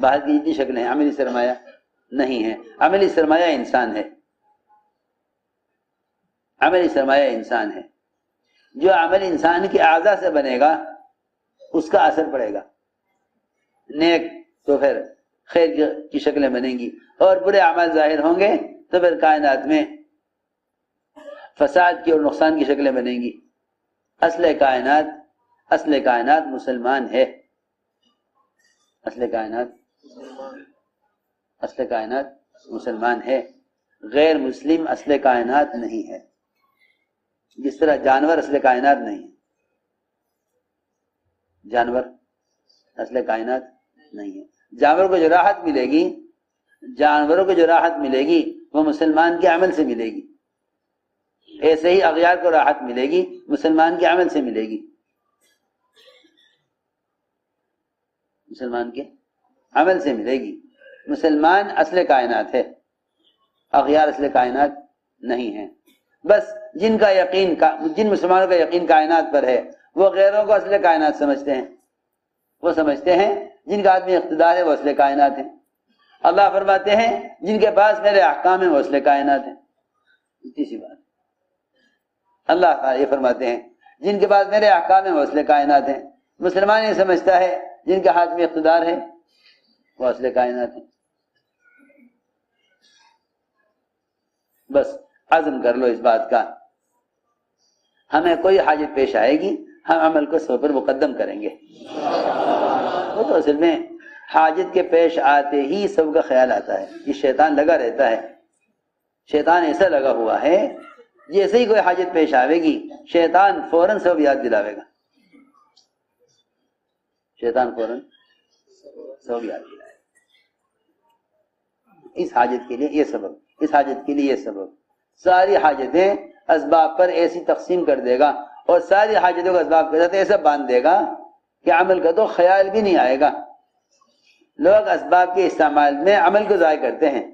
باہر کی جتنی شکلیں ہیں عملی سرمایہ نہیں ہے۔ عملی سرمایہ انسان ہے۔ عملی سرمایہ انسان ہے۔ جو عمل انسان کی اعضاء سے بنے گا اس کا اثر پڑے گا۔ نیک تو پھر خیر کی شکلیں بنیں گی، اور برے اعمال ظاہر ہوں گے تو پھر کائنات میں فساد کی اور نقصان کی شکلیں بنیں گی۔ اصل کائنات مسلمان ہے۔ اصل کائنات مسلمان ہے، غیر مسلم اصل کائنات نہیں ہے۔ جس طرح جانور اصل کائنات نہیں ہے، جانور اصل کائنات نہیں ہے۔ جانوروں کو جو راحت ملے گی وہ مسلمان کے عمل سے ملے گی۔ ایسے ہی اغیار کو راحت ملے گی، مسلمان کے عمل سے ملے گی۔ مسلمان کے عمل سے ملے گی۔ مسلمان اصل کائنات ہے، اغیار اصل کائنات نہیں ہے۔ بس جن مسلمانوں کا یقین کائنات پر ہے وہ غیروں کو اصل کائنات سمجھتے ہیں۔ وہ سمجھتے ہیں جن کا آدمی اقتدار ہے وہ اصل کائنات ہیں۔ اللہ فرماتے ہیں جن کے پاس میرے احکام ہیں وہ اصل کائنات ہیں۔ اتنی سی بات۔ اللہ تعالیٰ یہ فرماتے ہیں جن کے پاس میرے احکام ہیں وہ اصل کائنات ہیں۔ مسلمان یہ سمجھتا ہے جن کے ہاتھ میں اقتدار ہے وہ اصل کائنات ہیں۔ بس عزم کر لو اس بات کا، ہمیں کوئی حاجت پیش آئے گی ہم عمل کو سب پر مقدم کریں گے۔ وہ تو اصل میں حاجت کے پیش آتے ہی سب کا خیال آتا ہے۔ یہ شیطان لگا رہتا ہے، شیطان ایسا لگا ہوا ہے جیسے ہی کوئی حاجت پیش آئے گی شیطان فوراً سب یاد دلاوے گا۔ شیطان فوراً سب یاد دلائے گا۔ اس حاجت کے لیے یہ سبب، اس حاجت کے لیے یہ سبب، ساری حاجتیں اسباب پر ایسی تقسیم کر دے گا اور ساری حاجتوں کا اسباب کے ساتھ ایسا باندھ دے گا کہ عمل کا تو خیال بھی نہیں آئے گا۔ لوگ اسباب کے استعمال میں عمل کو ضائع کرتے ہیں۔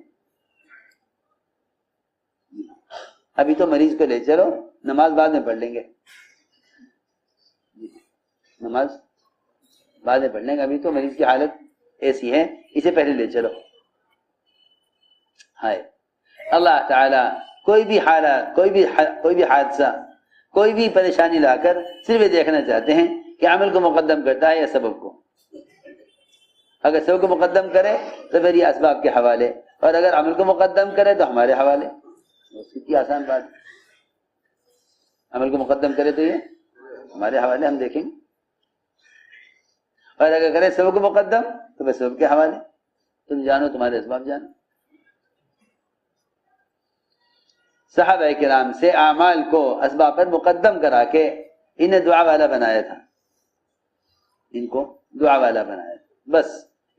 ابھی تو مریض کو لے چلو، نماز بعد میں پڑھ لیں گے، نماز بعد میں پڑھ لیں گے، ابھی تو مریض کی حالت ایسی ہے اسے پہلے لے چلو۔ ہائے اللہ تعالیٰ کوئی بھی حالت، کوئی بھی حادثہ، کوئی بھی پریشانی لا کر صرف یہ دیکھنا چاہتے ہیں کہ عمل کو مقدم کرتا ہے یا سبب کو۔ اگر سبب کو مقدم کرے تو پھر یہ اسباب کے حوالے، اور اگر عمل کو مقدم کرے تو ہمارے حوالے۔ کتنی آسان بات ہے۔ عمل کو مقدم کرے تو یہ ہمارے حوالے، ہم دیکھیں گے، اور اگر کرے سبب کو مقدم تو پھر سبب کے حوالے، تم جانو تمہارے اسباب جانو۔ صحابہ کرام سے اعمال کو اسباب پر مقدم کرا کے انہیں دعا والا بنایا تھا، ان کو دعا والا بنایا تھا۔ بس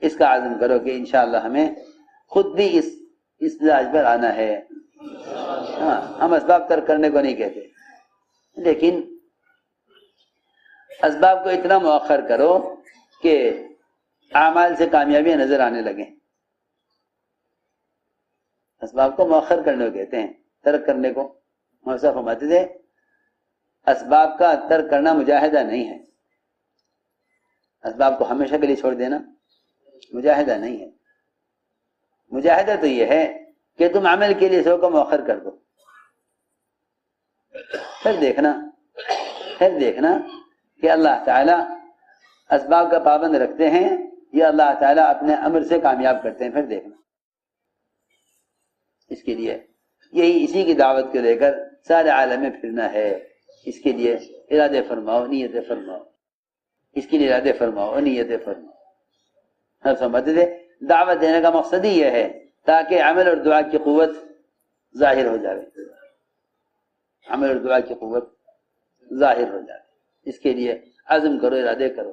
اس کا عزم کرو کہ انشاءاللہ ہمیں خود بھی اس مزاج پر آنا ہے۔ ہاں، ہم اسباب ترک کرنے کو نہیں کہتے، لیکن اسباب کو اتنا مؤخر کرو کہ اعمال سے کامیابیاں نظر آنے لگیں۔ اسباب کو مؤخر کرنے کو کہتے ہیں، ترک کرنے کو۔ مولانا فرماتے تھے اسباب کا ترک کرنا مجاہدہ نہیں ہے، اسباب کو ہمیشہ کے لیے چھوڑ دینا مجاہدہ نہیں ہے۔ مجاہدہ تو یہ ہے کہ تم عمل کے لیے سو کو مؤخر کر دو، پھر دیکھنا کہ اللہ تعالیٰ اسباب کا پابند رکھتے ہیں یا اللہ تعالیٰ اپنے امر سے کامیاب کرتے ہیں، پھر دیکھنا۔ اس کے لیے اسی کی دعوت کو لے کر سارے عالم میں پھرنا ہے۔ اس کے لیے ارادے فرماؤ، نیتیں فرماؤ، اس کے لیے ارادے فرماؤ اور نیتیں فرماؤ۔ ہم سمجھتے تھے دعوت دینے کا مقصد ہی یہ ہے تاکہ عمل اور دعا کی قوت ظاہر ہو جائے، عمل اور دعا کی قوت ظاہر ہو جائے۔ اس کے لیے عزم کرو، ارادے کرو۔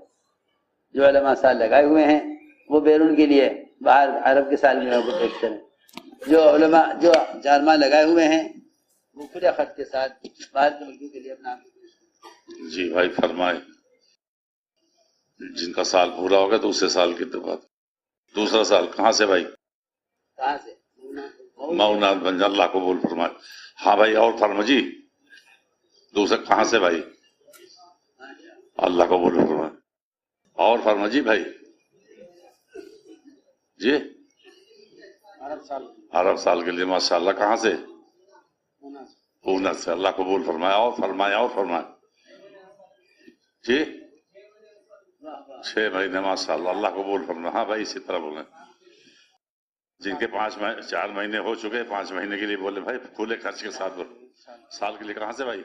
جو علماء سال لگائے ہوئے ہیں وہ بیرون کے لیے باہر عرب کے سال میں کو پیش کریں، جو علماء جو جارماں لگائے ہوئے ہیں وہ کھلے خط کے ساتھ باہر کے ملکوں کے لیے اپنا پیش کریں۔ جی بھائی فرمائے، جن کا سال پورا ہوگا تو اسے سال کی بعد دوسرا سال کہاں سے بھائی؟ کہاں سے؟ معاونات بن جا، اللہ قبول فرمائے۔ ہاں بھائی اور فرما جی، دوسرا کہاں سے بھائی؟ اللہ قبول فرمائے۔ اور فرما جی بھائی، جی عرب سال کے لیے ماشاءاللہ، کہاں سے؟ پونا سے، اللہ قبول فرمائے۔ اور فرمائے اور فرمائے جی 6 مہینے ماشاءاللہ، اللہ قبول فرمائے۔ ہاں بھائی اسی طرح بولیں، جن کے 4 مہینے ہو چکے 5 مہینے کے لیے بولے بھائی کھلے خرچ کے ساتھ۔ سال کے لیے کہاں سے بھائی؟